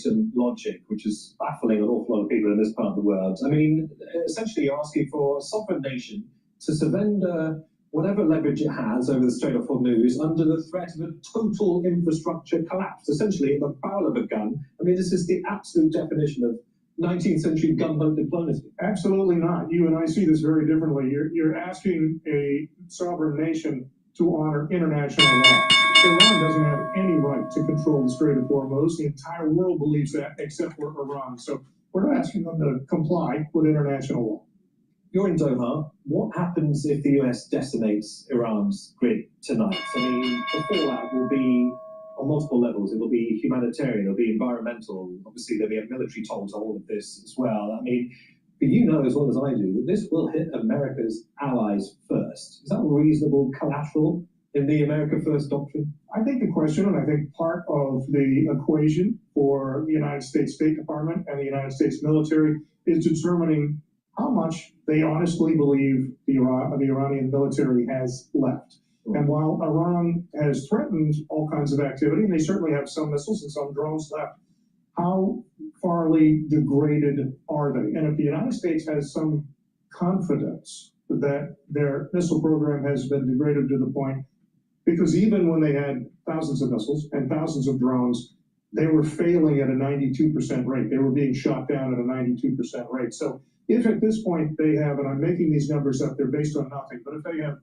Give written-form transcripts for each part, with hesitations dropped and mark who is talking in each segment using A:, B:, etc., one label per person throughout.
A: quantum logic, which is baffling an awful lot of people in this part of the world. I mean, essentially you're asking for a sovereign nation to surrender whatever leverage it has over the Strait of Hormuz under the threat of a total infrastructure collapse, essentially at the barrel of a gun. I mean, this is the absolute definition of 19th century gunboat diplomacy.
B: Absolutely not. You and I see this very differently. You're asking a sovereign nation to honor international law. Iran doesn't have any right to control the Strait of Hormuz. The entire world believes that, except for Iran. So we're not asking them to comply with international law.
A: You're in Doha. What happens if the US decimates Iran's grid tonight? I mean, the fallout will be on multiple levels. It will be humanitarian, it'll be environmental. Obviously, there'll be a military toll to all of this as well. I mean, but you know as well as I do that this will hit America's allies first. Is that reasonable collateral in the America First doctrine?
B: I think the question, and I think part of the equation for the United States State Department and the United States military is determining how much they honestly believe the Iranian military has left. And while Iran has threatened all kinds of activity, and they certainly have some missiles and some drones left, how farly degraded are they? And if the United States has some confidence that their missile program has been degraded to the point, because even when they had thousands of missiles and thousands of drones, they were failing at a 92% rate. They were being shot down at a 92% rate. So if at this point they have, and I'm making these numbers up, they're based on nothing, but if they have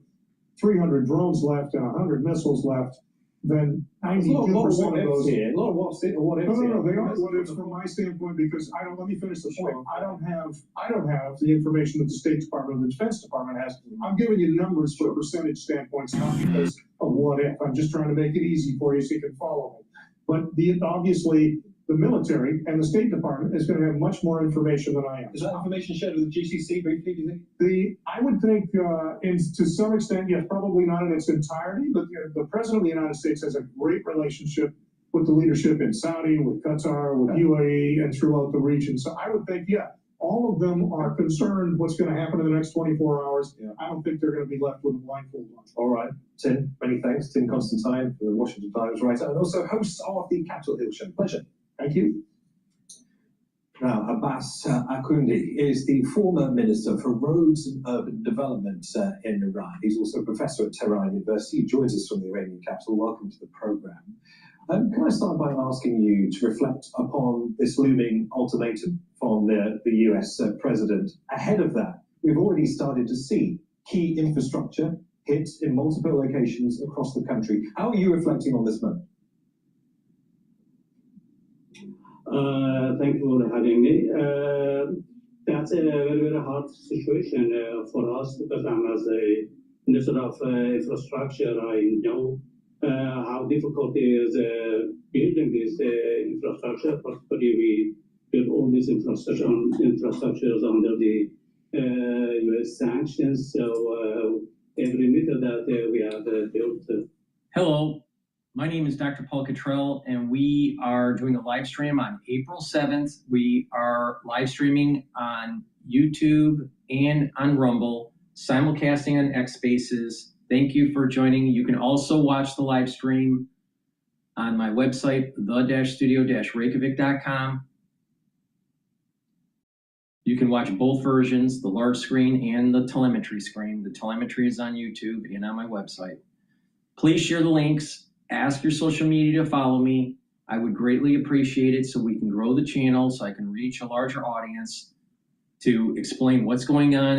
B: 300 drones left and 100 missiles left, then 92% of those.
A: A lot of what's it or what ifs.
B: No, they are what ifs from my standpoint, because let me finish the point. I don't have the information that the State Department and the Defense Department has. I'm giving you numbers for percentage standpoints, not because of what if. I'm just trying to make it easy for you so you can follow me. But obviously, the military and the State Department is going to have much more information than I am.
A: Is that information shared with the GCC briefly, do you think?
B: I would think, to some extent, yes, probably not in its entirety, but the President of the United States has a great relationship with the leadership in Saudi, with Qatar, with UAE, and throughout the region. So I would think, all of them are concerned what's going to happen in the next 24 hours. I don't think they're going to be left with a blindfold on.
A: All right, Tim, many thanks. Tim Constantine, the Washington Times writer, and also host of the Capitol Hill Show. Pleasure. Thank you. Now, Abbas Akundi is the former Minister for Roads and Urban Development in Iran. He's also a professor at Tehran University. He joins us from the Iranian capital. Welcome to the program. Can I start by asking you to reflect upon this looming ultimatum from the US president? Ahead of that, we've already started to see key infrastructure hit in multiple locations across the country. How are you reflecting on this moment?
C: Thank you for having me. That's a very, very hard situation for us, because I'm as a minister of infrastructure. I know how difficult it is building this infrastructure, particularly we build all these infrastructures under the US sanctions. So every meter that we have built.
D: Hello. My name is DrPaulCottrell, and we are doing a live stream on April 7th. We are live streaming on YouTube and on Rumble, simulcasting on X Spaces. Thank you for joining. You can also watch the live stream on my website, the-studio-reykjavik.com. You can watch both versions, the large screen and the telemetry screen. The telemetry is on YouTube and on my website. Please share the links. Ask your social media to follow me. I would greatly appreciate it so we can grow the channel, so I can reach a larger audience to explain what's going on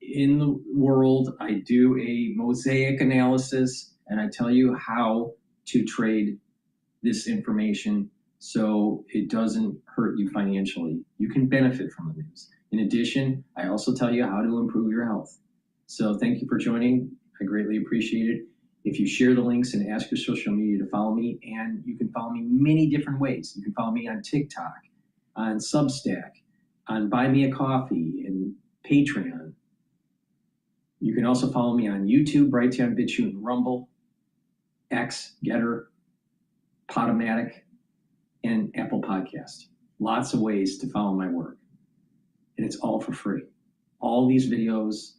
D: in the world. I do a mosaic analysis, and I tell you how to trade this information so it doesn't hurt you financially. You can benefit from the news. In addition, I also tell you how to improve your health. So thank you for joining. I greatly appreciate it. If you share the links and ask your social media to follow me, and you can follow me many different ways. You can follow me on TikTok, on Substack, on Buy Me a Coffee, and Patreon. You can also follow me on YouTube, Brighteon, Bitchute, and Rumble, X, GETTR, Podomatic, and Apple Podcast. Lots of ways to follow my work. And it's all for free. All these videos,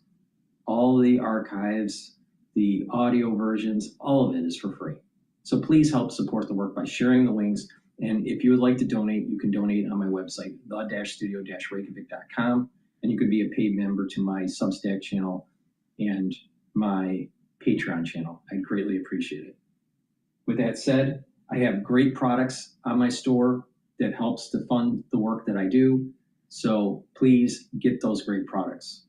D: all the archives, the audio versions, all of it is for free. So please help support the work by sharing the links And if you would like to donate, you can donate on my website, the-studio-reykjavik.com, and you can be a paid member to my Substack channel and my Patreon channel. I'd greatly appreciate it. With that said, I have great products on my store that helps to fund the work that I do. So please get those great products.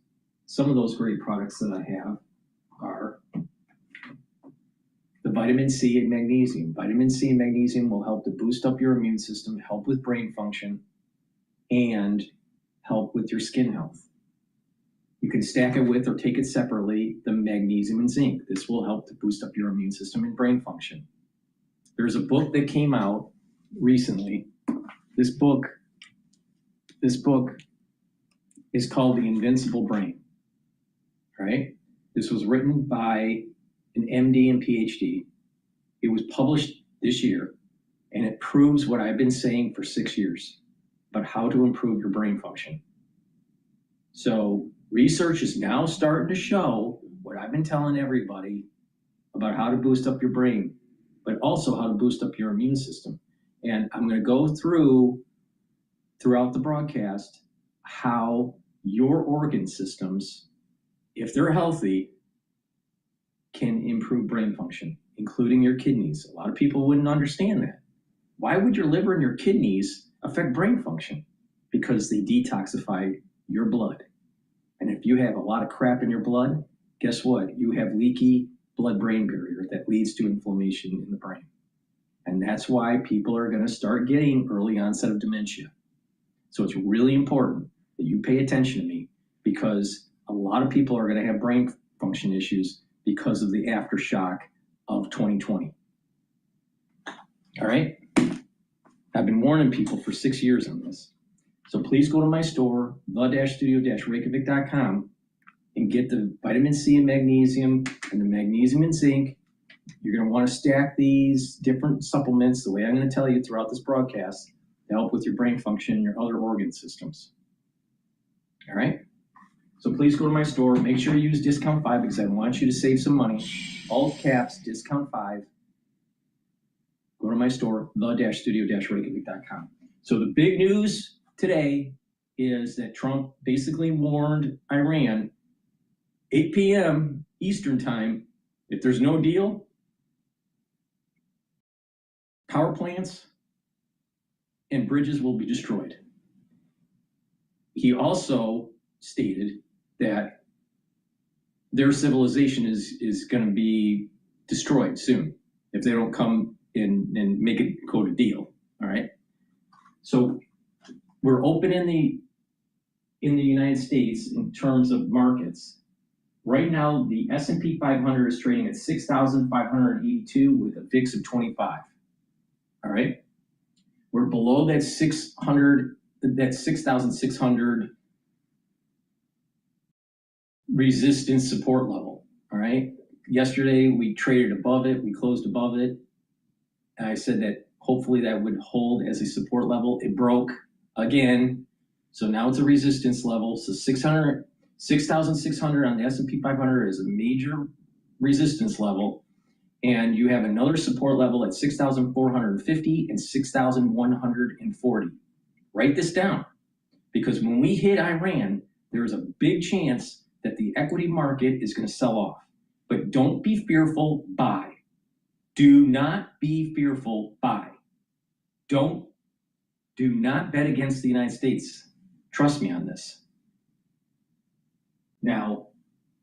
D: Some of those great products that I have are the vitamin C and magnesium. Vitamin C and magnesium will help to boost up your immune system, help with brain function, and help with your skin health. You can stack it with or take it separately, the magnesium and zinc. This will help to boost up your immune system and brain function. There's a book that came out recently. This book is called The Invincible Brain, right? This was written by an MD and Ph.D. It was published this year, and it proves what I've been saying for 6 years about how to improve your brain function. So research is now starting to show what I've been telling everybody about how to boost up your brain, but also how to boost up your immune system. And I'm going to go throughout the broadcast how your organ systems, if they're healthy, can improve brain function, including your kidneys. A lot of people wouldn't understand that. Why would your liver and your kidneys affect brain function? Because they detoxify your blood. And if you have a lot of crap in your blood, guess what? You have leaky blood-brain barrier that leads to inflammation in the brain. And that's why people are going to start getting early onset of dementia. So it's really important that you pay attention to me, because a lot of people are going to have brain function issues because of the aftershock of 2020. All right? I've been warning people for 6 years on this. So please go to my store, the-studio-reykjavik.com, and get the vitamin C and magnesium and the magnesium and zinc. You're going to want to stack these different supplements the way I'm going to tell you throughout this broadcast to help with your brain function and your other organ systems. All right? So please go to my store. Make sure you use discount 5 because I want you to save some money. All caps, discount 5. Go to my store, the-studio-reykjavik.com. So the big news today is that Trump basically warned Iran, 8 p.m. Eastern time, if there's no deal, power plants and bridges will be destroyed. He also stated that their civilization is going to be destroyed soon if they don't come in and make it go to deal. All right. So we're open in the United States in terms of markets. Right now, the S&P 500 is trading at 6,582 with a VIX of 25. All right. We're below that 6,600 resistance support level. All right. Yesterday we traded above it. We closed above it. And I said that hopefully that would hold as a support level. It broke again. So now it's a resistance level. So 6,600 on the S&P 500 is a major resistance level. And you have another support level at 6,450 and 6,140. Write this down, because when we hit Iran, there's a big chance that the equity market is going to sell off. But don't be fearful, buy. Do not be fearful, buy. Do not bet against the United States. Trust me on this. Now,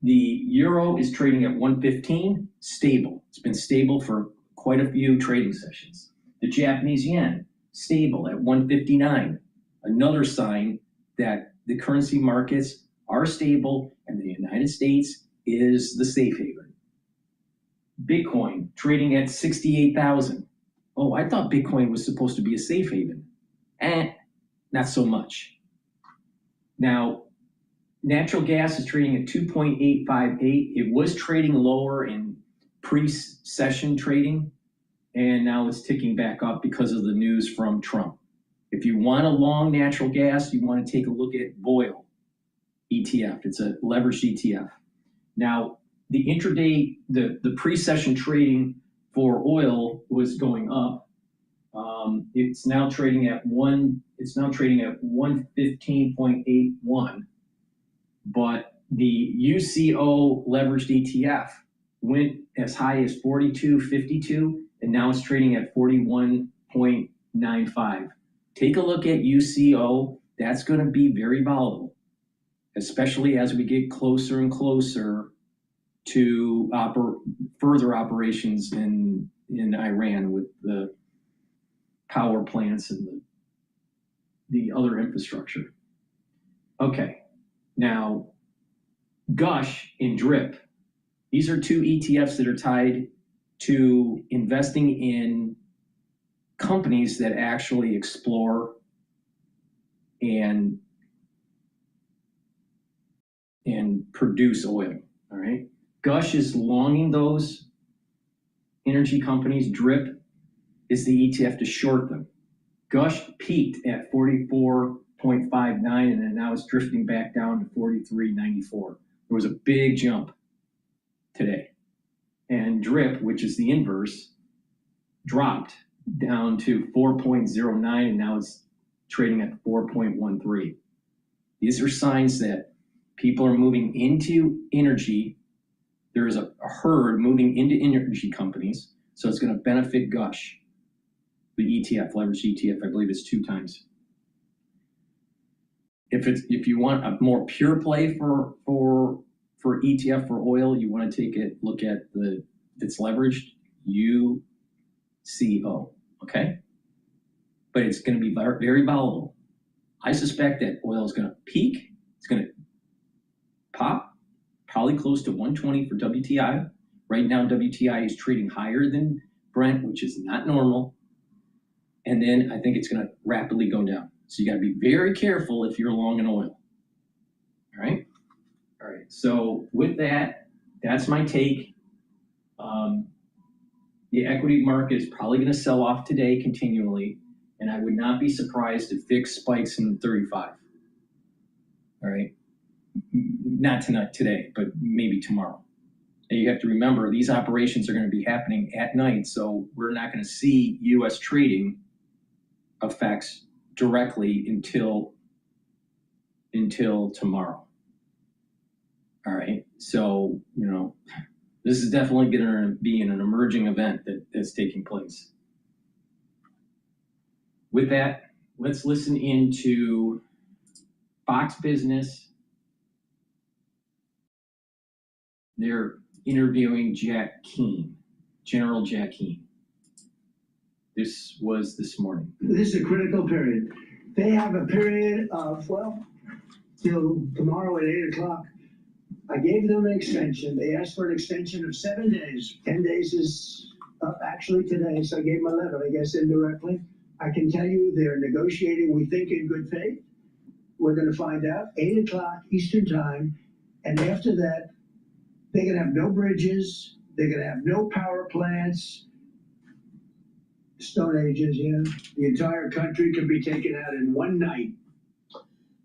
D: the euro is trading at 115, stable. It's been stable for quite a few trading sessions. The Japanese yen, stable at 159. Another sign that the currency markets are stable and the United States is the safe haven. Bitcoin trading at 68,000. Oh, I thought Bitcoin was supposed to be a safe haven. Not so much. Now, natural gas is trading at 2.858. It was trading lower in pre-session trading, and now it's ticking back up because of the news from Trump. If you want a long natural gas, you want to take a look at Voil ETF. It's a leveraged ETF. Now, the intraday, the pre-session trading for oil was going up. It's now trading at 115.81, but the UCO leveraged ETF went as high as 42.52, and now it's trading at 41.95. Take a look at UCO. That's going to be very volatile, especially as we get closer and closer to further operations in Iran with the power plants and the other infrastructure. Okay, now Gush and DRIP. These are two ETFs that are tied to investing in companies that actually explore and produce oil. All right. Gush is longing those energy companies. DRIP is the ETF to short them. Gush peaked at 44.59, and then now it's drifting back down to 43.94. There was a big jump today. And DRIP, which is the inverse, dropped down to 4.09, and now it's trading at 4.13. These are signs that people are moving into energy. There is a herd moving into energy companies, so it's going to benefit Gush. The ETF, leveraged ETF, I believe it's 2 times. If you want a more pure play for ETF for oil, you want to take a look at it's leveraged UCO, okay? But it's going to be very volatile. I suspect that oil is going to peak. It's going to pop, probably close to 120 for WTI. Right now, WTI is trading higher than Brent, which is not normal. And then I think it's going to rapidly go down. So you got to be very careful if you're long in oil. All right. All right. So with that, that's my take. The equity market is probably going to sell off today continually, and I would not be surprised if VIX spikes in 35. All right. Not today, but maybe tomorrow. And you have to remember, these operations are going to be happening at night, so we're not going to see U.S. trading effects directly until tomorrow. All right. So, this is definitely going to be an emerging event that's taking place. With that, let's listen into Fox Business. They're interviewing Jack Keane, General Jack Keane. This was this morning.
E: This is a critical period. They have a period of, till tomorrow at 8 o'clock. I gave them an extension. They asked for an extension of 7 days. 10 days is up actually today, so I gave them 11, I guess, indirectly. I can tell you they're negotiating, we think, in good faith. We're going to find out 8 o'clock Eastern time. And after that, they're going to have no bridges. They're going to have no power plants. Stone Ages, yeah. The entire country can be taken out in one night.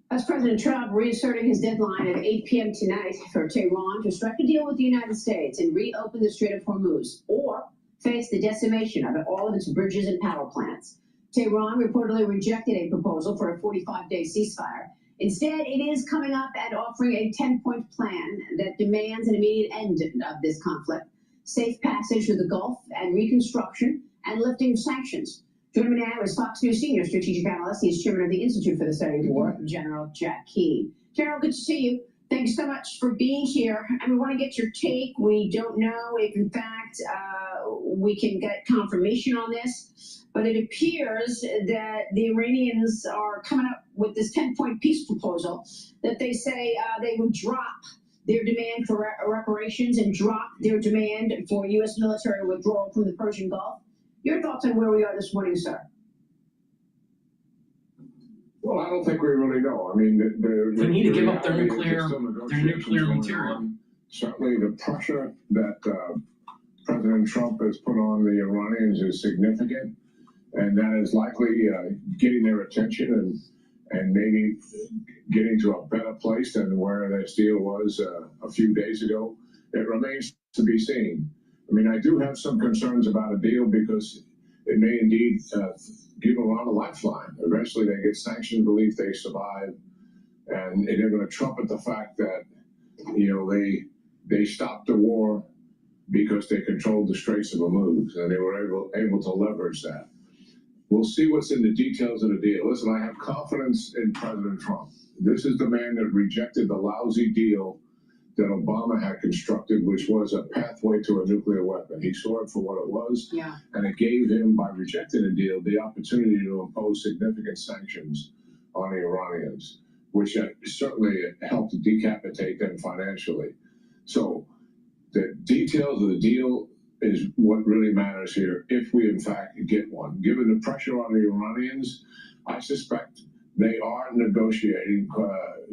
F: That's President Trump reasserting his deadline at 8 p.m. tonight for Tehran to strike a deal with the United States and reopen the Strait of Hormuz, or face the decimation of all of its bridges and power plants. Tehran reportedly rejected a proposal for a 45-day ceasefire. Instead, it is coming up and offering a 10-point plan that demands an immediate end of this conflict, safe passage through the Gulf and reconstruction, and lifting sanctions. Joining me now is Fox News senior strategic analyst. He's chairman of the Institute for the Study of War, General Jack Keane. General, good to see you. Thanks so much for being here. And we want to get your take. We don't know if, in fact, we can get confirmation on this, but it appears that the Iranians are coming up with this 10-point peace proposal that they say they would drop their demand for reparations and drop their demand for U.S. military withdrawal from the Persian Gulf. Your thoughts on where we are this morning, sir?
G: Well, I don't think we really know. I mean,
D: they need to give up their nuclear material.
G: Certainly, the pressure that President Trump has put on the Iranians is significant, and that is likely getting their attention and maybe getting to a better place than where this deal was a few days ago. It remains to be seen. I mean, I do have some concerns about a deal because it may indeed give Iran a lifeline. Eventually they get sanctions relief, they survive, and they're going to trumpet the fact that, they stopped the war because they controlled the Straits of Hormuz, and they were able to leverage that. We'll see what's in the details of the deal. Listen, I have confidence in President Trump. This is the man that rejected the lousy deal that Obama had constructed, which was a pathway to a nuclear weapon. He saw it for what it was, and it gave him, by rejecting the deal, the opportunity to impose significant sanctions on the Iranians, which certainly helped decapitate them financially. So the details of the deal is what really matters here, if we in fact get one. Given the pressure on the Iranians, I suspect they are negotiating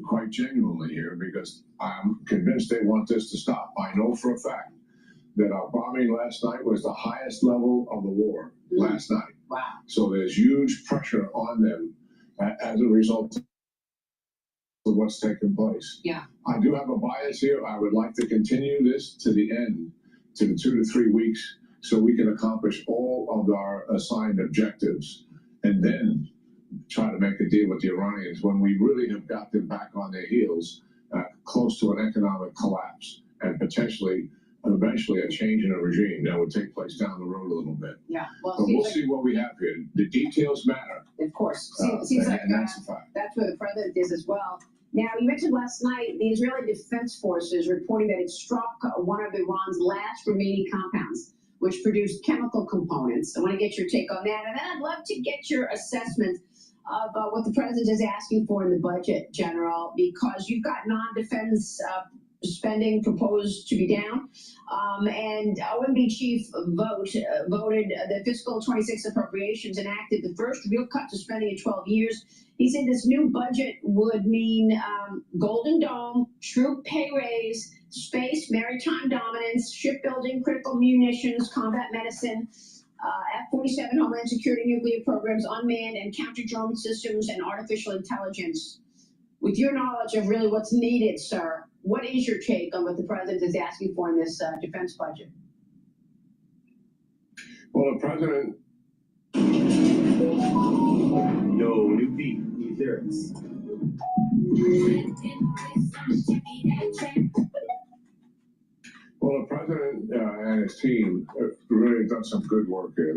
G: quite genuinely here, because I'm convinced they want this to stop. I know for a fact that our bombing last night was the highest level of the war last night.
F: Wow.
G: So there's huge pressure on them as a result of what's taken place.
F: Yeah.
G: I do have a bias here. I would like to continue this to the end, to the 2 to 3 weeks, so we can accomplish all of our assigned objectives, and then try to make a deal with the Iranians when we really have got them back on their heels, close to an economic collapse, and potentially, eventually, a change in the regime that would take place down the road a little bit.
F: Yeah. Well,
G: But we'll see what we have here. The details matter.
F: of course. Seems like
G: that's a fact.
F: that's where the president is as well. Now, you mentioned last night the Israeli Defense Forces reporting that it struck one of Iran's last remaining compounds, which produced chemical components. I want to get your take on that. And then I'd love to get your assessment of what the president is asking for in the budget, General, because you've got non-defense spending proposed to be down. And OMB chief voted the fiscal 26 appropriations enacted the first real cut to spending in 12 years. He said this new budget would mean Golden Dome, troop pay raise, space, maritime dominance, shipbuilding, critical munitions, combat medicine, F-47 Homeland Security nuclear programs, unmanned and counter-drone systems, and artificial intelligence. With your knowledge of really what's needed, sir, what is your take on what the president is asking for in this defense budget?
G: Well, the president...
H: No, new beat, new lyrics.
G: Well, the president and his team really done some good work here.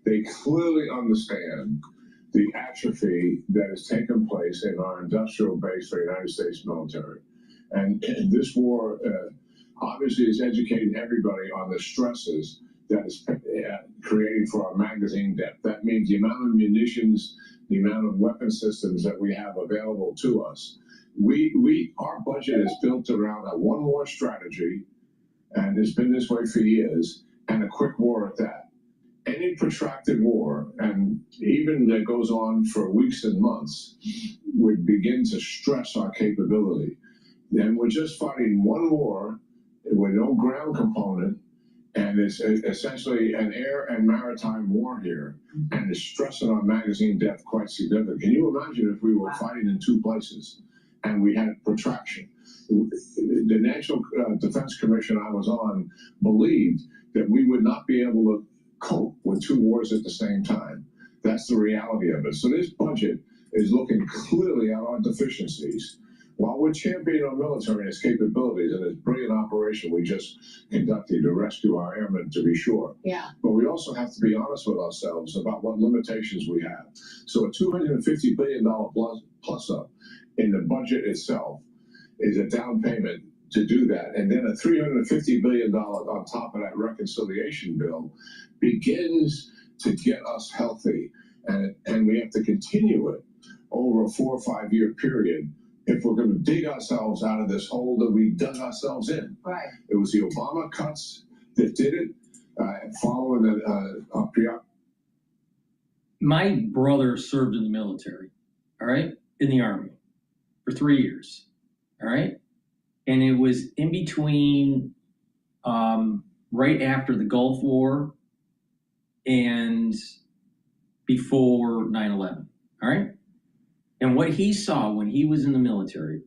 G: They clearly understand the atrophy that has taken place in our industrial base for the United States military. And this war obviously is educating everybody on the stresses that is creating for our magazine depth. That means the amount of munitions, the amount of weapon systems that we have available to us. Our budget is built around a one-war strategy, and it's been this way for years, and a quick war at that. Any protracted war, and even that goes on for weeks and months, would begin to stress our capability. Then we're just fighting one war with no ground component, and it's essentially an air and maritime war here, and it's stressing our magazine depth quite significant. Can you imagine if we were fighting in two places and we had protraction? The National Defense Commission I was on believed that we would not be able to cope with two wars at the same time. That's the reality of it. So this budget is looking clearly at our deficiencies. While we're championing our military and its capabilities and this brilliant operation we just conducted to rescue our airmen, to be sure.
F: Yeah.
G: But we also have to be honest with ourselves about what limitations we have. So a $250 billion plus up in the budget itself is a down payment to do that. And then a $350 billion on top of that reconciliation bill begins to get us healthy. And we have to continue it over a 4 or 5 year period if we're going to dig ourselves out of this hole that we dug ourselves in.
F: Right.
G: It was the Obama cuts that did it, following the
D: My brother served in the military, all right, in the Army for 3 years, all right? And it was in between, right after the Gulf War and before 9/11, all right? And what he saw when he was in the military,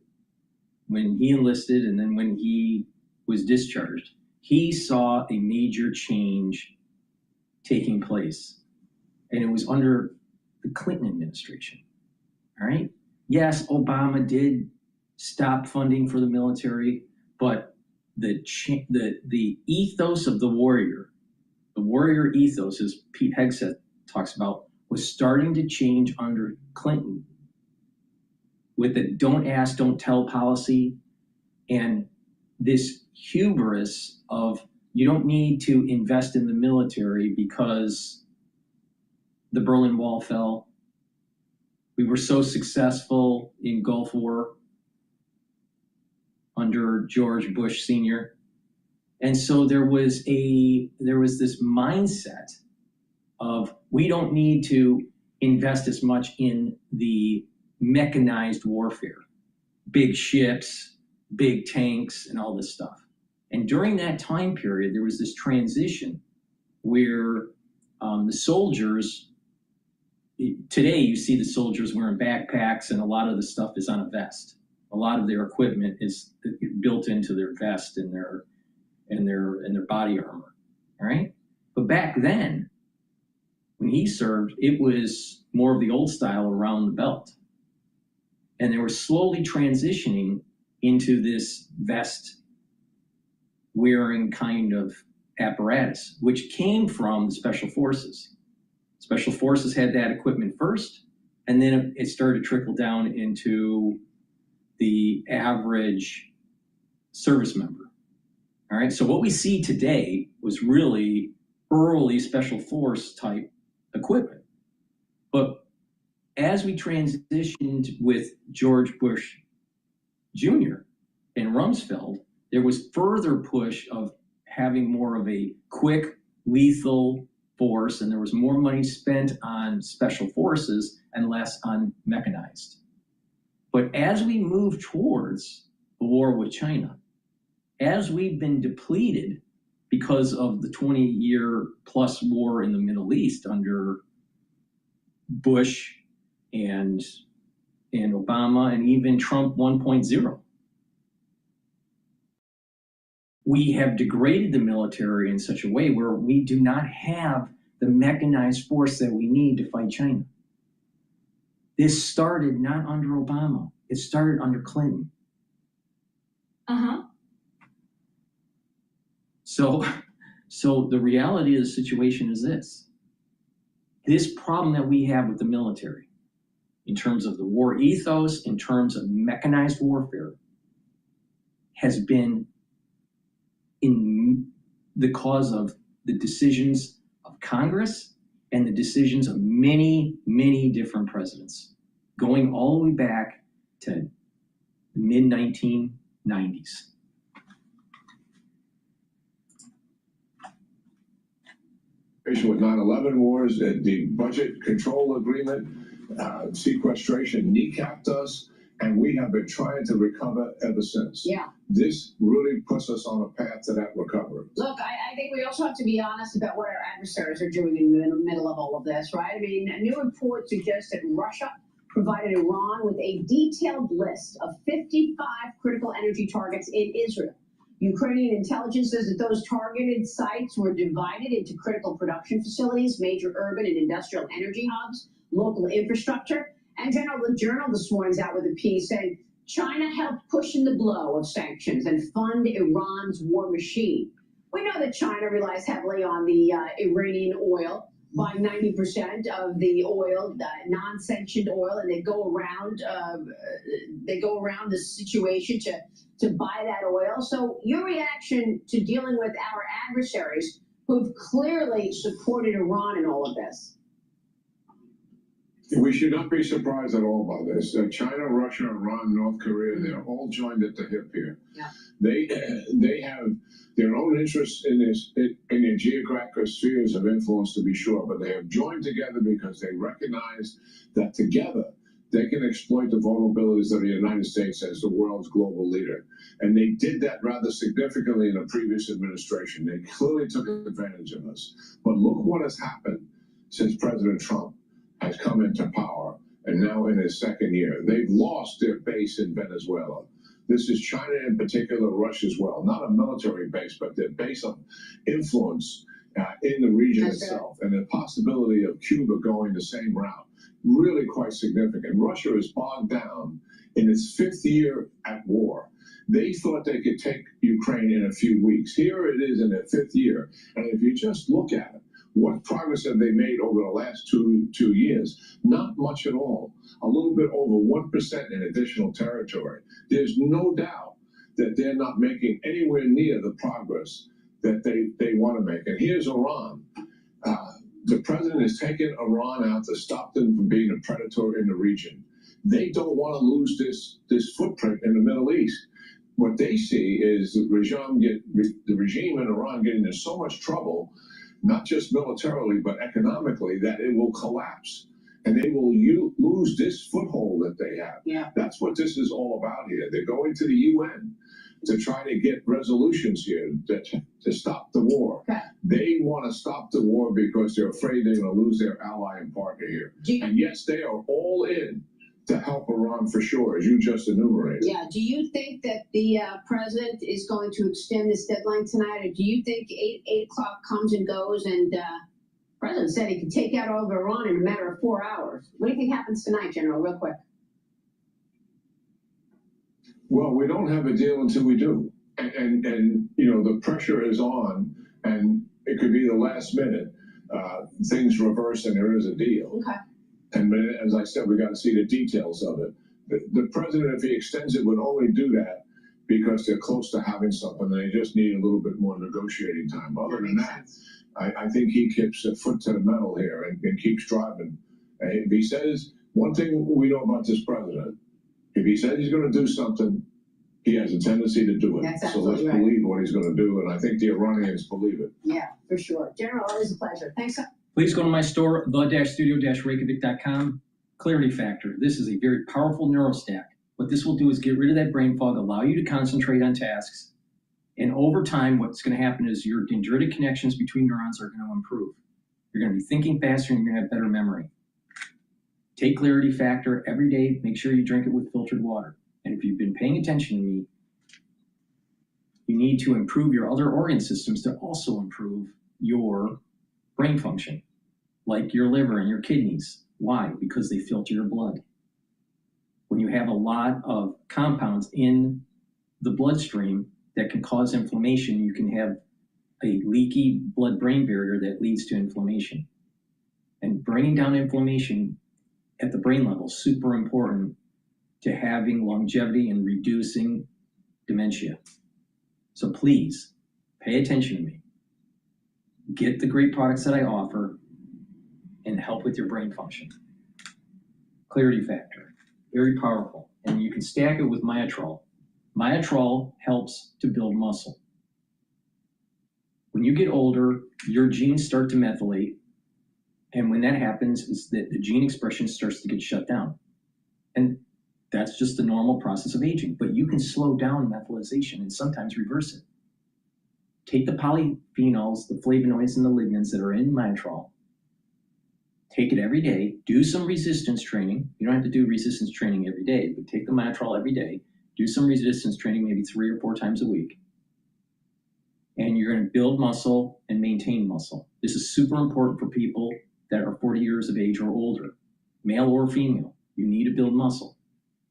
D: when he enlisted and then when he was discharged, he saw a major change taking place and it was under the Clinton administration. All right. Yes, Obama did stop funding for the military, but the ethos of the warrior ethos, as Pete Hegseth talks about, was starting to change under Clinton with the don't ask, don't tell policy, and this hubris of you don't need to invest in the military because the Berlin Wall fell. We were so successful in Gulf War under George Bush Sr. And so there was this mindset of we don't need to invest as much in the mechanized warfare, big ships, big tanks, and all this stuff. And during that time period, there was this transition where the soldiers, today you see the soldiers wearing backpacks and a lot of the stuff is on a vest. A lot of their equipment is built into their vest and their body armor, all right? But back then, when he served, it was more of the old style around the belt. And they were slowly transitioning into this vest wearing kind of apparatus, which came from the Special Forces. Special Forces had that equipment first, and then it started to trickle down into the average service member. All right, so what we see today was really early Special Force type equipment. But as we transitioned with George Bush Jr. and Rumsfeld, there was further push of having more of a quick, lethal force, and there was more money spent on special forces and less on mechanized. But as we move towards the war with China, as we've been depleted because of the 20-year plus war in the Middle East under Bush and Obama and even Trump 1.0, we have degraded the military in such a way where we do not have the mechanized force that we need to fight China. This started not under Obama, it started under Clinton. So the reality of the situation is this. This problem that we have with the military, in terms of the war ethos, in terms of mechanized warfare, has been in the cause of the decisions of Congress and the decisions of many, many different presidents, going all the way back to the mid-1990s.
G: With 9/11 wars, the budget control agreement, sequestration kneecapped us, and we have been trying to recover ever since.
F: Yeah.
G: This really puts us on a path to that recovery.
F: Look, I think we also have to be honest about what our adversaries are doing in the middle of all of this, right? I mean, a new report suggests that Russia provided Iran with a detailed list of 55 critical energy targets in Israel. Ukrainian intelligence says that those targeted sites were divided into critical production facilities, major urban and industrial energy hubs, local infrastructure. And the Journal this morning's out with a piece saying China helped cushion the blow of sanctions and fund Iran's war machine. We know that China relies heavily on the Iranian oil, buying 90% of the oil, non-sanctioned oil, and they go around the situation to buy that oil. So your reaction to dealing with our adversaries who've clearly supported Iran in all of this?
G: We should not be surprised at all by this. China, Russia, Iran, North Korea, they're all joined at the hip here.
F: Yeah.
G: They have their own interests in their geographic spheres of influence, to be sure, but they have joined together because they recognize that together they can exploit the vulnerabilities of the United States as the world's global leader. And they did that rather significantly in the previous administration. They clearly took advantage of us. But look what has happened since President Trump has come into power, and now in his second year. They've lost their base in Venezuela. This is China in particular, Russia as well. Not a military base, but their base of influence in the region
F: That's
G: itself, and the possibility of Cuba going the same route, really quite significant. Russia is bogged down in its 5th year at war. They thought they could take Ukraine in a few weeks. Here it is in their 5th year, and if you just look at it, what progress have they made over the last two years? Not much at all. A little bit over 1% in additional territory. There's no doubt that they're not making anywhere near the progress that they want to make. And here's Iran. The president has taken Iran out to stop them from being a predator in the region. They don't want to lose this footprint in the Middle East. What they see is the regime in Iran getting in so much trouble, not just militarily, but economically, that it will collapse. And they will lose this foothold that they have.
F: Yeah.
G: That's what this is all about here. They're going to the UN to try to get resolutions here to stop the war.
F: Okay.
G: They want to stop the war because they're afraid they're going to lose their ally and partner here. And yes, they are all in to help Iran for sure, as you just enumerated.
F: Yeah. Do you think that the president is going to extend this deadline tonight, or do you think 8 o'clock comes and goes and the president said he could take out all of Iran in a matter of 4 hours? What do you think happens tonight, General, real quick?
G: Well, we don't have a deal until we do. And you know, the pressure is on, and it could be the last minute, things reverse and there is a deal.
F: Okay.
G: And as I said, we got to see the details of it. The president, if he extends it, would only do that because they're close to having something and they just need a little bit more negotiating time. Other than that, I think he keeps a foot to the metal here and keeps driving. If he says, one thing we know about this president, if he says he's going to do something, he has a tendency to do it.
F: That's
G: So let's
F: absolutely right.
G: believe what he's going to do, and I think the Iranians believe it.
F: Yeah, for sure. General, always a pleasure. Thanks.
D: Please go to my store, the-studio-reykjavik.com. Clarity Factor. This is a very powerful neurostack. What this will do is get rid of that brain fog, allow you to concentrate on tasks. And over time, what's going to happen is your dendritic connections between neurons are going to improve. You're going to be thinking faster and you're going to have better memory. Take Clarity Factor every day. Make sure you drink it with filtered water. And if you've been paying attention to me, you need to improve your other organ systems to also improve your brain function, like your liver and your kidneys. Why? Because they filter your blood. When you have a lot of compounds in the bloodstream that can cause inflammation, you can have a leaky blood-brain barrier that leads to inflammation. And bringing down inflammation at the brain level is super important to having longevity and reducing dementia. So please pay attention to me. Get the great products that I offer and help with your brain function. Clarity Factor, very powerful. And you can stack it with Myotrol. Myotrol helps to build muscle. When you get older, your genes start to methylate. And when that happens, is that the gene expression starts to get shut down. And that's just the normal process of aging. But you can slow down methylation and sometimes reverse it. Take the polyphenols, the flavonoids, and the lignans that are in Myotrol. Take it every day. Do some resistance training. You don't have to do resistance training every day, but take the Myotrol every day. Do some resistance training maybe 3 or 4 times a week. And you're going to build muscle and maintain muscle. This is super important for people that are 40 years of age or older, male or female. You need to build muscle.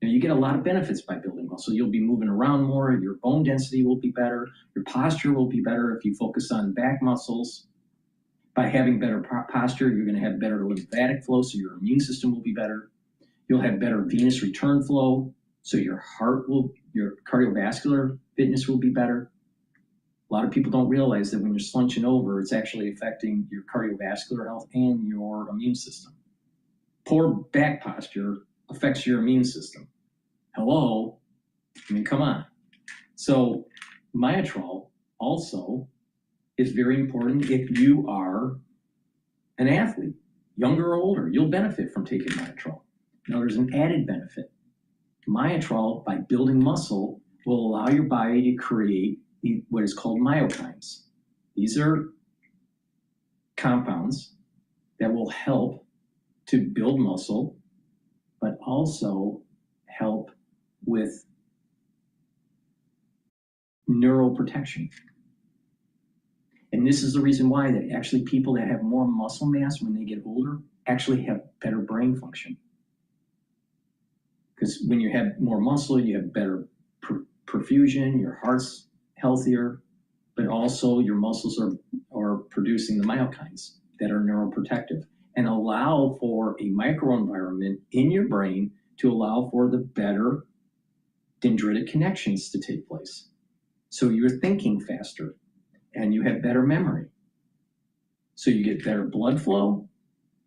D: Now, you get a lot of benefits by building muscle. You'll be moving around more. Your bone density will be better. Your posture will be better if you focus on back muscles. By having better posture, you're going to have better lymphatic flow, so your immune system will be better. You'll have better venous return flow, so your cardiovascular fitness will be better. A lot of people don't realize that when you're slouching over, it's actually affecting your cardiovascular health and your immune system. Poor back posture affects your immune system. Hello? I mean, come on. So Myotrol also is very important if you are an athlete, younger or older. You'll benefit from taking Myotrol. Now, there's an added benefit. Myotrol, by building muscle, will allow your body to create what is called myokines. These are compounds that will help to build muscle, but also help with neural protection. And this is the reason why that actually people that have more muscle mass when they get older actually have better brain function. Because when you have more muscle, you have better perfusion, your heart's healthier, but also your muscles are producing the myokines that are neuroprotective and allow for a microenvironment in your brain to allow for the better dendritic connections to take place. So you're thinking faster and you have better memory. So you get better blood flow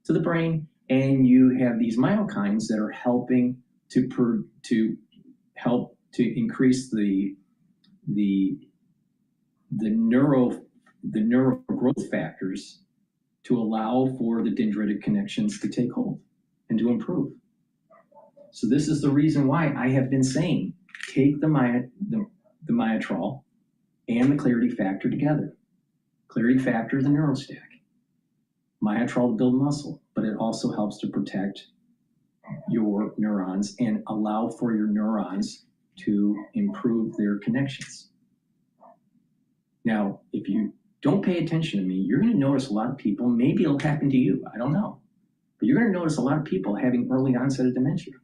D: to the brain, and you have these myokines that are helping to help to increase the neuro growth factors to allow for the dendritic connections to take hold and to improve. So this is the reason why I have been saying take the Myotrol and the clarity factor together. Clarity factor is a neurostack. Myotrol to build muscle, but it also helps to protect your neurons and allow for your neurons to improve their connections. Now, if you don't pay attention to me, you're going to notice a lot of people, maybe it'll happen to you, I don't know, but you're going to notice a lot of people having early onset of dementia.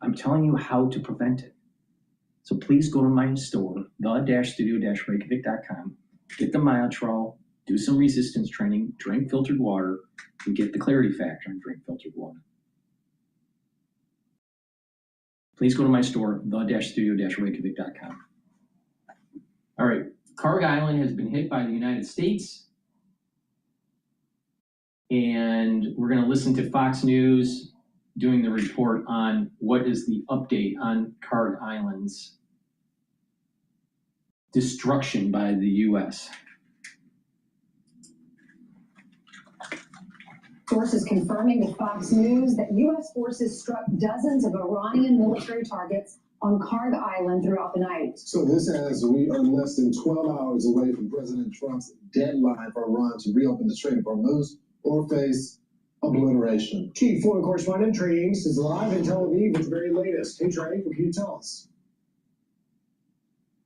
D: I'm telling you how to prevent it. So please go to my store, the-studio-reykjavik.com, get the Myotrol, do some resistance training, drink filtered water, and get the clarity factor and drink filtered water. Please go to my store, the-studio-reykjavik.com. All right, Karg Island has been hit by the United States. And we're going to listen to Fox News doing the report on what is the update on Karg Island's destruction by the U.S.
I: Sources confirming to Fox News that U.S. forces struck dozens of Iranian military targets on Karg Island throughout the night.
J: So this as we are less than 12 hours away from President Trump's deadline for Iran to reopen the Strait of Hormuz or face obliteration.
K: Chief foreign correspondent Trey Ames is live in Tel Aviv with the very latest. Hey Trey, what can you tell us?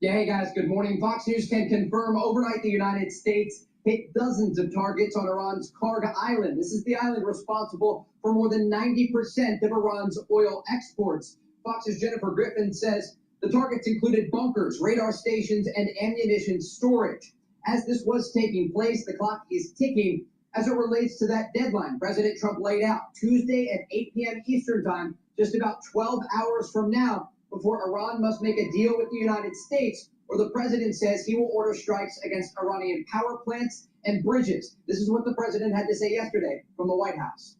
L: Yeah, hey guys, good morning. Fox News can confirm overnight the United States hit dozens of targets on Iran's Karg Island. This is the island responsible for more than 90% of Iran's oil exports. Fox's Jennifer Griffin says the targets included bunkers, radar stations, and ammunition storage. As this was taking place, the clock is ticking as it relates to that deadline President Trump laid out Tuesday at 8 p.m. Eastern Time, just about 12 hours from now, before Iran must make a deal with the United States, or the president says he will order strikes against Iranian power plants and bridges. This is what the president had to say yesterday from the White House.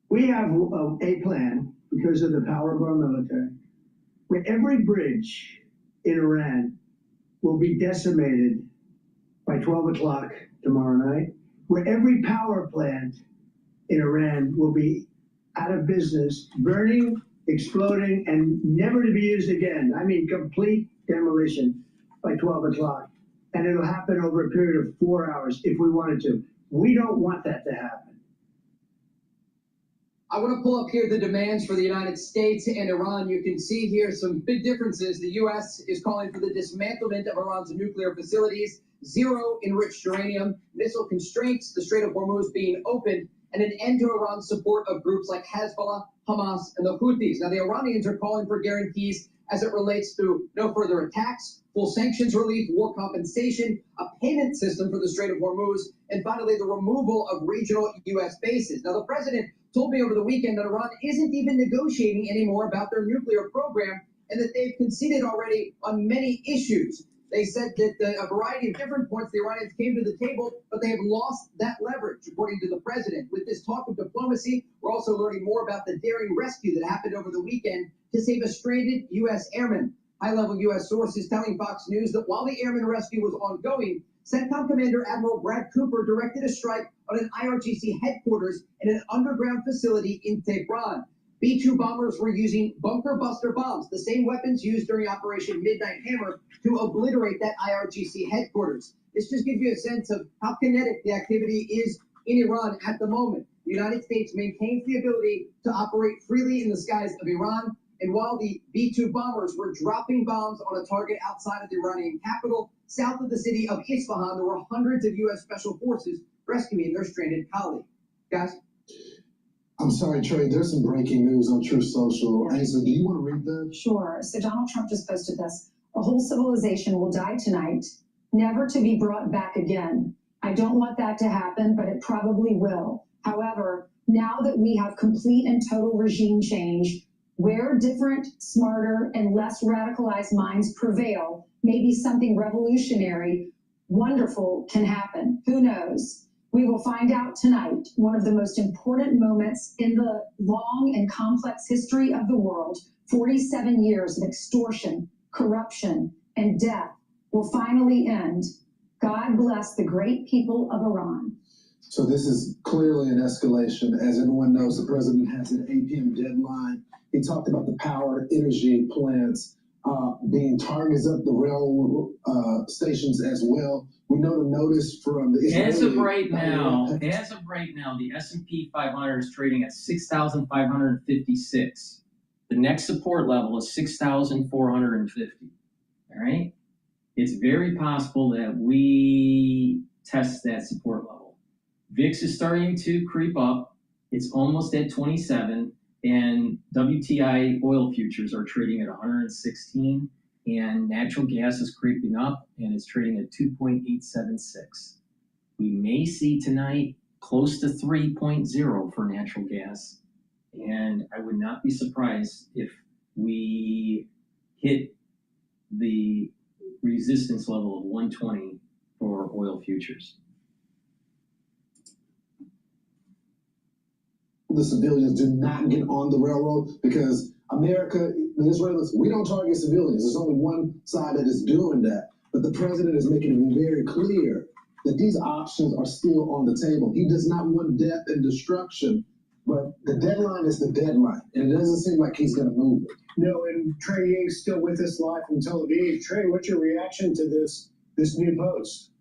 E: We have a plan, because of the power of our military, where every bridge in Iran will be decimated by 12 o'clock tomorrow night, where every power plant in Iran will be out of business, burning, exploding, and never to be used again. I mean, complete demolition by 12 o'clock. And it'll happen over a period of 4 hours if we wanted to. We don't want that to happen.
L: I want to pull up here the demands for the United States and Iran. You can see here some big differences. The U.S. is calling for the dismantlement of Iran's nuclear facilities, zero enriched uranium, missile constraints, the Strait of Hormuz being opened, and an end to Iran's support of groups like Hezbollah, Hamas, and the Houthis. Now, the Iranians are calling for guarantees as it relates to no further attacks, full sanctions relief, war compensation, a payment system for the Strait of Hormuz, and finally, the removal of regional U.S. bases. Now, the president told me over the weekend that Iran isn't even negotiating anymore about their nuclear program and that they've conceded already on many issues. They said that a variety of different points the Iranians came to the table, but they have lost that leverage, according to the president. With this talk of diplomacy, we're also learning more about the daring rescue that happened over the weekend to save a stranded U.S. airman. High-level U.S. sources telling Fox News that while the airman rescue was ongoing, CENTCOM Commander Admiral Brad Cooper directed a strike on an IRGC headquarters in an underground facility in Tehran. B-2 bombers were using bunker buster bombs, the same weapons used during Operation Midnight Hammer, to obliterate that IRGC headquarters. This just gives you a sense of how kinetic the activity is in Iran at the moment. The United States maintains the ability to operate freely in the skies of Iran, And while the B-2 bombers were dropping bombs on a target outside of the Iranian capital, south of the city of Isfahan, there were hundreds of U.S. Special Forces rescuing their stranded colleague. Guys?
J: I'm sorry, Trey, there's some breaking news on Truth Social.
I: Yeah.
J: Asa, do you want to read that?
I: Sure. So Donald Trump just posted this. A whole civilization will die tonight, never to be brought back again. I don't want that to happen, but it probably will. However, now that we have complete and total regime change, where different, smarter, and less radicalized minds prevail, maybe something revolutionary, wonderful can happen. Who knows? We will find out tonight, one of the most important moments in the long and complex history of the world, 47 years of extortion, corruption, and death will finally end. God bless the great people of Iran.
J: So this is clearly an escalation. As everyone knows, the president has an 8 p.m. deadline. He talked about the power energy plants being targets up the rail stations as well. We know the notice from the Israeli.
D: As of right now, the S&P 500 is trading at 6,556. The next support level is 6,450. All right? It's very possible that we test that support level. VIX is starting to creep up. It's almost at 27, and WTI oil futures are trading at 116, and natural gas is creeping up, and it's trading at 2.876. We may see tonight close to 3.0 for natural gas, and I would not be surprised if we hit the resistance level of 120 for oil futures.
J: The civilians do not get on the railroad because America, the Israelis, we don't target civilians. There's only one side that is doing that. But the president is making it very clear that these options are still on the table. He does not want death and destruction, but the deadline is the deadline, and it doesn't seem like he's going to move it.
K: No, and Trey Ying's still with us live from Tel Aviv. Trey, what's your reaction to this new post?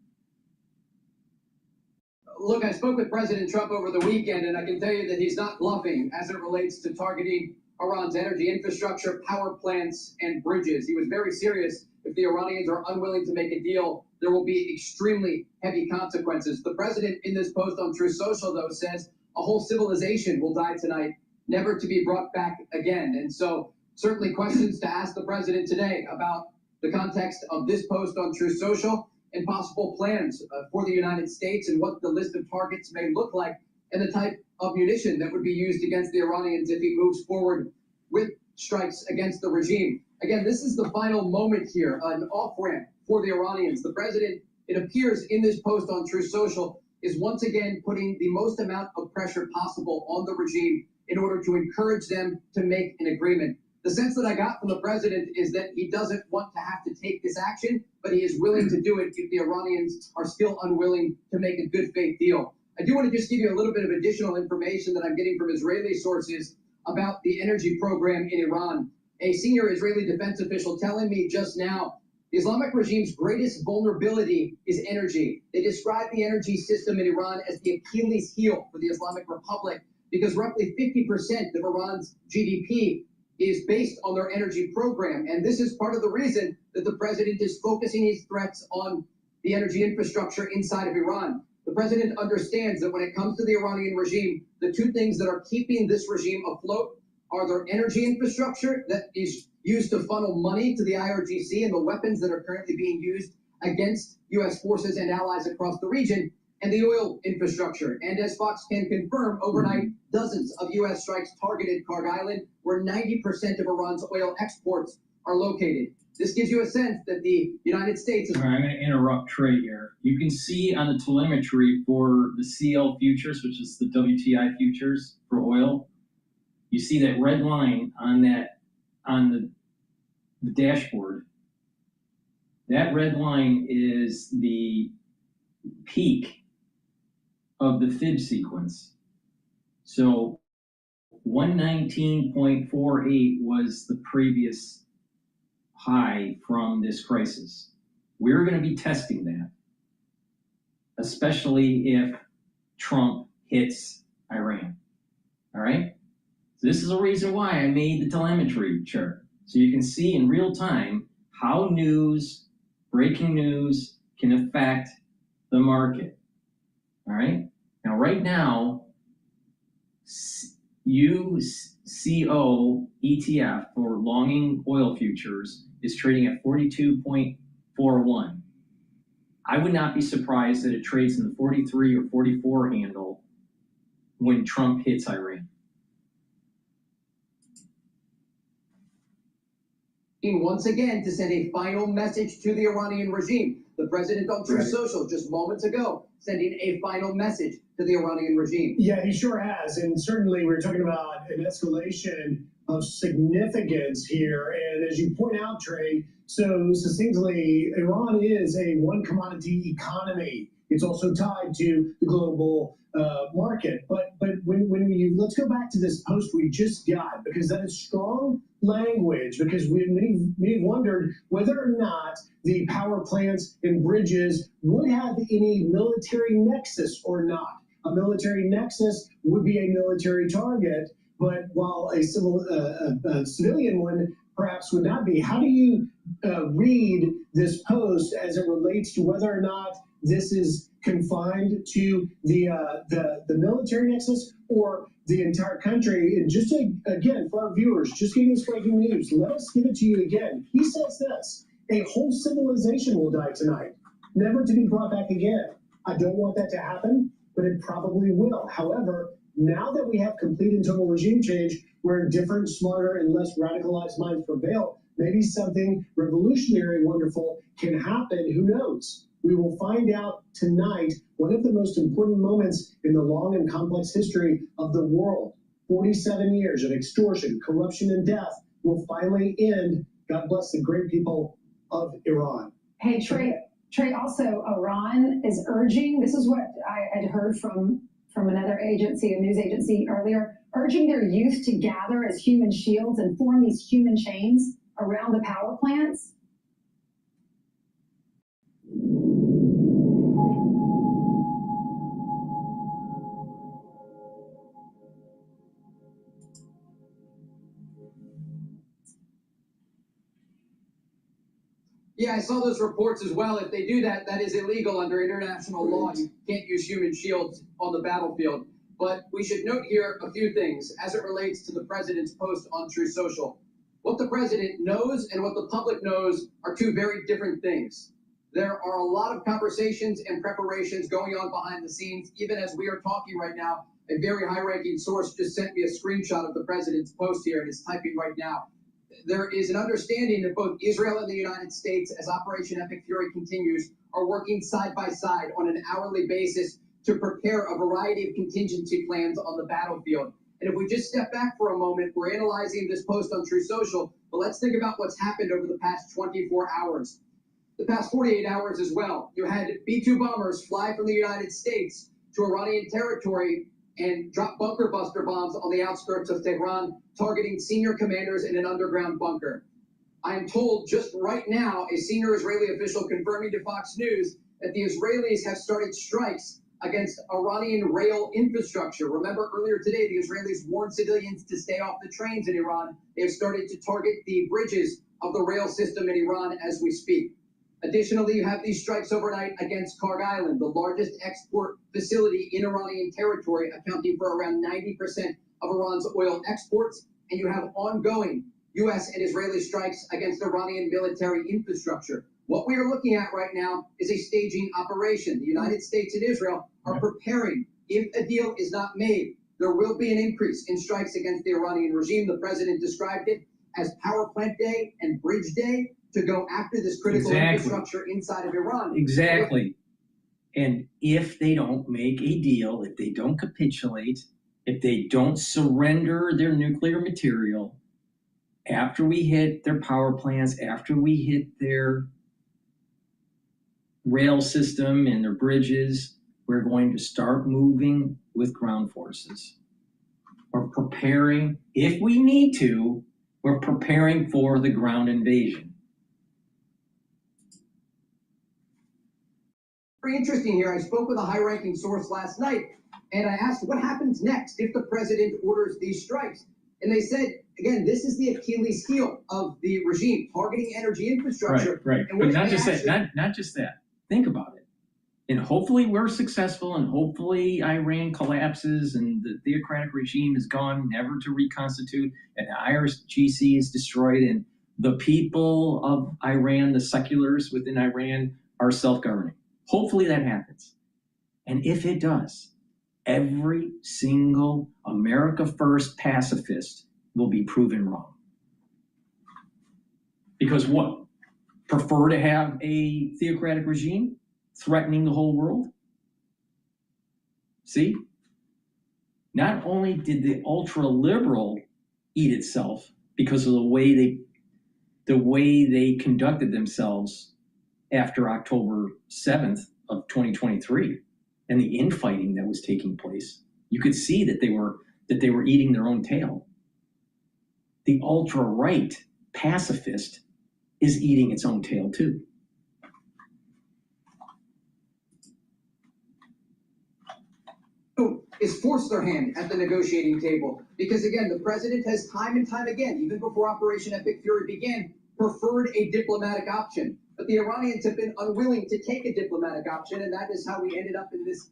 L: Look, I spoke with President Trump over the weekend, and I can tell you that he's not bluffing as it relates to targeting Iran's energy infrastructure, power plants, and bridges. He was very serious. If the Iranians are unwilling to make a deal, there will be extremely heavy consequences. The president in this post on Truth Social, though, says a whole civilization will die tonight, never to be brought back again. And so certainly questions to ask the president today about the context of this post on Truth Social and possible plans for the United States and what the list of targets may look like and the type of munition that would be used against the Iranians if he moves forward with strikes against the regime. Again, this is the final moment here, an off-ramp for the Iranians. The president, it appears in this post on Truth Social, is once again putting the most amount of pressure possible on the regime in order to encourage them to make an agreement. The sense that I got from the president is that he doesn't want to have to take this action, but he is willing to do it if the Iranians are still unwilling to make a good faith deal. I do want to just give you a little bit of additional information that I'm getting from Israeli sources about the energy program in Iran. A senior Israeli defense official telling me just now, the Islamic regime's greatest vulnerability is energy. They describe the energy system in Iran as the Achilles heel for the Islamic Republic because roughly 50% of Iran's GDP is based on their energy program. And this is part of the reason that the president is focusing his threats on the energy infrastructure inside of Iran. The president understands that when it comes to the Iranian regime, the two things that are keeping this regime afloat are their energy infrastructure that is used to funnel money to the IRGC and the weapons that are currently being used against U.S. forces and allies across the region, and the oil infrastructure. And as Fox can confirm, overnight, dozens of U.S. strikes targeted Karg Island, where 90% of Iran's oil exports are located. This gives you a sense that the United States is...
D: All right, I'm going to interrupt Trey here. You can see on the telemetry for the CL futures, which is the WTI futures for oil, you see that red line on the dashboard. That red line is the peak of the fib sequence. So 119.48 was the previous high from this crisis. We're going to be testing that, especially if Trump hits Iran. All right? Does This is the reason why I made the telemetry chart. So you can see in real time how news, breaking news, can affect the market. All right? Now, right now, UCO ETF for longing oil futures is trading at 42.41. I would not be surprised that it trades in the 43 or 44 handle when Trump hits Iran.
L: Once again to send a final message to the Iranian regime. The president on Truth Social just moments ago sending a final message to the Iranian regime.
K: Yeah, he sure has. And certainly we're talking about an escalation of significance here. And as you point out, Trey, so succinctly, Iran is a one commodity economy. It's also tied to the global market. But when you let's go back to this post we just got, because that is strong language, because many wondered whether or not the power plants and bridges would have any military nexus or not. A military nexus would be a military target, but while a civilian one perhaps would not be. How do you read this post as it relates to whether or not this is confined to the military nexus or the entire country? And just to, again, for our viewers, just giving us breaking news, let us give it to you again. He says this: a whole civilization will die tonight, never to be brought back again. I don't want that to happen, but it probably will. However, now that we have complete and total regime change, where different, smarter, and less radicalized minds prevail, maybe something revolutionary, wonderful can happen. Who knows? We will find out tonight, one of the most important moments in the long and complex history of the world. 47 years of extortion, corruption, and death will finally end. God bless the great people of Iran.
I: Hey, Trey, also Iran is urging, this is what I had heard from another agency, a news agency earlier, urging their youth to gather as human shields and form these human chains around the power plants.
L: Yeah, I saw those reports as well. If they do that, that is illegal under international law. You can't use human shields on the battlefield. But we should note here a few things as it relates to the president's post on Truth Social. What the president knows and what the public knows are two very different things. There are a lot of conversations and preparations going on behind the scenes. Even as we are talking right now, a very high-ranking source just sent me a screenshot of the president's post here and is typing right now. There is an understanding that both Israel and the United States, as Operation Epic Fury continues, are working side by side on an hourly basis to prepare a variety of contingency plans on the battlefield. And if we just step back for a moment, we're analyzing this post on Truth Social, but let's think about what's happened over the past 24 hours. The past 48 hours as well. You had B-2 bombers fly from the United States to Iranian territory and drop bunker buster bombs on the outskirts of Tehran, targeting senior commanders in an underground bunker. I am told just right now, a senior Israeli official confirming to Fox News that the Israelis have started strikes against Iranian rail infrastructure. Remember earlier today, the Israelis warned civilians to stay off the trains in Iran. They have started to target the bridges of the rail system in Iran as we speak. Additionally, you have these strikes overnight against Karg Island, the largest export facility in Iranian territory, accounting for around 90% of Iran's oil exports. And you have ongoing U.S. and Israeli strikes against Iranian military infrastructure. What we are looking at right now is a staging operation. The United States and Israel are preparing. If a deal is not made, there will be an increase in strikes against the Iranian regime. The president described it as power plant day and bridge day to go after this critical infrastructure inside of Iran.
D: Exactly. And if they don't make a deal, if they don't capitulate, if they don't surrender their nuclear material, after we hit their power plants, after we hit their rail system and their bridges, we're going to start moving with ground forces. We're preparing, if we need to, we're preparing for the ground invasion.
L: Very interesting here. I spoke with a high-ranking source last night, and I asked what happens next if the president orders these strikes. And they said, again, this is the Achilles heel of the regime, targeting energy infrastructure.
D: Right.
L: And
D: But
L: what
D: not
L: they
D: just
L: actually-
D: that, not just that. Think about it. And hopefully we're successful, and hopefully Iran collapses and the theocratic regime is gone, never to reconstitute, and the IRGC is destroyed, and the people of Iran, the seculars within Iran, are self-governing. Hopefully that happens. And if it does, every single America First pacifist will be proven wrong. Because what? Prefer to have a theocratic regime threatening the whole world? See? Not only did the ultra-liberal eat itself because of the way they conducted themselves after October 7th of 2023 and the infighting that was taking place, you could see that they were eating their own tail. The ultra-right pacifist is eating its own tail too.
L: Is force their hand at the negotiating table. Because again, the president has time and time again, even before Operation Epic Fury began, preferred a diplomatic option. But the Iranians have been unwilling to take a diplomatic option, and that is how we ended up in this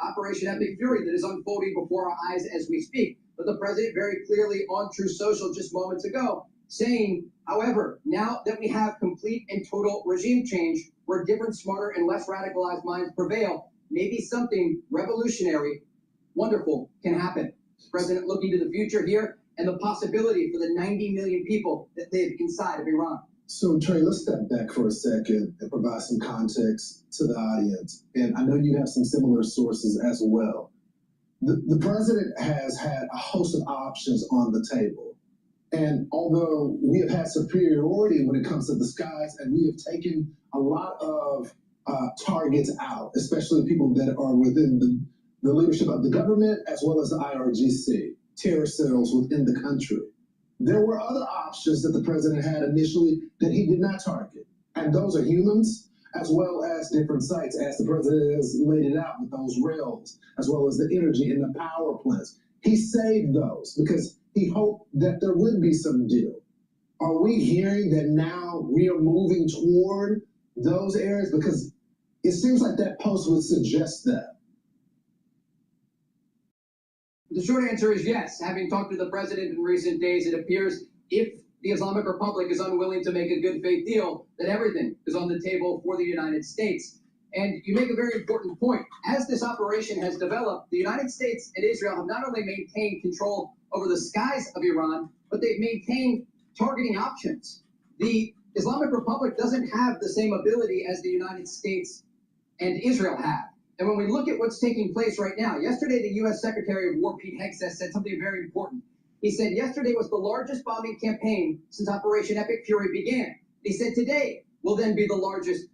L: Operation Epic Fury that is unfolding before our eyes as we speak. But the president very clearly on True Social just moments ago saying, however, now that we have complete and total regime change where different, smarter, and less radicalized minds prevail, maybe something revolutionary, wonderful can happen. The president looking to the future here and the possibility for the 90 million people that live inside of Iran.
J: So, Trey, let's step back for a second and provide some context to the audience. And I know you have some similar sources as well. The president has had a host of options on the table. And although we have had superiority when it comes to the skies, and we have taken a lot of targets out, especially people that are within the leadership of the government, as well as the IRGC, terror cells within the country. There were other options that the president had initially that he did not target. And those are humans, as well as different sites, as the president has laid it out with those rails, as well as the energy and the power plants. He saved those because he hoped that there would be some deal. Are we hearing that now we are moving toward those areas? Because it seems like that post would suggest that.
L: The short answer is yes. Having talked to the president in recent days, it appears if the Islamic Republic is unwilling to make a good faith deal, that everything is on the table for the United States. And you make a very important point. As this operation has developed, the United States and Israel have not only maintained control over the skies of Iran, but they've maintained targeting options. The Islamic Republic doesn't have the same ability as the United States and Israel have. And when we look at what's taking place right now, yesterday the U.S. Secretary of War Pete Hegseth said something very important. He said yesterday was the largest bombing campaign since Operation Epic Fury began. He said today will then be the largest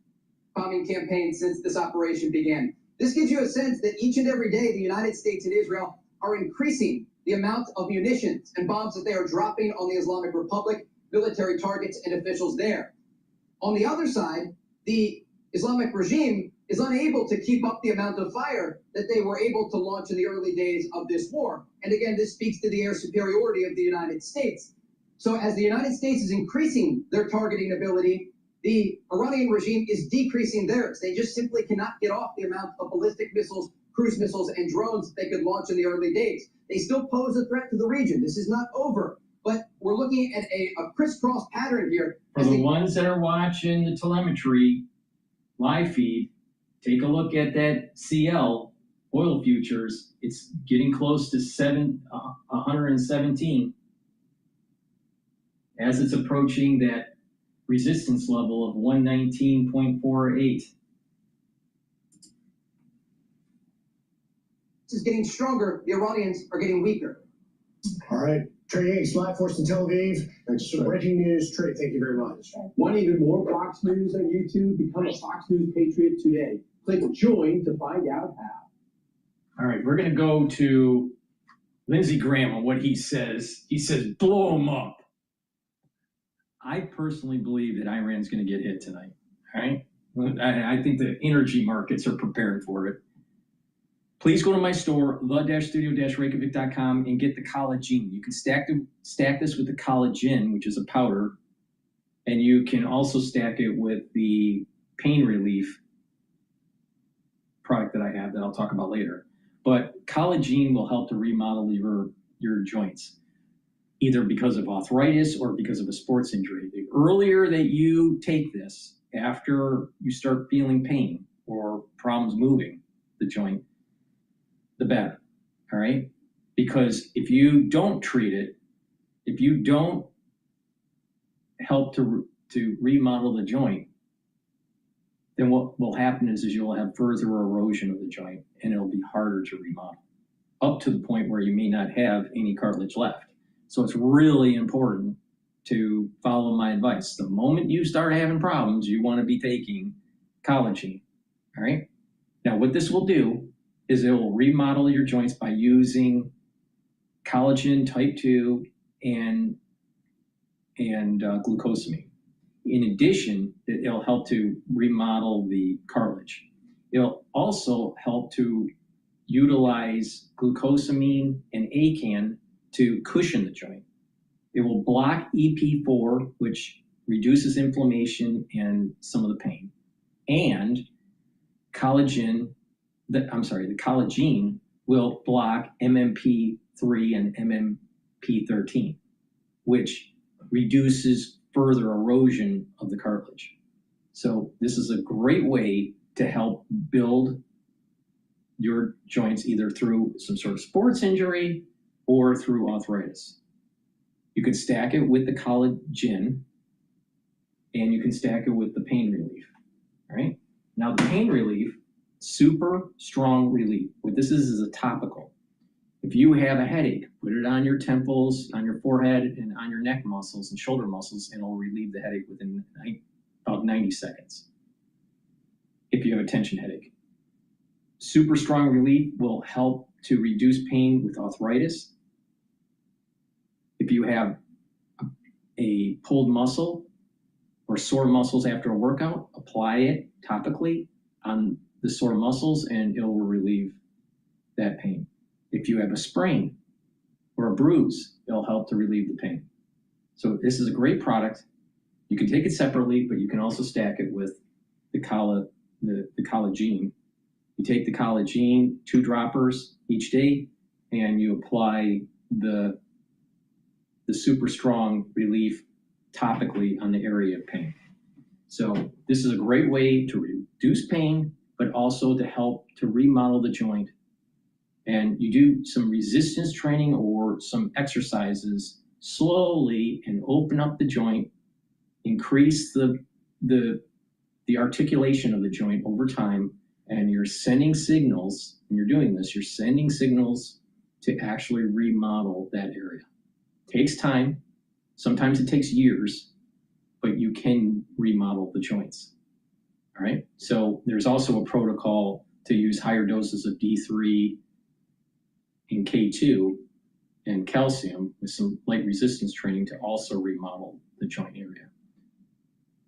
L: bombing campaign since this operation began. This gives you a sense that each and every day the United States and Israel are increasing the amount of munitions and bombs that they are dropping on the Islamic Republic, military targets, and officials there. On the other side, the Islamic regime is unable to keep up the amount of fire that they were able to launch in the early days of this war. And again, this speaks to the air superiority of the United States. So as the United States is increasing their targeting ability, the Iranian regime is decreasing theirs. They just simply cannot get off the amount of ballistic missiles, cruise missiles, and drones that they could launch in the early days. They still pose a threat to the region. This is not over, but we're looking at a crisscross pattern here.
D: For the ones that are watching the telemetry live feed, take a look at that CL oil futures. It's getting close to 117 as it's approaching that resistance level of 119.48.
L: This is getting stronger. The Iranians are getting weaker.
K: All right. Trey Higgs, live force in Tel Aviv. Some breaking news. Trey, thank you very much.
H: Want even more Fox News on YouTube? Become a Fox News Patriot today. Click join to find out how.
D: All right, we're going to go to Lindsey Graham on what he says. He says, blow them up. I personally believe that Iran's going to get hit tonight. All right? I think the energy markets are prepared for it. Please go to my store, the-studio-reykjavik.com, and get the collagen. You can stack this with the collagen, which is a powder, and you can also stack it with the pain relief product that I have that I'll talk about later. But collagen will help to remodel your joints, either because of arthritis or because of a sports injury. The earlier that you take this after you start feeling pain or problems moving the joint, the better, all right? Because if you don't treat it, if you don't help to remodel the joint, then what will happen is you'll have further erosion of the joint and it'll be harder to remodel, up to the point where you may not have any cartilage left. So it's really important to follow my advice. The moment you start having problems, you want to be taking collagen, all right? Now, what this will do is it will remodel your joints by using collagen type 2 and glucosamine. In addition, it'll help to remodel the cartilage. It'll also help to utilize glucosamine and ACAN to cushion the joint. It will block EP4, which reduces inflammation and some of the pain. And the collagen will block MMP3 and MMP13, which reduces further erosion of the cartilage. So this is a great way to help build your joints either through some sort of sports injury or through arthritis. You can stack it with the collagen and you can stack it with the pain relief, all right? Now the pain relief, super strong relief. What this is a topical. If you have a headache, put it on your temples, on your forehead, and on your neck muscles and shoulder muscles, and it'll relieve the headache within about 90 seconds. If you have a tension headache. Super strong relief will help to reduce pain with arthritis. If you have a pulled muscle or sore muscles after a workout, apply it topically on the sore muscles and it will relieve that pain. If you have a sprain or a bruise, it'll help to relieve the pain. So this is a great product. You can take it separately, but you can also stack it with the collagen. You take the collagen, 2 droppers each day, and you apply the super strong relief topically on the area of pain. So this is a great way to reduce pain, but also to help to remodel the joint. And you do some resistance training or some exercises slowly and open up the joint, increase the articulation of the joint over time, and you're sending signals, when you're doing this, you're sending signals to actually remodel that area. Takes time. Sometimes it takes years, but you can remodel the joints. All right. So there's also a protocol to use higher doses of D3 and K2 and calcium with some light resistance training to also remodel the joint area.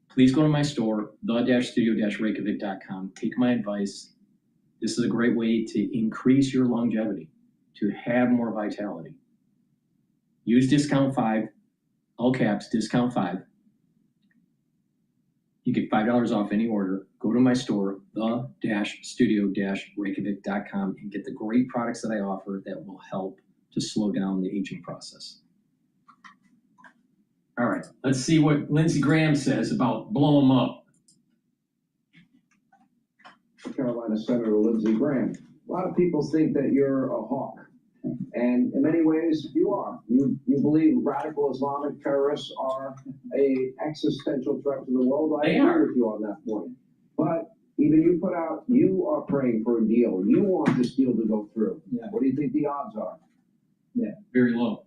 D: Please go to my store, the-studio-reykjavik.com. Take my advice. This is a great way to increase your longevity, to have more vitality. Use discount 5, all caps, discount 5. You get $5 off any order. Go to my store, the-studio-reykjavik.com, and get the great products that I offer that will help to slow down the aging process. All right, let's see what Lindsey Graham says about blow them up.
M: Carolina Senator Lindsey Graham. A lot of people think that you're a hawk, and in many ways you are. You believe radical Islamic terrorists are an existential threat to the world. I agree with you on that point. But even you put out, you are praying for a deal. You want this deal to go through. Yeah. What do you think the odds are?
D: Yeah, very low.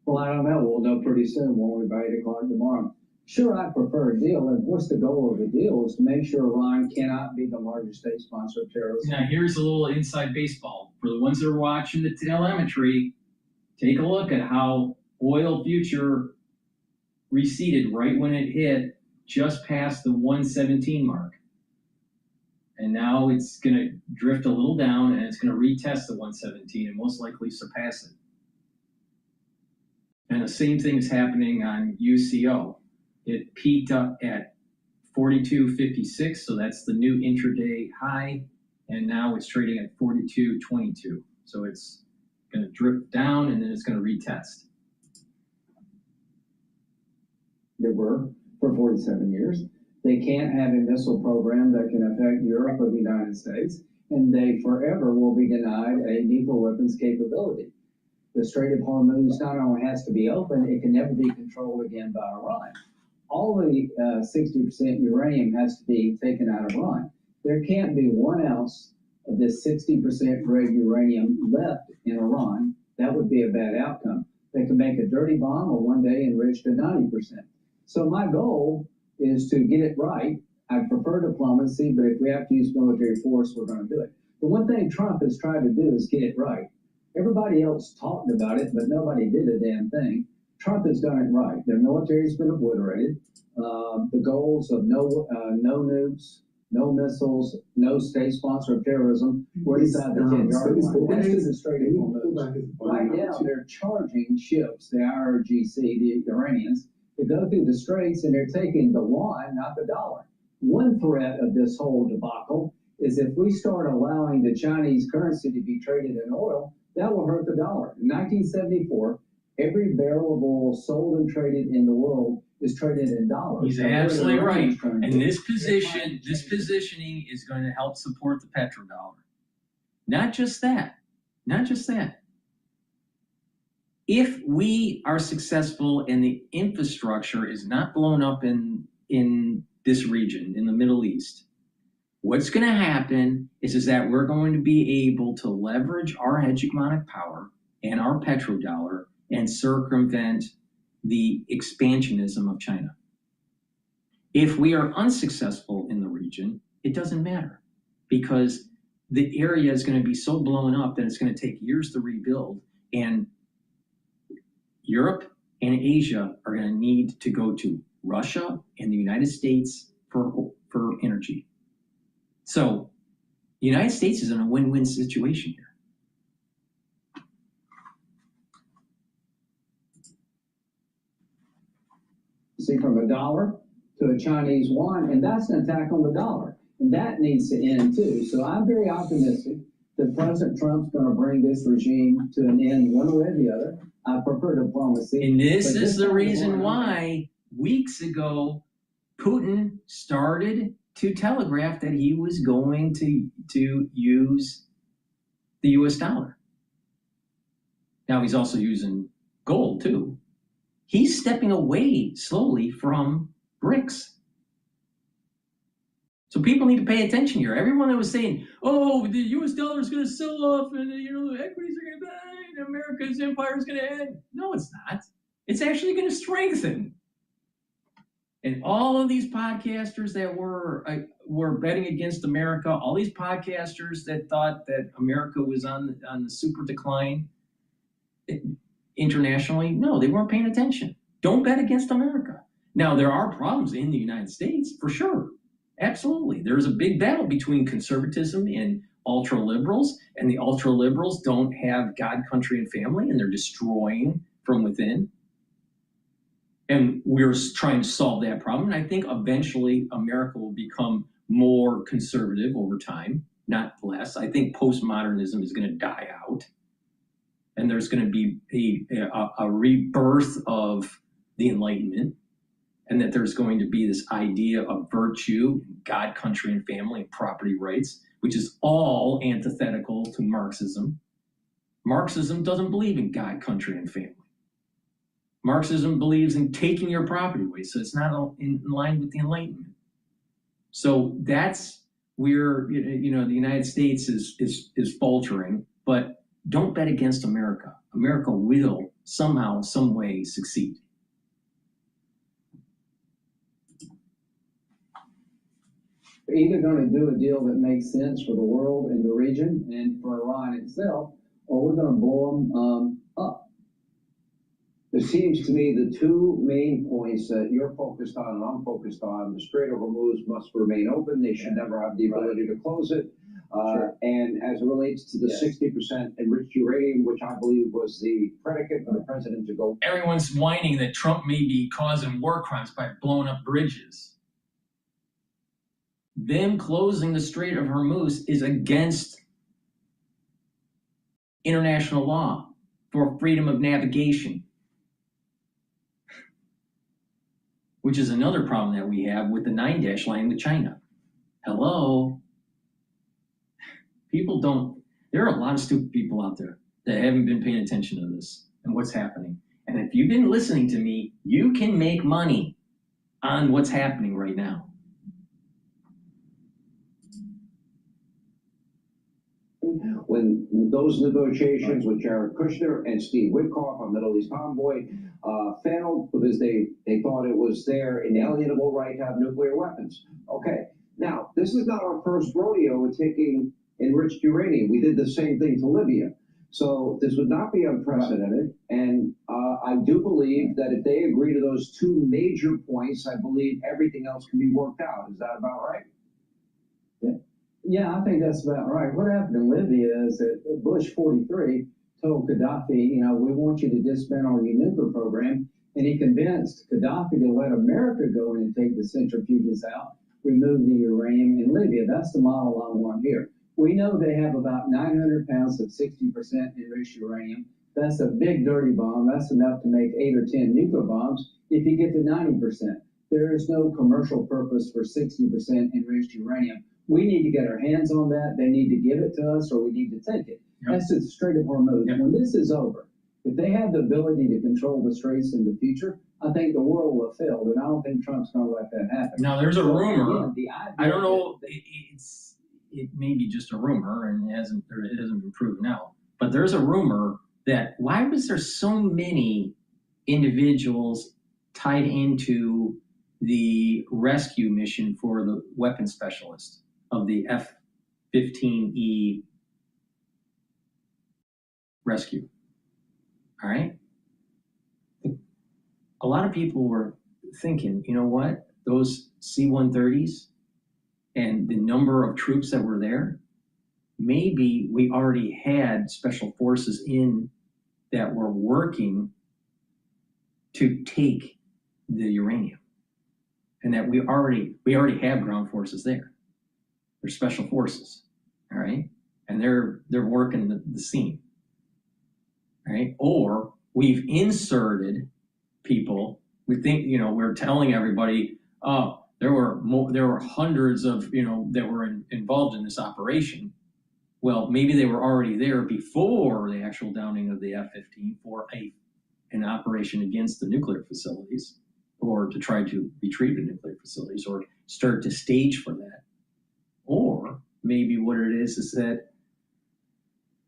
H: Well, I don't know. We'll know pretty soon when we by 8 o'clock tomorrow. Sure, I prefer a deal. And what's the goal of the deal? Is to make sure Iran cannot be the largest state sponsor of terrorism.
D: Now, here's a little inside baseball. For the ones that are watching the telemetry, take a look at how oil future receded right when it hit just past the 117 mark. And now it's going to drift a little down, and it's going to retest the 117 and most likely surpass it. And the same thing is happening on UCO. It peaked up at 42.56, so that's the new intraday high, and now it's trading at 42.22. So it's going to drift down, and then it's going to retest.
H: There were for 47 years. They can't have a missile program that can affect Europe or the United States, and they forever will be denied a nuclear weapons capability. The Strait of Hormuz not only has to be open, it can never be controlled again by Iran. All the 60% uranium has to be taken out of Iran. There can't be 1 ounce of this 60% grade uranium left in Iran. That would be a bad outcome. They can make a dirty bomb or one day enrich to 90%. So my goal is to get it right. I prefer diplomacy, but if we have to use military force, we're going to do it. The one thing Trump has tried to do is get it right. Everybody else talked about it, but nobody did a damn thing. Trump has done it right. Their military has been obliterated. The goals of no nukes, no missiles, no state sponsor of terrorism were inside the 10-yard line. That's to the Strait of Hormuz. Right now, they're charging ships, the IRGC, the Iranians, to go through the straits, and they're taking the yuan, not the dollar. One threat of this whole debacle is if we start allowing the Chinese currency to be traded in oil, that will hurt the dollar. In 1974, every barrel of oil sold and traded in the world is traded in dollars.
D: He's absolutely right. And this positioning is going to help support the petrodollar. Not just that. Not just that. If we are successful and the infrastructure is not blown up in this region, in the Middle East, what's going to happen is that we're going to be able to leverage our hegemonic power and our petrodollar and circumvent the expansionism of China. If we are unsuccessful in the region, it doesn't matter, because the area is going to be so blown up that it's going to take years to rebuild, and Europe and Asia are going to need to go to Russia and the United States for energy. So the United States is in a win-win situation here.
H: See, from a dollar to a Chinese yuan, and that's an attack on the dollar. And that needs to end too. So I'm very optimistic that President Trump's going to bring this regime to an end one way or the other. I prefer diplomacy.
D: And this is the reason why weeks ago Putin started to telegraph that he was going to use the US dollar. Now he's also using gold too. He's stepping away slowly from BRICS. So people need to pay attention here. Everyone that was saying, oh, the US dollar is going to sell off and the equities are going to die and America's empire is going to end. No, it's not. It's actually going to strengthen. And all of these podcasters that were betting against America, all these podcasters that thought that America was on the super decline internationally, no, they weren't paying attention. Don't bet against America. Now, there are problems in the United States, for sure. Absolutely. There's a big battle between conservatism and ultra-liberals, and the ultra-liberals don't have God, country, and family, and they're destroying from within. And we're trying to solve that problem. And I think eventually America will become more conservative over time, not less. I think postmodernism is going to die out. And there's going to be a rebirth of the Enlightenment. And that there's going to be this idea of virtue, God, country, and family, and property rights, which is all antithetical to Marxism. Marxism doesn't believe in God, country, and family. Marxism believes in taking your property away, so it's not in line with the Enlightenment. So that's where the United States is faltering, but don't bet against America. America will somehow, some way succeed.
H: We're either going to do a deal that makes sense for the world and the region and for Iran itself, or we're going to blow them up.
M: It seems to me the two main points that you're focused on and I'm focused on, the Strait of Hormuz must remain open. They should never have the ability to close it. And as it relates to the 60% enriched uranium, which I believe was the predicate for the president to go.
D: Everyone's whining that Trump may be causing war crimes by blowing up bridges. Them closing the Strait of Hormuz is against international law for freedom of navigation, which is another problem that we have with the 9-dash line with China. Hello? People don't, there are a lot of stupid people out there that haven't been paying attention to this and what's happening. And if you've been listening to me, you can make money on what's happening right now.
M: When those negotiations with Jared Kushner and Steve Witkoff, our Middle East envoy, failed because they thought it was their inalienable right to have nuclear weapons. Okay, now, this is not our first rodeo with taking enriched uranium. We did the same thing to Libya. So this would not be unprecedented. And I do believe that if they agree to those two major points, I believe everything else can be worked out. Is that about right?
H: Yeah, I think that's about right. What happened in Libya is that Bush 43 told Gaddafi, you know, we want you to dismantle your nuclear program. And he convinced Gaddafi to let America go in and take the centrifuges out, remove the uranium in Libya. That's the model I want here. We know they have about 900 pounds of 60% enriched uranium. That's a big dirty bomb. That's enough to make 8 or 10 nuclear bombs if you get to 90%. There is no commercial purpose for 60% enriched uranium. We need to get our hands on that. They need to give it to us or we need to take it. That's the Strait of Hormuz. When this is over, if they have the ability to control the straits in the future, I think the world will have failed, and I don't think Trump's going to let that happen.
D: Now, there's a rumor.
H: Again,
D: I don't know. It may be just a rumor, and it hasn't been proven out. But there's a rumor that why was there so many individuals tied into the rescue mission for the weapons specialist of the F-15E rescue? All right. A lot of people were thinking, you know what, those C-130s and the number of troops that were there, maybe we already had special forces in that were working to take the uranium, and that we already have ground forces there. They're special forces, all right, and they're working the scene, all right. Or we've inserted people. We think, you know, we're telling everybody, oh, there were hundreds of, you know, that were involved in this operation. Well, maybe they were already there before the actual downing of the F-15 for an operation against the nuclear facilities, or to try to retrieve the nuclear facilities, or start to stage for that. Or maybe what it is that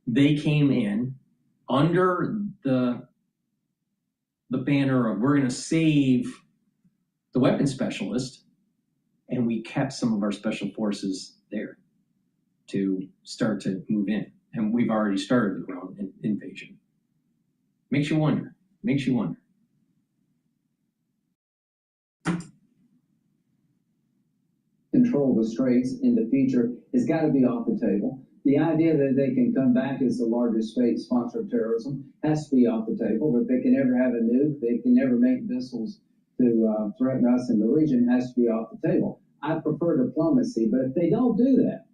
D: they came in under the banner of we're going to save the weapons specialist, and we kept some of our special forces there to start to move in. And we've already started the ground invasion. Makes you wonder.
H: Control the straits in the future has got to be off the table. The idea that they can come back as the largest state sponsor of terrorism has to be off the table. But they can never have a nuke, they can never make missiles to threaten us in the region, has to be off the table. I prefer diplomacy, but if they don't do that,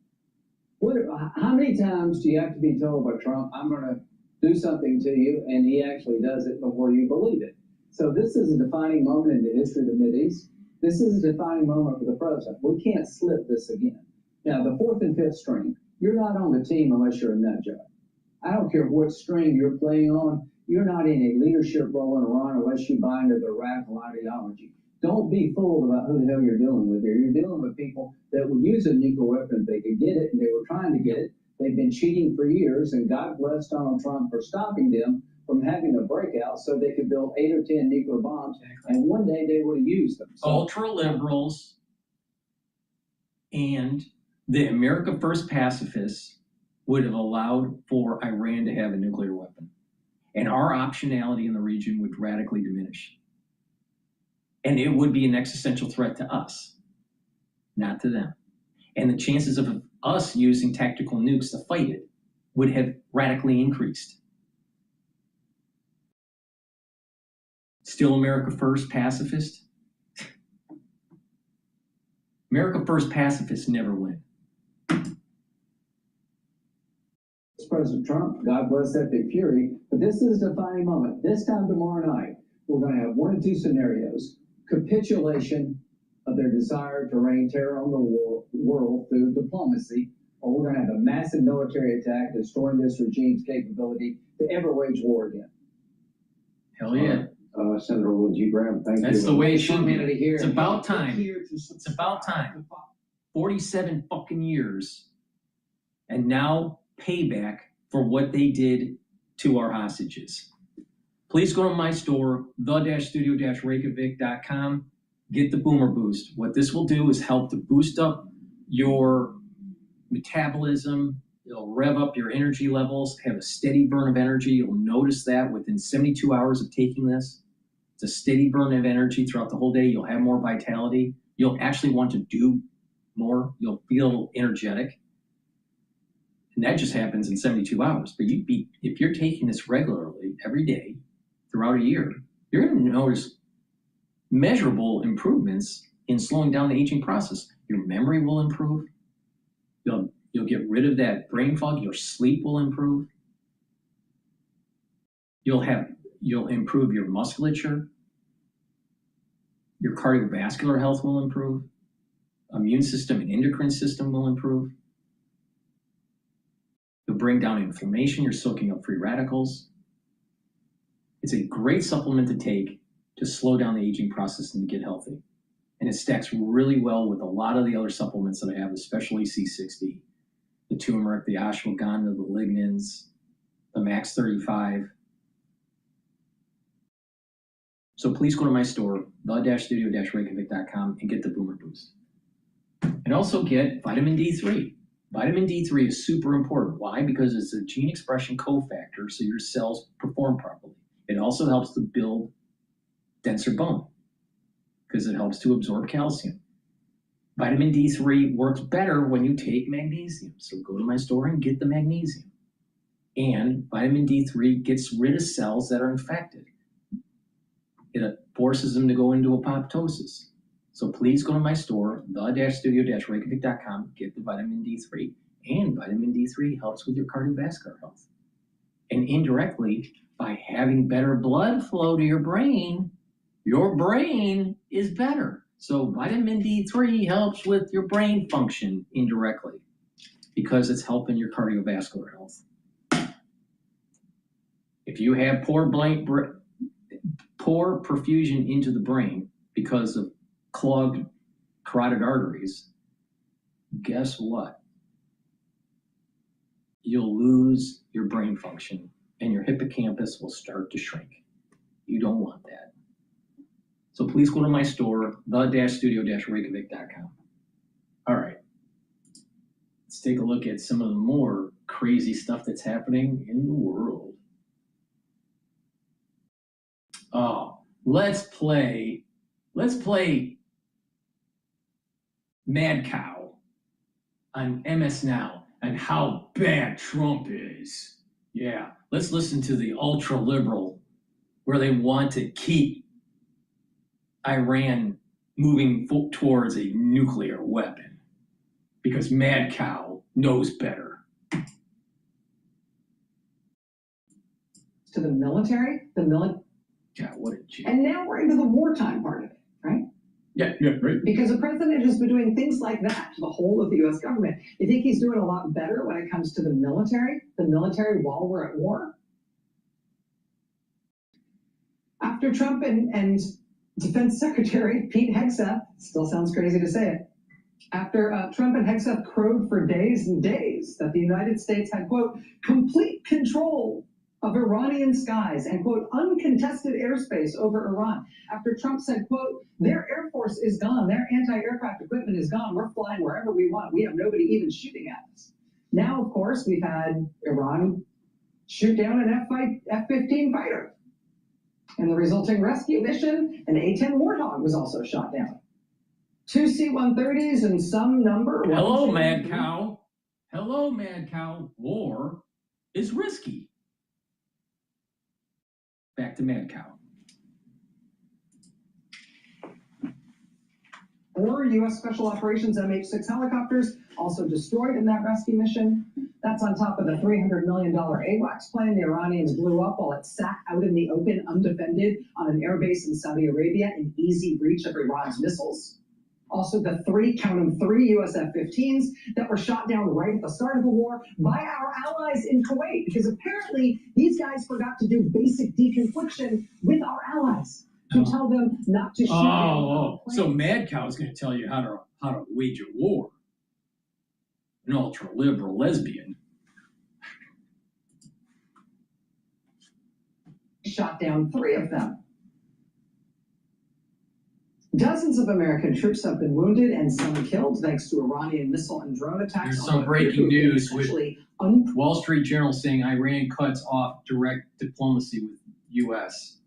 H: how many times do you have to be told by Trump, I'm going to do something to you, and he actually does it before you believe it? So this is a defining moment in the history of the Mideast. This is a defining moment for the president. We can't slip this again. Now, the fourth and fifth string, you're not on the team unless you're a nut job. I don't care what string you're playing on. You're not in a leadership role in Iran unless you buy into the radical ideology. Don't be fooled about who the hell you're dealing with here. You're dealing with people that would use a nuclear weapon if they could get it, and they were trying to get it. They've been cheating for years, and God bless Donald Trump for stopping them from having a breakout so they could build 8 or 10 nuclear bombs, and one day they would have used them. So,
D: ultra liberals and the America First pacifists would have allowed for Iran to have a nuclear weapon. And our optionality in the region would radically diminish. And it would be an existential threat to us, not to them. And the chances of us using tactical nukes to fight it would have radically increased. Still America First pacifist? America First pacifists never win.
H: President Trump, God bless that big fury, but this is a defining moment. This time tomorrow night, we're going to have one of two scenarios: capitulation of their desire to reign terror on the world through diplomacy, or we're going to have a massive military attack destroying this regime's capability to ever wage war again.
D: Hell yeah.
M: Senator Lindsey Graham, thank you.
D: That's the way it should be.
H: Here.
D: It's about time. It's about time. 47 fucking years. And now payback for what they did to our hostages. Please go to my store, the-studio-reykjavik.com. Get the Boomer Boost. What this will do is help to boost up your metabolism. It'll rev up your energy levels, have a steady burn of energy. You'll notice that within 72 hours of taking this. It's a steady burn of energy throughout the whole day. You'll have more vitality. You'll actually want to do more. You'll feel energetic. And that just happens in 72 hours. But if you're taking this regularly, every day, throughout a year, you're going to notice measurable improvements in slowing down the aging process. Your memory will improve. You'll get rid of that brain fog. Your sleep will improve. You'll improve your musculature. Your cardiovascular health will improve. Immune system and endocrine system will improve. You'll bring down inflammation. You're soaking up free radicals. It's a great supplement to take to slow down the aging process and to get healthy. And it stacks really well with a lot of the other supplements that I have, especially C60, the turmeric, the ashwagandha, the lignans, the Max 35. So please go to my store, the-studio-reykjavik.com, and get the Boomer Boost. And also get vitamin D3. Vitamin D3 is super important. Why? Because it's a gene expression cofactor, so your cells perform properly. It also helps to build denser bone because it helps to absorb calcium. Vitamin D3 works better when you take magnesium. So go to my store and get the magnesium. And vitamin D3 gets rid of cells that are infected. It forces them to go into apoptosis. So please go to my store, the-studio-reykjavik.com, get the vitamin D3. And vitamin D3 helps with your cardiovascular health. And indirectly, by having better blood flow to your brain is better. So vitamin D3 helps with your brain function indirectly because it's helping your cardiovascular health. If you have poor perfusion into the brain because of clogged carotid arteries, guess what? You'll lose your brain function and your hippocampus will start to shrink. You don't want that. So please go to my store, the-studio-reykjavik.com. All right. Let's take a look at some of the more crazy stuff that's happening in the world. Oh, let's play Mad Cow on MS Now and how bad Trump is. Yeah, let's listen to the ultra liberal where they want to keep Iran moving towards a nuclear weapon because Mad Cow knows better.
N: To the military,
D: Yeah, what a G.
N: and now we're into the wartime part of it, right?
D: Yeah, right.
N: Because the president has been doing things like that to the whole of the U.S. government. You think he's doing a lot better when it comes to the military while we're at war? After Trump and Defense Secretary Pete Hegseth, still sounds crazy to say it, after Trump and Hegseth crowed for days and days that the United States had, quote, complete control of Iranian skies and, quote, uncontested airspace over Iran. After Trump said, quote, their Air Force is gone, their anti-aircraft equipment is gone, we're flying wherever we want, we have nobody even shooting at us. Now, of course, we've had Iran shoot down an F-15 fighter. In the resulting rescue mission, an A-10 Warthog was also shot down. 2 C-130s and some number.
D: Hello, Mad Cow. Hello, Mad Cow. War is risky. Back to Mad Cow.
N: 4 U.S. Special Operations MH-6 helicopters also destroyed in that rescue mission. That's on top of the $300 million AWACS plane the Iranians blew up while it sat out in the open, undefended, on an airbase in Saudi Arabia in easy reach of Iran's missiles. Also the 3 U.S. F-15s that were shot down right at the start of the war by our allies in Kuwait, because apparently these guys forgot to do basic deconfliction with our allies. To tell them not to shoot down.
D: So Mad Cow is going to tell you how to wage a war. An ultra-liberal lesbian.
N: Shot down 3 of them. Dozens of American troops have been wounded and some killed thanks to Iranian missile and drone attacks.
D: There's some breaking news with Wall Street Journal saying Iran cuts off direct diplomacy with U.S.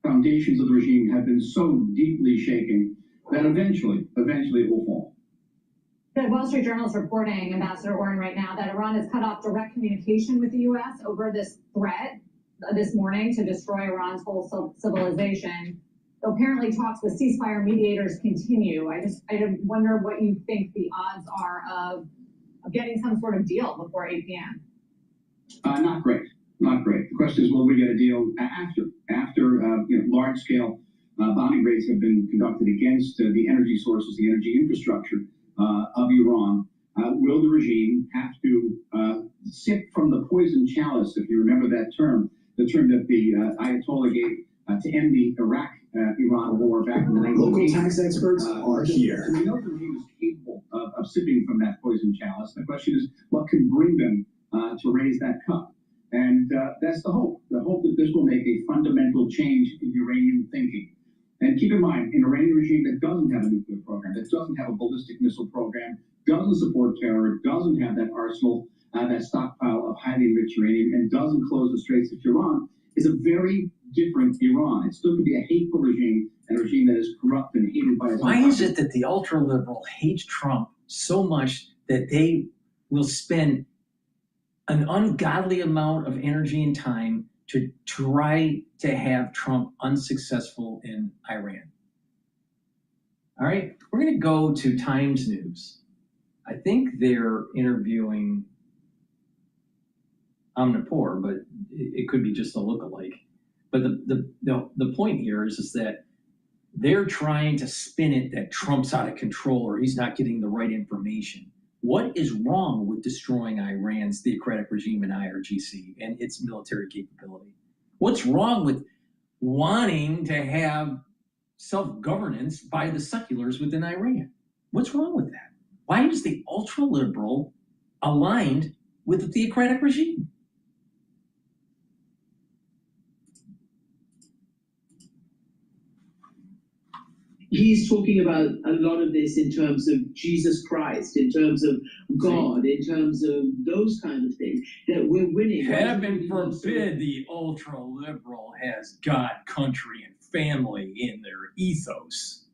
O: Foundations of the regime have been so deeply shaken that eventually it will fall.
P: The Wall Street Journal is reporting, Ambassador Warren, right now that Iran has cut off direct communication with the U.S. over this threat this morning to destroy Iran's whole civilization. Apparently, talks with ceasefire mediators continue. I wonder what you think the odds are of getting some sort of deal before 8 p.m.
O: Not great. Not great. The question is, will we get a deal after large-scale bombing raids have been conducted against the energy sources, the energy infrastructure of Iran? Will the regime have to sip from the poison chalice, if you remember that term, the term that the Ayatollah gave to end the Iraq-Iran war back in the 1980s?
J: Local tax experts are here.
O: We know the regime is capable of sipping from that poison chalice. The question is, what can bring them to raise that cup? And that's the hope that this will make a fundamental change in Iranian thinking. And keep in mind, an Iranian regime that doesn't have a nuclear program, that doesn't have a ballistic missile program, doesn't support terror, doesn't have that arsenal, that stockpile of highly enriched uranium, and doesn't close the Straits of Iran, is a very different Iran. It still could be a hateful regime, and a regime that is corrupt and hated by its own.
D: Why is it that the ultra-liberal hates Trump so much that they will spend an ungodly amount of energy and time to try to have Trump unsuccessful in Iran? All right, we're going to go to Times News. I think they're interviewing Omnipore, but it could be just a lookalike. But the point here is that they're trying to spin it that Trump's out of control or he's not getting the right information. What is wrong with destroying Iran's theocratic regime in IRGC and its military capability? What's wrong with wanting to have self-governance by the seculars within Iran? What's wrong with that? Why is the ultra-liberal aligned with the theocratic regime?
Q: He's talking about a lot of this in terms of Jesus Christ, in terms of God, in terms of those kind of things, that we're winning.
D: Heaven forbid the ultra-liberal has God, country, and family in their ethos.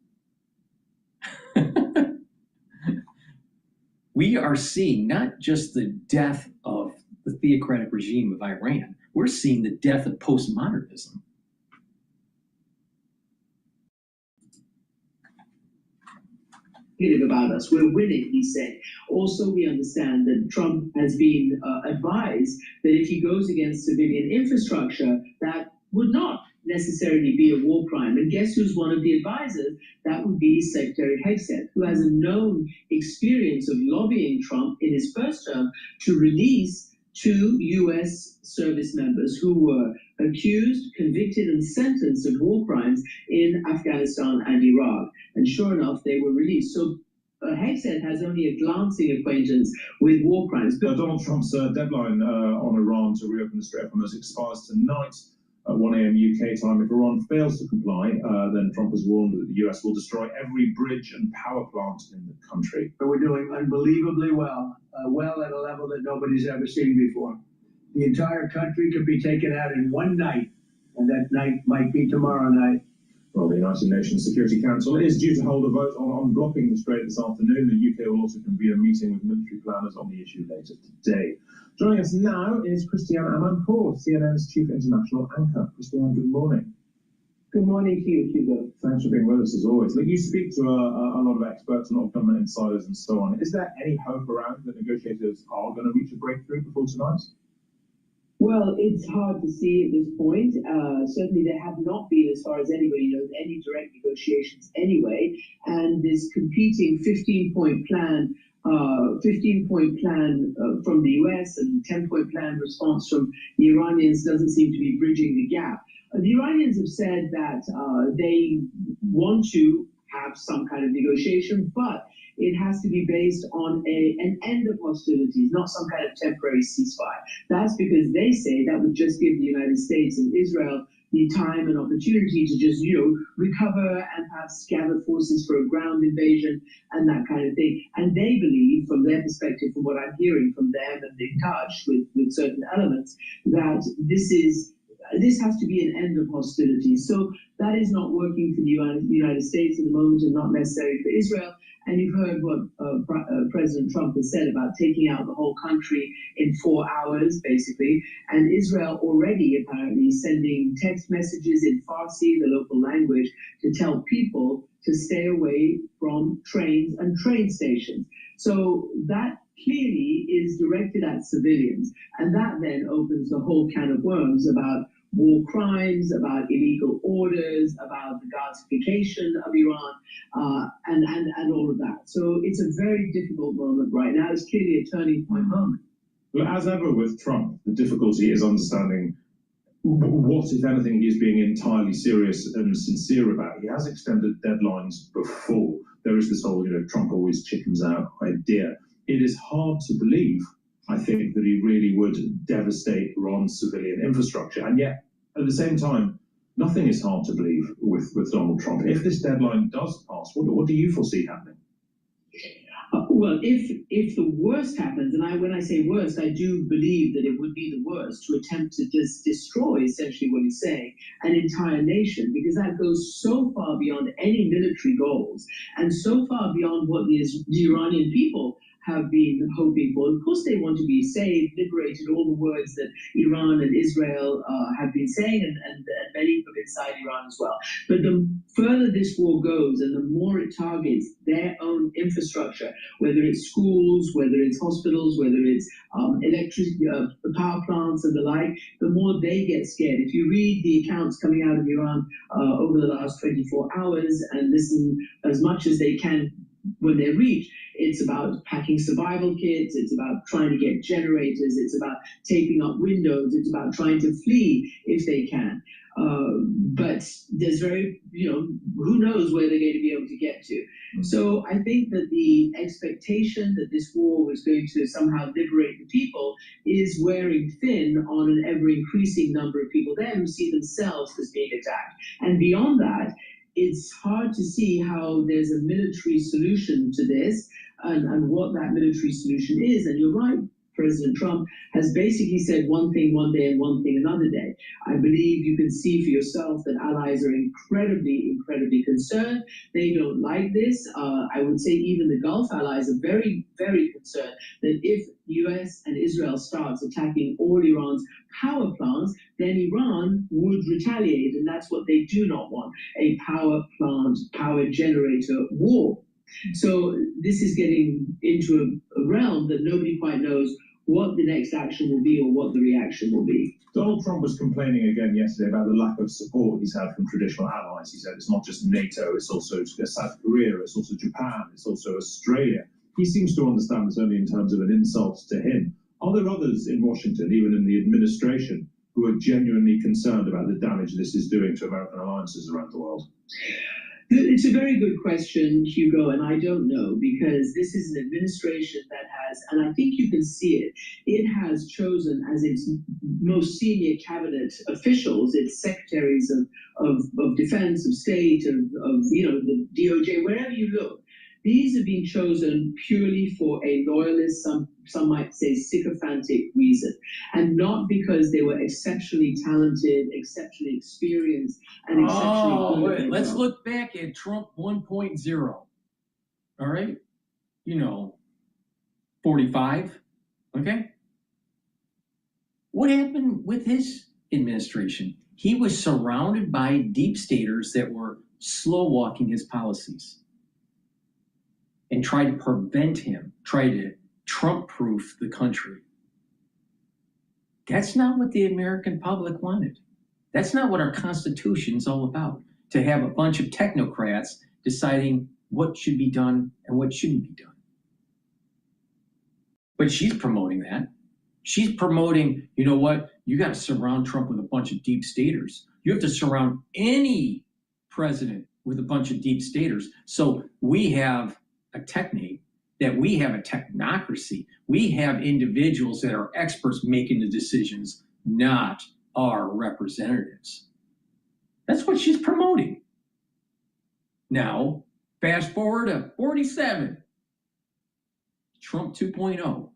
D: We are seeing not just the death of the theocratic regime of Iran, we're seeing the death of postmodernism.
Q: About us. We're winning, he said. Also, we understand that Trump has been advised that if he goes against civilian infrastructure, that would not necessarily be a war crime. And guess who's one of the advisors? That would be Secretary Hegseth, who has a known experience of lobbying Trump in his first term to release 2 U.S. service members who were accused, convicted, and sentenced of war crimes in Afghanistan and Iraq. And sure enough, they were released. So Hegseth has only a glancing acquaintance with war crimes.
R: Donald Trump's deadline on Iran to reopen the Strait of Hormuz expires tonight.
A: at 1 a.m. UK time. If Iran fails to comply, then Trump has warned that the US will destroy every bridge and power plant in the country.
E: But we're doing unbelievably well, well at a level that nobody's ever seen before. The entire country could be taken out in one night, and that night might be tomorrow night.
A: Well, the United Nations Security Council is due to hold a vote on blocking the strait this afternoon. The UK will also convene a meeting with military planners on the issue later today. Joining us now is Christiane Amanpour, CNN's chief international anchor. Christiane, good morning.
Q: Good morning to you, Hugo.
A: Thanks for being with us as always. Look, you speak to a lot of experts, a lot of government insiders and so on. Is there any hope around that negotiators are going to reach a breakthrough before tonight?
Q: Well, it's hard to see at this point. Certainly there have not been, as far as anybody knows, any direct negotiations anyway. And this competing 15-point plan from the US and 10-point plan response from the Iranians doesn't seem to be bridging the gap. The Iranians have said that they want to have some kind of negotiation, but it has to be based on an end of hostilities, not some kind of temporary ceasefire. That's because they say that would just give the United States and Israel the time and opportunity to just, recover and perhaps gather forces for a ground invasion and that kind of thing. And they believe, from their perspective, from what I'm hearing from them and in touch with certain elements, that this has to be an end of hostilities. So that is not working for the United States at the moment and not necessary for Israel. And you've heard what President Trump has said about taking out the whole country in 4 hours, basically. And Israel already apparently sending text messages in Farsi, the local language, to tell people to stay away from trains and train stations. So that clearly is directed at civilians. And that then opens the whole can of worms about war crimes, about illegal orders, about the Gazification of Iran, and all of that. So it's a very difficult moment right now. It's clearly a turning point moment.
A: Well, as ever with Trump, the difficulty is understanding what, if anything, he is being entirely serious and sincere about. He has extended deadlines before. There is this whole, Trump always chickens out idea. It is hard to believe, I think, that he really would devastate Iran's civilian infrastructure. And yet, at the same time, nothing is hard to believe with Donald Trump. If this deadline does pass, what do you foresee happening?
Q: Well, if the worst happens, and when I say worst, I do believe that it would be the worst to attempt to just destroy, essentially what he's saying, an entire nation, because that goes so far beyond any military goals and so far beyond what the Iranian people have been hoping for. Of course, they want to be saved, liberated, all the words that Iran and Israel have been saying, and many from inside Iran as well. But the further this war goes and the more it targets their own infrastructure, whether it's schools, whether it's hospitals, whether it's electricity, power plants and the like, the more they get scared. If you read the accounts coming out of Iran over the last 24 hours and listen as much as they can when they reach, it's about packing survival kits, it's about trying to get generators, it's about taping up windows, it's about trying to flee if they can. But there's who knows where they're going to be able to get to. So I think that the expectation that this war was going to somehow liberate the people is wearing thin on an ever-increasing number of people there who see themselves as being attacked. And beyond that, it's hard to see how there's a military solution to this and what that military solution is. And you're right, President Trump has basically said one thing one day and one thing another day. I believe you can see for yourself that allies are incredibly, incredibly concerned. They don't like this. I would say even the Gulf allies are very, very concerned that if the US and Israel starts attacking all Iran's power plants, then Iran would retaliate. And that's what they do not want, a power plant, power generator war. So this is getting into a realm that nobody quite knows what the next action will be or what the reaction will be.
A: Donald Trump was complaining again yesterday about the lack of support he's had from traditional allies. He said it's not just NATO, it's also South Korea, it's also Japan, it's also Australia. He seems to understand this only in terms of an insult to him. Are there others in Washington, even in the administration, who are genuinely concerned about the damage this is doing to American alliances around the world?
Q: It's a very good question, Hugo, and I don't know, because this is an administration that has, and I think you can see it, it has chosen as its most senior cabinet officials, its secretaries of defense, of state, of the DOJ, wherever you look. These have been chosen purely for a loyalist, some might say sycophantic reason, and not because they were exceptionally talented, exceptionally experienced, and exceptionally good.
D: Wait, let's look back at Trump 1.0. All right? 45. Okay? What happened with his administration? He was surrounded by deep staters that were slow walking his policies and tried to prevent him, tried to Trump-proof the country. That's not what the American public wanted. That's not what our Constitution's all about, to have a bunch of technocrats deciding what should be done and what shouldn't be done. But she's promoting that. She's promoting, you know what? You got to surround Trump with a bunch of deep staters. You have to surround any president with a bunch of deep staters. So we have a technate, that we have a technocracy. We have individuals that are experts making the decisions, not our representatives. That's what she's promoting. Now, fast forward to 47. Trump 2.0.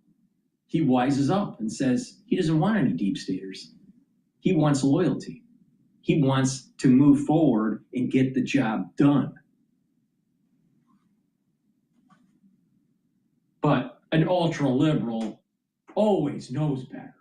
D: He wises up and says he doesn't want any deep staters. He wants loyalty. He wants to move forward and get the job done. But an ultra-liberal always knows better.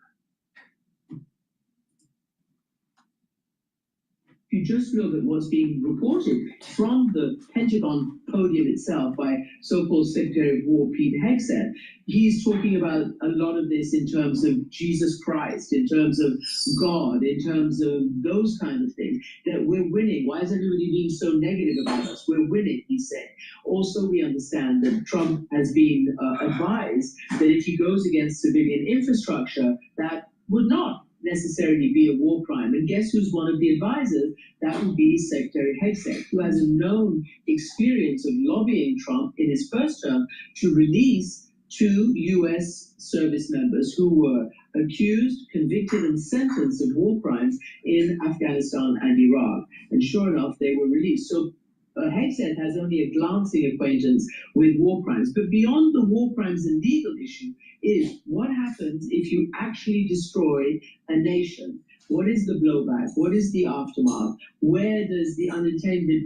Q: If you just look at what's being reported from the Pentagon podium itself by so-called Secretary of War Pete Hegseth, he's talking about a lot of this in terms of Jesus Christ, in terms of God, in terms of those kind of things, that we're winning. Why is everybody being so negative about us? We're winning, he's saying. Also, we understand that Trump has been advised that if he goes against civilian infrastructure, that would not necessarily be a war crime. And guess who's one of the advisors? That would be Secretary Hegseth, who has a known experience of lobbying Trump in his first term to release 2 U.S. service members who were accused, convicted, and sentenced of war crimes in Afghanistan and Iraq. And sure enough, they were released. So Hegseth has only a glancing acquaintance with war crimes. But beyond the war crimes and legal issue is what happens if you actually destroy a nation? What is the blowback? What is the aftermath? Where does the unintended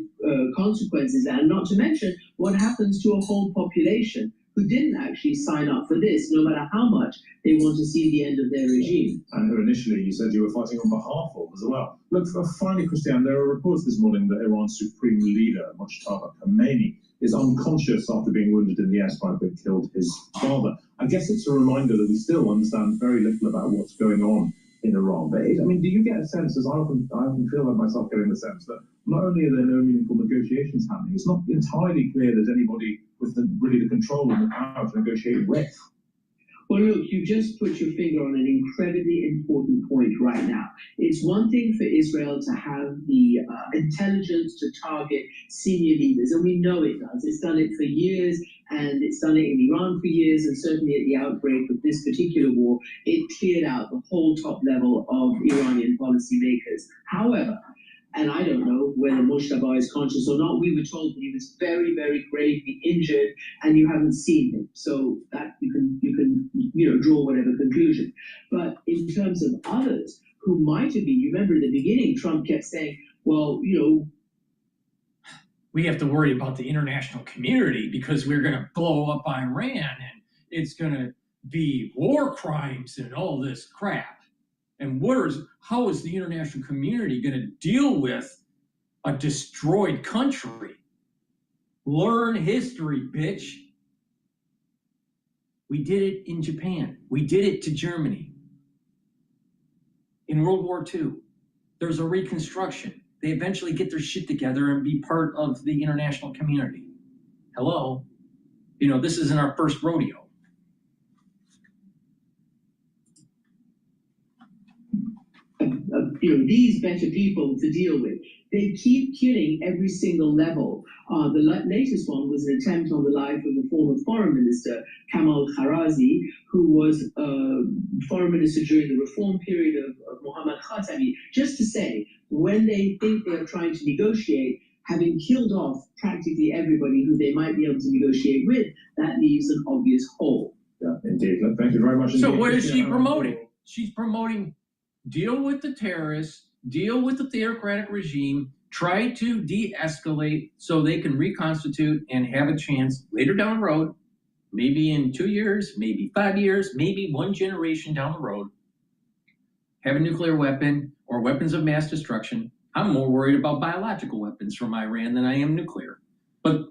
Q: consequences, and not to mention what happens to a whole population who didn't actually sign up for this, no matter how much they want to see the end of their regime.
A: And who initially you said you were fighting on behalf of as well. Look, finally, Christian, there are reports this morning that Iran's supreme leader, Mujtaba Khamenei, is unconscious after being wounded in the airstrike that killed his father. I guess it's a reminder that we still understand very little about what's going on in Iran. But do you get a sense, as I often feel like myself getting the sense, that not only are there no meaningful negotiations happening, it's not entirely clear there's anybody with really the control and the power to negotiate with.
Q: Well, look, you just put your finger on an incredibly important point right now. It's one thing for Israel to have the intelligence to target senior leaders, and we know it does. It's done it for years, and it's done it in Iran for years, and certainly at the outbreak of this particular war, it cleared out the whole top level of Iranian policymakers. However, and I don't know whether Mujtaba is conscious or not. We were told that he was very, very gravely injured, and you haven't seen him. So that you can draw whatever conclusion. But in terms of others who might have been, you remember at the beginning, Trump kept saying, well,
D: we have to worry about the international community because we're going to blow up Iran and it's going to be war crimes and all this crap. And how is the international community going to deal with a destroyed country? Learn history, bitch. We did it in Japan. We did it to Germany. In World War II, there's a reconstruction. They eventually get their shit together and be part of the international community. Hello? This isn't our first rodeo.
Q: These better people to deal with. They keep killing every single level. The latest one was an attempt on the life of the former foreign minister, Kamal Kharazi, who was foreign minister during the reform period of Mohammad Khatami. Just to say, when they think they are trying to negotiate, having killed off practically everybody who they might be able to negotiate with, that leaves an obvious hole.
A: Yeah, indeed. Look, thank you very much.
D: So
A: indeed.
D: what is she promoting? She's promoting deal with the terrorists, deal with the theocratic regime, try to de-escalate so they can reconstitute and have a chance later down the road, maybe in 2 years, maybe 5 years, maybe one generation down the road, have a nuclear weapon or weapons of mass destruction. I'm more worried about biological weapons from Iran than I am nuclear. But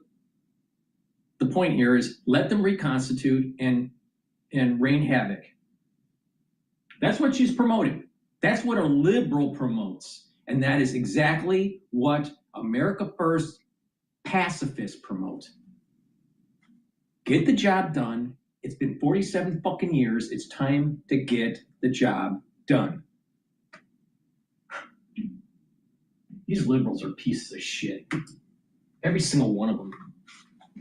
D: the point here is let them reconstitute and rain havoc. That's what she's promoting. That's what a liberal promotes. And that is exactly what America First pacifists promote. Get the job done. It's been 47 fucking years. It's time to get the job done. These liberals are pieces of shit. Every single one of them.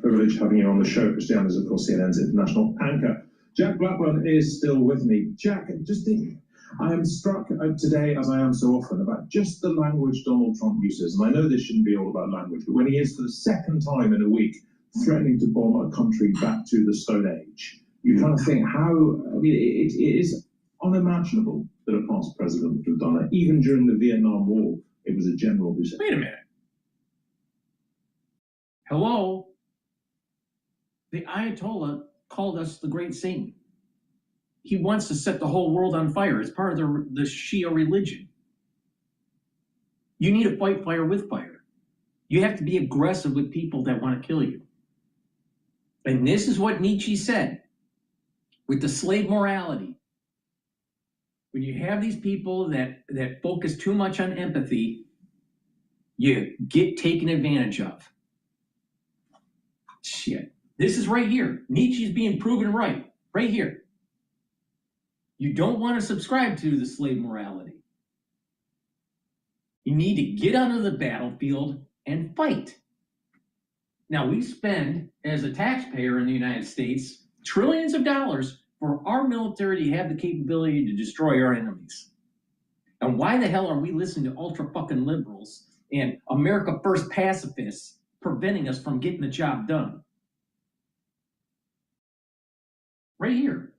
A: Privilege having you on the show. Christian is, of course, CNN's international anchor. Jack Blackburn is still with me. Jack, I am struck today, as I am so often, about just the language Donald Trump uses. And I know this shouldn't be all about language, but when he is, for the second time in a week, threatening to bomb a country back to the Stone Age, you kind of think it is unimaginable that a past president would have done it. Even during the Vietnam War, it was a general who said,
D: wait a minute. Hello? The Ayatollah called us the great Satan. He wants to set the whole world on fire. It's part of the Shia religion. You need to fight fire with fire. You have to be aggressive with people that want to kill you. And this is what Nietzsche said with the slave morality. When you have these people that focus too much on empathy, you get taken advantage of. Shit. This is right here. Nietzsche's being proven right here. You don't want to subscribe to the slave morality. You need to get onto the battlefield and fight. Now, we spend, as a taxpayer in the United States, trillions of dollars for our military to have the capability to destroy our enemies. And why the hell are we listening to ultra fucking liberals and America First pacifists preventing us from getting the job done? Right here.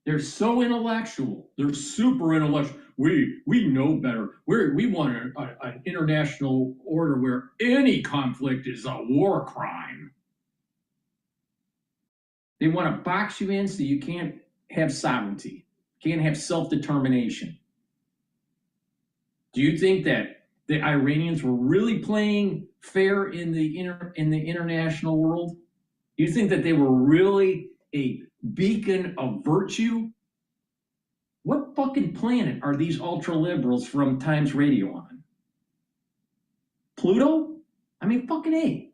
D: They're so intellectual. They're super intellectual. We know better. We want an international order where any conflict is a war crime. They want to box you in so you can't have sovereignty, can't have self-determination. Do you think that the Iranians were really playing fair in the international world? Do you think that they were really a beacon of virtue? What fucking planet are these ultra liberals from Times Radio on? Pluto? I mean, fucking A.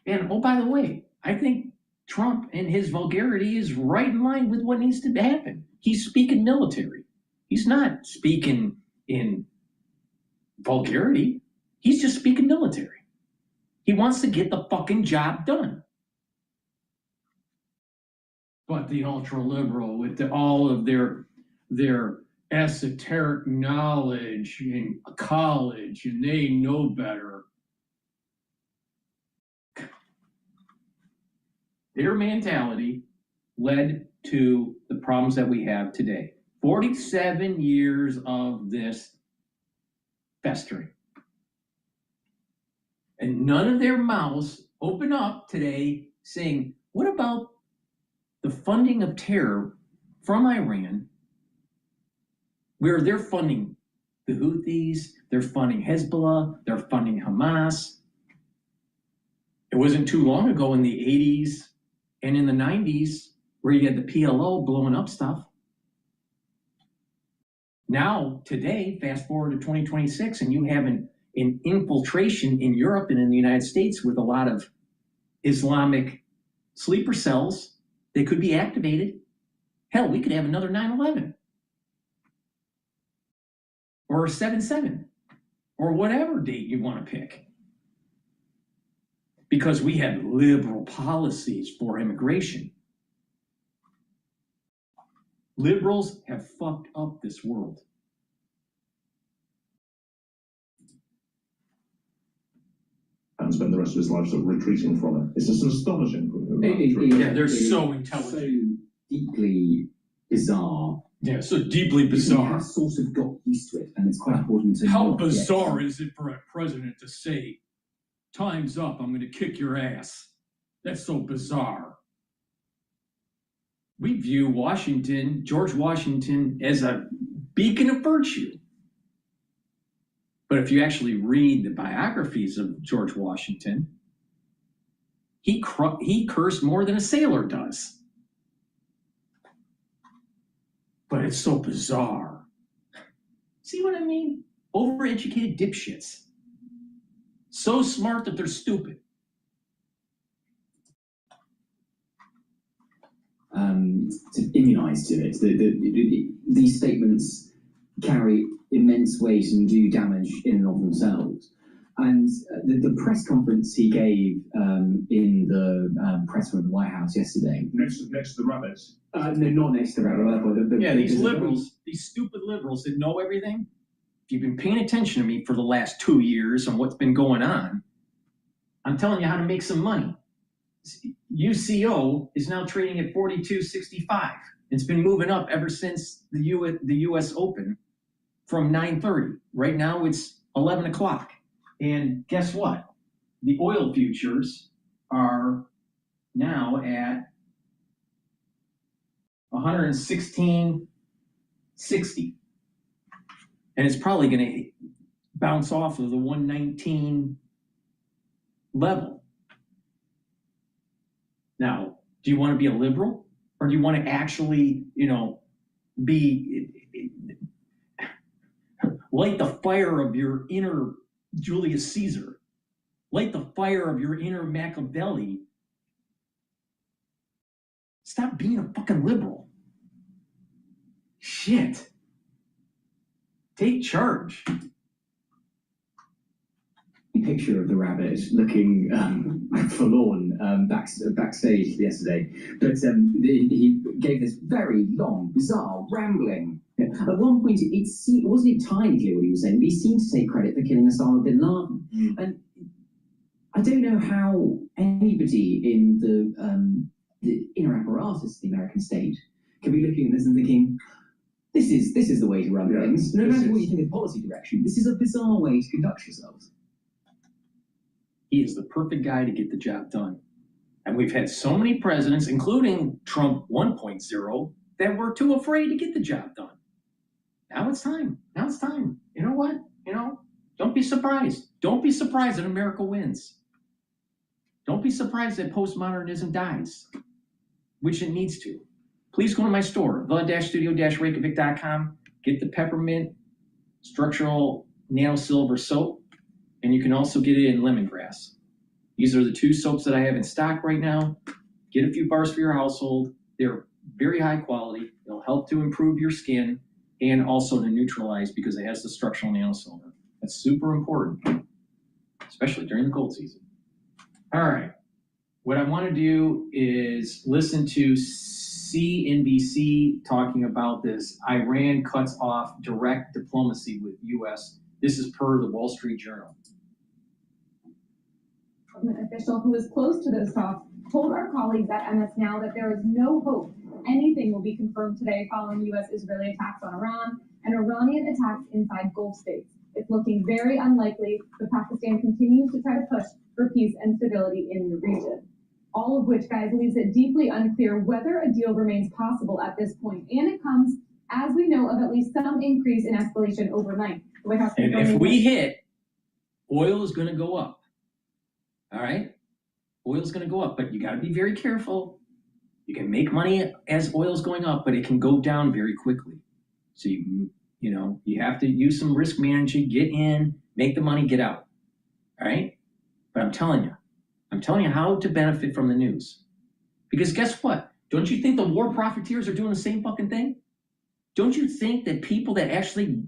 D: And oh, by the way, I think Trump and his vulgarity is right in line with what needs to happen. He's speaking military. He's not speaking in vulgarity. He's just speaking military. He wants to get the fucking job done. But the ultra-liberal, with all of their esoteric knowledge in college, and they know better. Their mentality led to the problems that we have today. 47 years of this festering. And none of their mouths open up today saying, what about the funding of terror from Iran, where they're funding the Houthis, they're funding Hezbollah, they're funding Hamas. It wasn't too long ago in the 80s and in the 90s where you had the PLO blowing up stuff. Now, today, fast forward to 2026, and you have an infiltration in Europe and in the United States with a lot of Islamic sleeper cells. They could be activated. Hell, we could have another 9/11. or 7/7 or whatever date you want to pick. Because we had liberal policies for immigration. Liberals have fucked up this world.
A: And spend the rest of his life sort of retreating from it. It's just astonishing.
D: Yeah, they're so intelligent.
R: So deeply bizarre.
D: Yeah, so deeply bizarre.
R: We have sort of got used to it, and it's quite important to
D: How
R: not get-
D: bizarre is it for a president to say, "Time's up, I'm going to kick your ass"? That's so bizarre. We view George Washington, as a beacon of virtue. But if you actually read the biographies of George Washington, he cursed more than a sailor does. But it's so bizarre. See what I mean? Overeducated dipshits. So smart that they're stupid.
R: To immunise to it. These statements carry immense weight and do damage in and of themselves. And the press conference he gave in the press room of the White House yesterday.
A: Next to the rabbits.
R: No, not next to the rabbit.
D: Yeah, these liberals, these stupid liberals that know everything. If you've been paying attention to me for the last 2 years on what's been going on, I'm telling you how to make some money. UCO is now trading at 42.65. It's been moving up ever since the U.S. Open from 9:30. Right now it's 11 o'clock. And guess what? The oil futures are now at 116.60. And it's probably going to bounce off of the 119 level. Now, do you want to be a liberal, or do you want to actually, be light the fire of your inner Julius Caesar, light the fire of your inner Machiavelli? Stop being a fucking liberal. Shit. Take charge.
R: Picture of the rabbit looking forlorn backstage yesterday, but he gave this very long, bizarre, rambling. At one point, it wasn't entirely clear what he was saying, but he seemed to take credit for killing Osama bin Laden. And I don't know how anybody in the inner apparatus of the American state can be looking at this and thinking, this is the way to run things. No matter what you think of policy direction, this is a bizarre way to conduct yourselves.
D: He is the perfect guy to get the job done. And we've had so many presidents, including Trump 1.0, that were too afraid to get the job done. Now it's time. Now it's time. You know what? Don't be surprised. Don't be surprised that America wins. Don't be surprised that postmodernism dies, which it needs to. Please go to my store, the-studio-reykjavik.com. Get the peppermint structural nano silver soap. And you can also get it in lemongrass. These are the 2 soaps that I have in stock right now. Get a few bars for your household. They're very high quality. They'll help to improve your skin and also to neutralize because it has the structural nano silver. That's super important, especially during the cold season. All right. What I want to do is listen to CNBC talking about this. Iran cuts off direct diplomacy with U.S. This is per the Wall Street Journal.
S: An official who is close to those talks told our colleagues at MS Now that there is no hope anything will be confirmed today following U.S.-Israeli attacks on Iran and Iranian attacks inside Gulf states. It's looking very unlikely, but Pakistan continues to try to push for peace and stability in the region. All of which, guys, leaves it deeply unclear whether a deal remains possible at this point. And it comes, as we know, of at least some increase in escalation overnight. The White House
D: And if we hit, oil is going to go up. All right? Oil is going to go up, but you got to be very careful. You can make money as oil is going up, but it can go down very quickly. So you have to use some risk management, get in, make the money, get out. All right? But I'm telling you how to benefit from the news. Because guess what? Don't you think the war profiteers are doing the same fucking thing? Don't you think that people that actually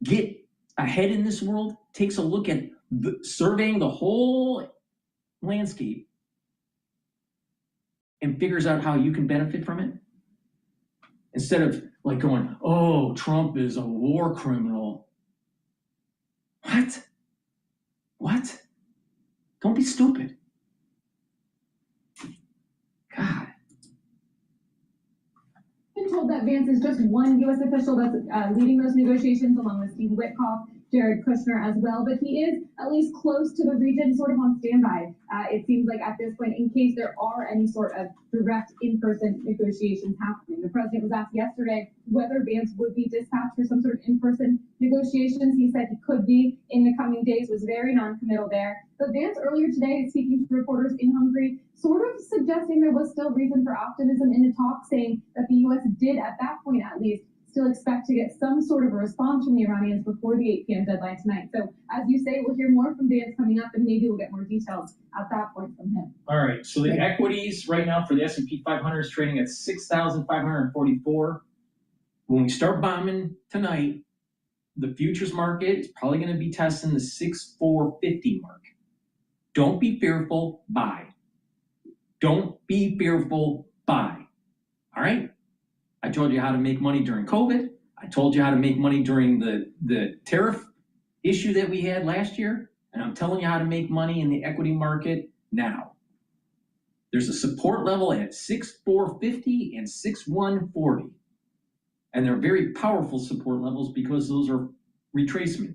D: get ahead in this world, takes a look at surveying the whole landscape and figures out how you can benefit from it, instead of like going, oh, Trump is a war criminal. What? Don't be stupid. God.
S: Been told that Vance is just one U.S. official that's leading those negotiations, along with Steve Witkoff, Jared Kushner as well, but he is at least close to the region, sort of on standby. It seems like at this point, in case there are any sort of direct in-person negotiations happening. The president was asked yesterday whether Vance would be dispatched for some sort of in-person negotiations. He said he could be in the coming days, was very non-committal there. But Vance earlier today, speaking to reporters in Hungary, sort of suggesting there was still reason for optimism in the talk, saying that the U.S. did, at that point at least, still expect to get some sort of a response from the Iranians before the 8 p.m. deadline tonight. So, as you say, we'll hear more from Vance coming up, and maybe we'll get more details at that point from him.
D: All right, so the equities right now for the S&P 500 is trading at 6,544. When we start bombing tonight, the futures market is probably going to be testing the 6,450 mark. Don't be fearful, buy. Don't be fearful, buy. All right? I told you how to make money during COVID. I told you how to make money during the tariff issue that we had last year. And I'm telling you how to make money in the equity market now. There's a support level at 6,450 and 6,140. And they're very powerful support levels because those are retracement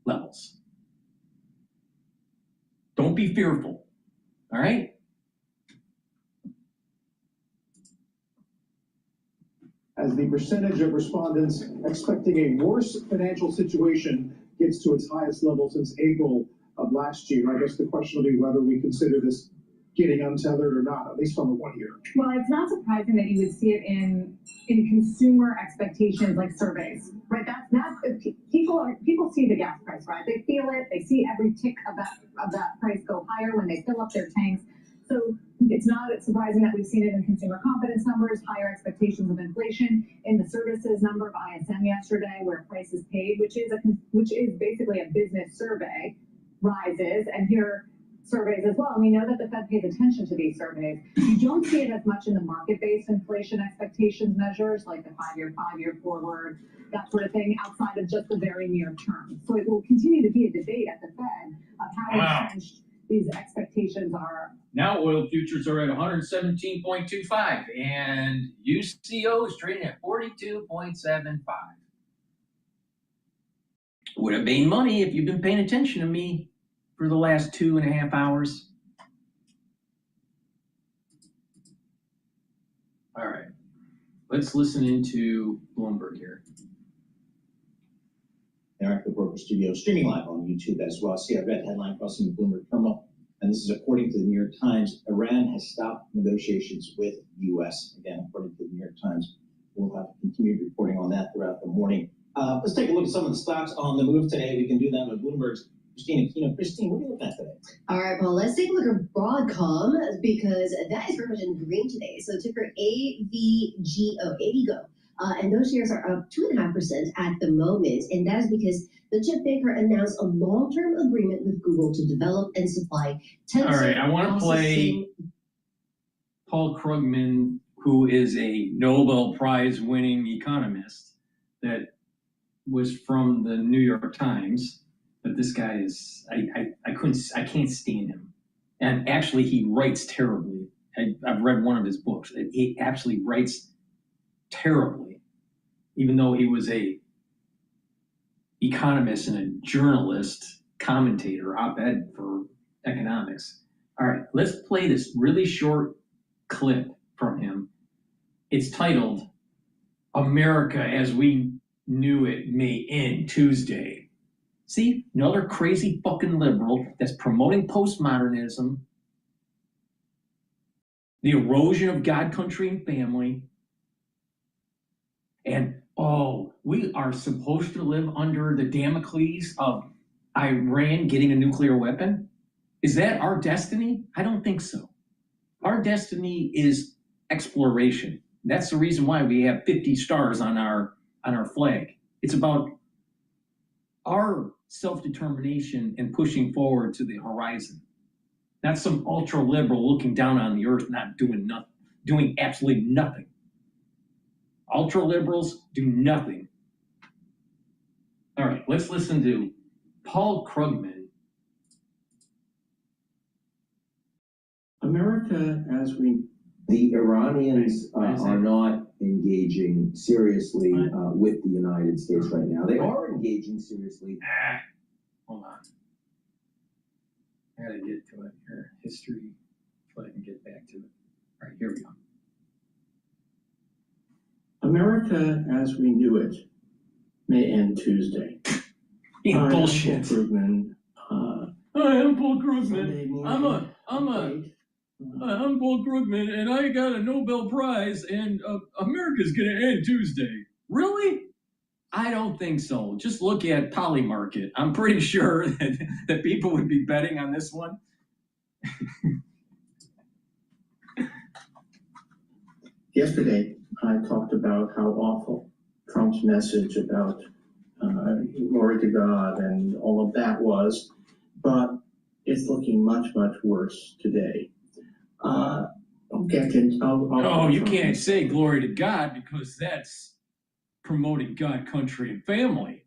D: levels. Don't be fearful. All right?
B: As the percentage of respondents expecting a worse financial situation gets to its highest level since April of last year. I guess the question will be whether we consider this getting untethered or not, at least on the 1 year.
P: Well, it's not surprising that you would see it in consumer expectations like surveys, right? That's people see the gas price, right? They feel it. They see every tick of that price go higher when they fill up their tanks. So it's not surprising that we've seen it in consumer confidence numbers, higher expectations of inflation, in the services number of ISM yesterday, where prices paid, which is basically a business survey, rises, and here surveys as well. And we know that the Fed pays attention to these surveys. You don't see it as much in the market-based inflation expectations measures, like the five-year forward, that sort of thing, outside of just the very near term. So it will continue to be a debate at the Fed of how entrenched these expectations are.
D: Now oil futures are at 117.25 and UCO is trading at 42.75. Would have made money if you've been paying attention to me for the last 2.5 hours. All right, let's listen into Bloomberg here.
T: Eric, the Broker Studio, streaming live on YouTube as well. See a red headline crossing the Bloomberg terminal. And this is according to the New York Times. Iran has stopped negotiations with U.S. Again, according to the New York Times. We'll have continued reporting on that throughout the morning. Let's take a look at some of the stocks on the move today. We can do that with Bloomberg's Christine Aquino. Christine, what are you looking at today?
U: All right, Paul, let's take a look at Broadcom because that is very much in green today. So ticker AVGO. And those shares are up 2.5% at the moment. And that is because the chip maker announced a long-term agreement with Google to develop and supply tensor.
D: All right, I want to play Paul Krugman, who is a Nobel Prize winning economist that was from the New York Times. But this guy is, I can't stand him. And actually, he writes terribly. I've read one of his books. He actually writes terribly, even though he was a economist and a journalist, commentator, op-ed for economics. All right, let's play this really short clip from him. It's titled, "America as We Knew It May End Tuesday." See, another crazy fucking liberal that's promoting postmodernism, the erosion of God, country, and family. And, oh, we are supposed to live under the Damocles of Iran getting a nuclear weapon? Is that our destiny? I don't think so. Our destiny is exploration. That's the reason why we have 50 stars on our flag. It's about our self-determination and pushing forward to the horizon. Not some ultra-liberal looking down on the earth, not doing nothing, doing absolutely nothing. Ultra-liberals do nothing. All right, let's listen to Paul Krugman.
C: America, the Iranians are not engaging seriously with the United States right now. They are engaging seriously.
D: Hold on. I gotta get to it here. History, so I can get back to it. All right, here we go.
C: America, as we knew it, may end Tuesday.
D: Bullshit.
C: Krugman.
D: Hi, I'm Paul Krugman. I'm Paul Krugman, and I got a Nobel Prize, and America's gonna end Tuesday. Really? I don't think so. Just look at Polymarket. I'm pretty sure that people would be betting on this one.
C: Yesterday, I talked about how awful Trump's message about glory to God and all of that was, but it's looking much, much worse today.
D: You can't say glory to God because that's promoting God, country, and family.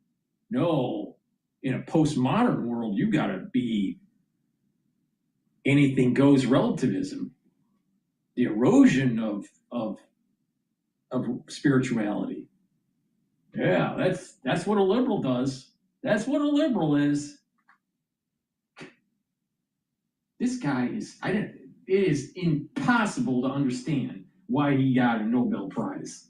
D: No, in a postmodern world, you gotta be anything goes relativism. The erosion of spirituality. Yeah, that's what a liberal does. That's what a liberal is. This guy it is impossible to understand why he got a Nobel Prize.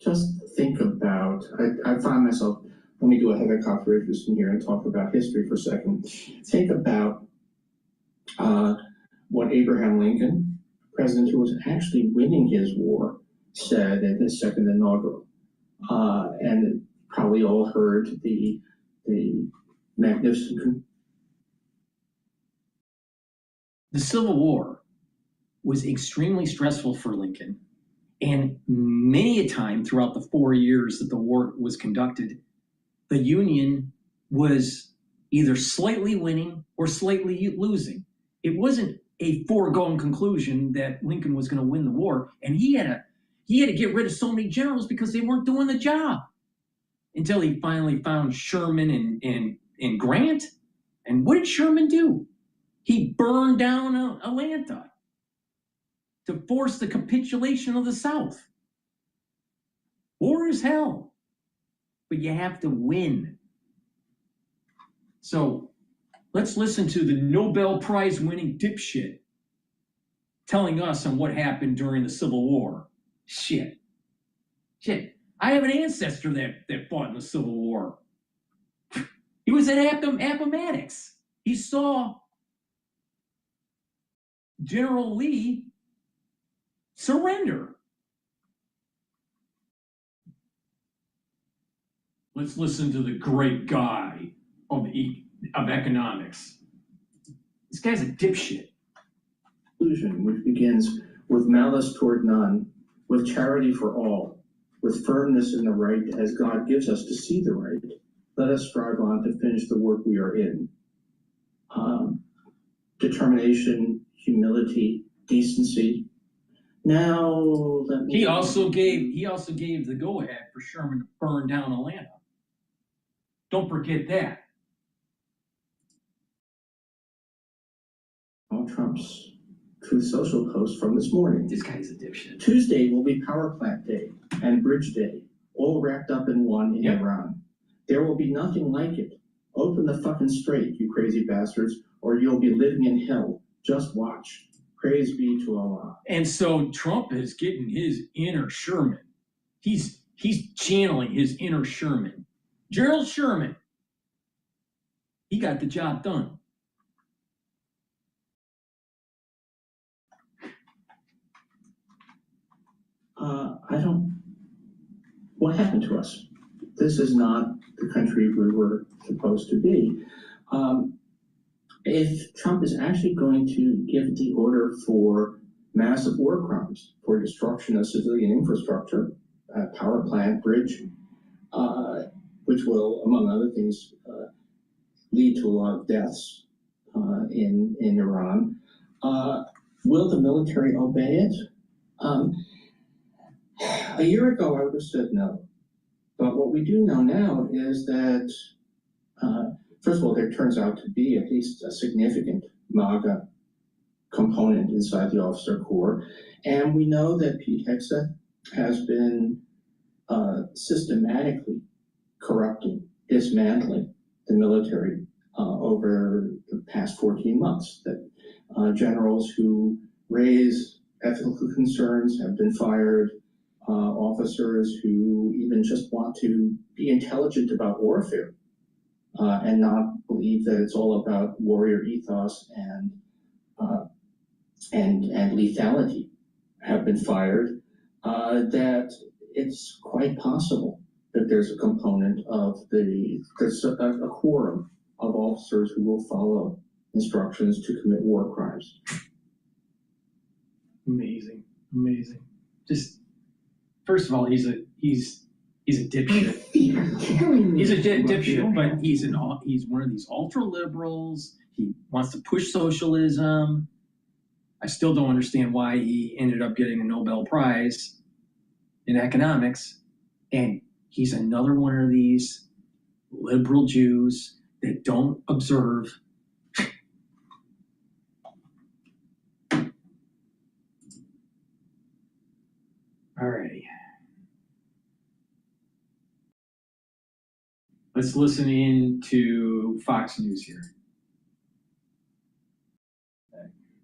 C: Just think about, I find myself, let me do a Heather Cockridge in here and talk about history for a second. Think about what Abraham Lincoln, president who was actually winning his war, said in his second inaugural. And probably all heard the magnificent.
D: The Civil War was extremely stressful for Lincoln. And many a time throughout the 4 years that the war was conducted, the Union was either slightly winning or slightly losing. It wasn't a foregone conclusion that Lincoln was going to win the war, and he had to get rid of so many generals because they weren't doing the job. Until he finally found Sherman and Grant. And what did Sherman do? He burned down Atlanta to force the capitulation of the South. War is hell, but you have to win. So let's listen to the Nobel Prize winning dipshit telling us on what happened during the Civil War. Shit. I have an ancestor that fought in the Civil War. He was at Appomattox. He saw General Lee surrender. Let's listen to the great guy of economics. This guy's a dipshit.
C: Which begins with malice toward none, with charity for all, with firmness in the right as God gives us to see the right. Let us strive on to finish the work we are in. Determination, humility, decency. Now
D: he also gave the go-ahead for Sherman to burn down Atlanta. Don't forget that.
C: Trump's Truth Social post from this morning.
D: This guy's a dipshit.
C: Tuesday will be Power Plant Day and Bridge Day, all wrapped up in one in Iran. There will be nothing like it. Open the fucking straight, you crazy bastards, or you'll be living in hell. Just watch. Praise be to Allah.
D: And so Trump is getting his inner Sherman. He's channeling his inner Sherman. Gerald Sherman. He got the job done.
C: What happened to us? This is not the country we were supposed to be. If Trump is actually going to give the order for massive war crimes, for destruction of civilian infrastructure, power plant, bridge, which will, among other things, lead to a lot of deaths in Iran. Will the military obey it? A year ago, I would have said no. But what we do know now is that, first of all, there turns out to be at least a significant MAGA component inside the officer corps. And we know that Pete Hegseth has been systematically corrupting, dismantling the military over the past 14 months. That generals who raise ethical concerns have been fired. Officers who even just want to be intelligent about warfare and not believe that it's all about warrior ethos and lethality have been fired. That it's quite possible that there's a component of there's a quorum of officers who will follow instructions to commit war crimes.
D: Amazing, amazing. Just first of all, he's a dipshit. He's a dipshit, but he's one of these ultra liberals. He wants to push socialism. I still don't understand why he ended up getting a Nobel Prize in economics. And he's another one of these liberal Jews that don't observe Alrighty. Let's listen in to Fox News here.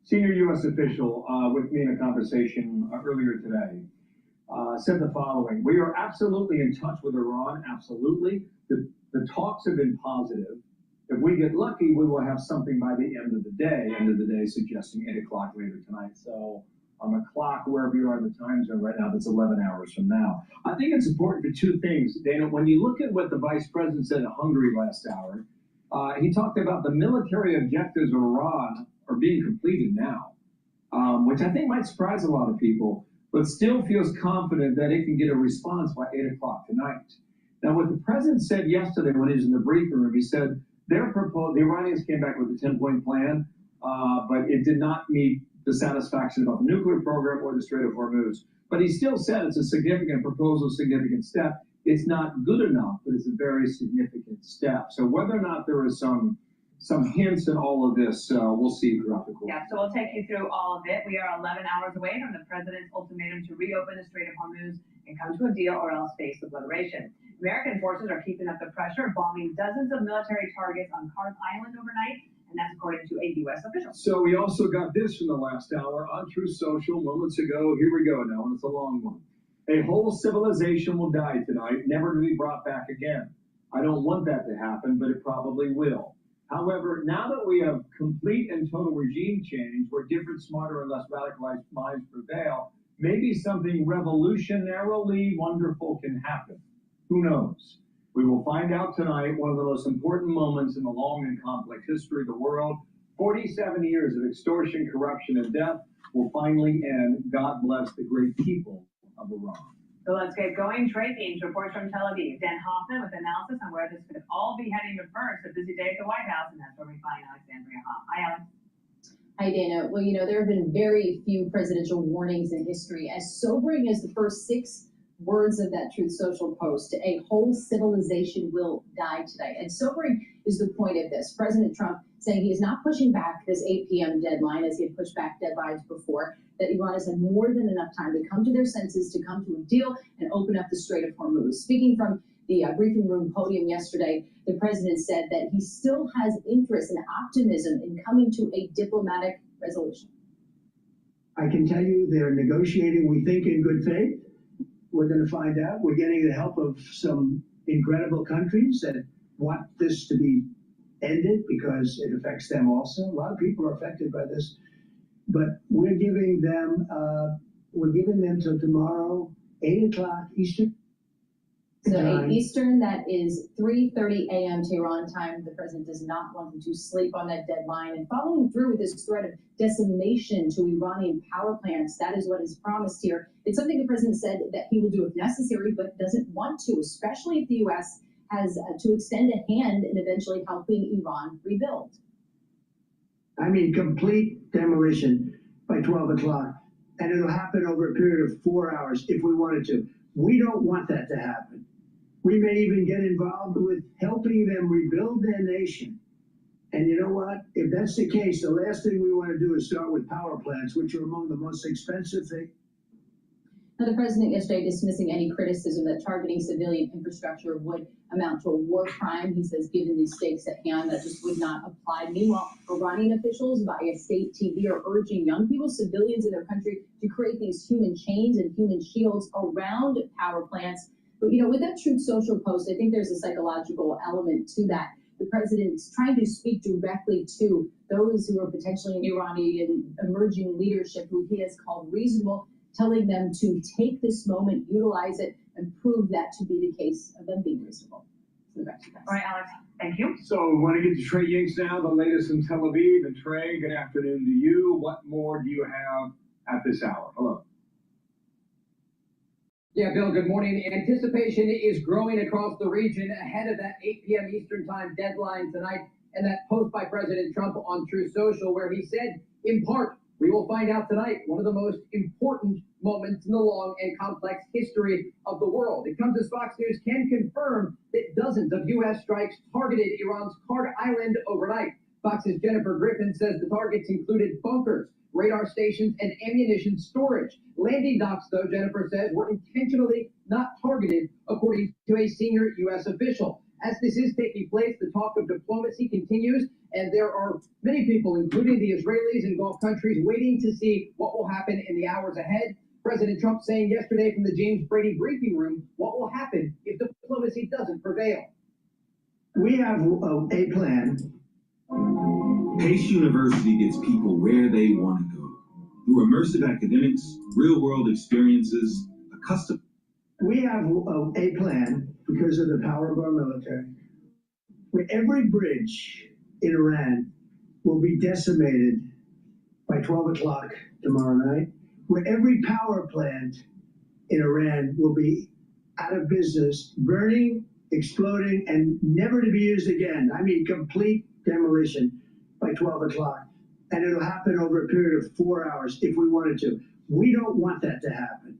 G: Senior U.S. official with me in a conversation earlier today said the following: "We are absolutely in touch with Iran, absolutely. The talks have been positive. If we get lucky, we will have something by the end of the day, suggesting 8 o'clock later tonight." So on the clock, wherever you are in the time zone right now, that's 11 hours from now. I think it's important for two things, Dana. When you look at what the vice president said in Hungary last hour, he talked about the military objectives of Iran are being completed now, which I think might surprise a lot of people, but still feels confident that it can get a response by 8 o'clock tonight. Now, what the president said yesterday when he was in the briefing room, he said the Iranians came back with a 10-point plan, but it did not meet the satisfaction about the nuclear program or the Strait of Hormuz. But he still said it's a significant proposal, significant step. It's not good enough, but it's a very significant step. So whether or not there is some hints in all of this, we'll see throughout the course.
V: Yeah, so we'll take you through all of it. We are 11 hours away from the president's ultimatum to reopen the Strait of Hormuz and come to a deal or else face obliteration. American forces are keeping up the pressure, bombing dozens of military targets on Kars Island overnight, and that's according to a U.S. official.
G: So we also got this from the last hour on Truth Social moments ago. Here we go now, and it's a long one. "A whole civilization will die tonight, never to be brought back again. I don't want that to happen, but it probably will. However, now that we have complete and total regime change where different, smarter, and less radicalized minds prevail, maybe something revolutionarily wonderful can happen. Who knows? We will find out tonight, one of the most important moments in the long and complex history of the world. 47 years of extortion, corruption, and death will finally end. God bless the great people of Iran."
V: So let's get going. Trey Beams reports from Tel Aviv. Dan Hoffman with analysis on where this could all be heading. But first, a busy day at the White House, and that's where we find Alexandria Haas. Hi, Alex.
W: Hi, Dana. Well, there have been very few presidential warnings in history. As sobering as the first 6 words of that Truth Social post, a whole civilization will die tonight. And sobering is the point of this. President Trump saying he is not pushing back this 8 p.m. deadline as he had pushed back deadlines before, that Iran has had more than enough time to come to their senses, to come to a deal and open up the Strait of Hormuz. Speaking from the briefing room podium yesterday, the president said that he still has interest and optimism in coming to a diplomatic resolution.
E: I can tell you they're negotiating, we think, in good faith. We're going to find out. We're getting the help of some incredible countries that want this to be ended because it affects them also. A lot of people are affected by this. But we're giving them till tomorrow, 8 o'clock Eastern.
W: So 8
E: Time.
W: Eastern, that is 3:30 a.m. Tehran time. The president does not want them to sleep on that deadline. And following through with this threat of decimation to Iranian power plants, that is what is promised here. It's something the president said that he will do if necessary, but doesn't want to, especially if the U.S. has to extend a hand in eventually helping Iran rebuild.
E: I mean, complete demolition by 12 o'clock. And it'll happen over a period of 4 hours if we wanted to. We don't want that to happen. We may even get involved with helping them rebuild their nation. And you know what? If that's the case, the last thing we want to do is start with power plants, which are among the most expensive things.
W: Now, the president yesterday dismissing any criticism that targeting civilian infrastructure would amount to a war crime. He says, given the stakes at hand, that just would not apply. Meanwhile, Iranian officials via state TV are urging young people, civilians in their country, to create these human chains and human shields around power plants. But, you know, with that Truth Social post, I think there's a psychological element to that. The president's trying to speak directly to those who are potentially in Iranian emerging leadership, who he has called reasonable, telling them to take this moment, utilize it, and prove that to be the case of them being reasonable.
V: All right, Alex, thank you.
G: So we want to get to Trey Yingst now, the latest in Tel Aviv. And Trey, good afternoon to you. What more do you have at this hour? Hello.
F: Yeah, Bill, good morning. Anticipation is growing across the region ahead of that 8 p.m. Eastern Time deadline tonight, and that post by President Trump on Truth Social, where he said, in part, we will find out tonight one of the most important moments in the long and complex history of the world. It comes as Fox News can confirm that dozens of U.S. strikes targeted Iran's Kard Island overnight. Fox's Jennifer Griffin says the targets included bunkers, radar stations, and ammunition storage. Landing docks, though, Jennifer says, were intentionally not targeted, according to a senior U.S. official. As this is taking place, the talk of diplomacy continues, and there are many people, including the Israelis and Gulf countries, waiting to see what will happen in the hours ahead. President Trump saying yesterday from the James Brady briefing room, what will happen if diplomacy doesn't prevail?
E: We have a plan.
I: Pace University gets people where they want to go. Through immersive academics, real-world experiences, a custom...
E: We have a plan because of the power of our military, where every bridge in Iran will be decimated by 12 o'clock tomorrow night, where every power plant in Iran will be out of business, burning, exploding, and never to be used again. I mean, complete demolition by 12 o'clock. And it'll happen over a period of 4 hours if we wanted to. We don't want that to happen.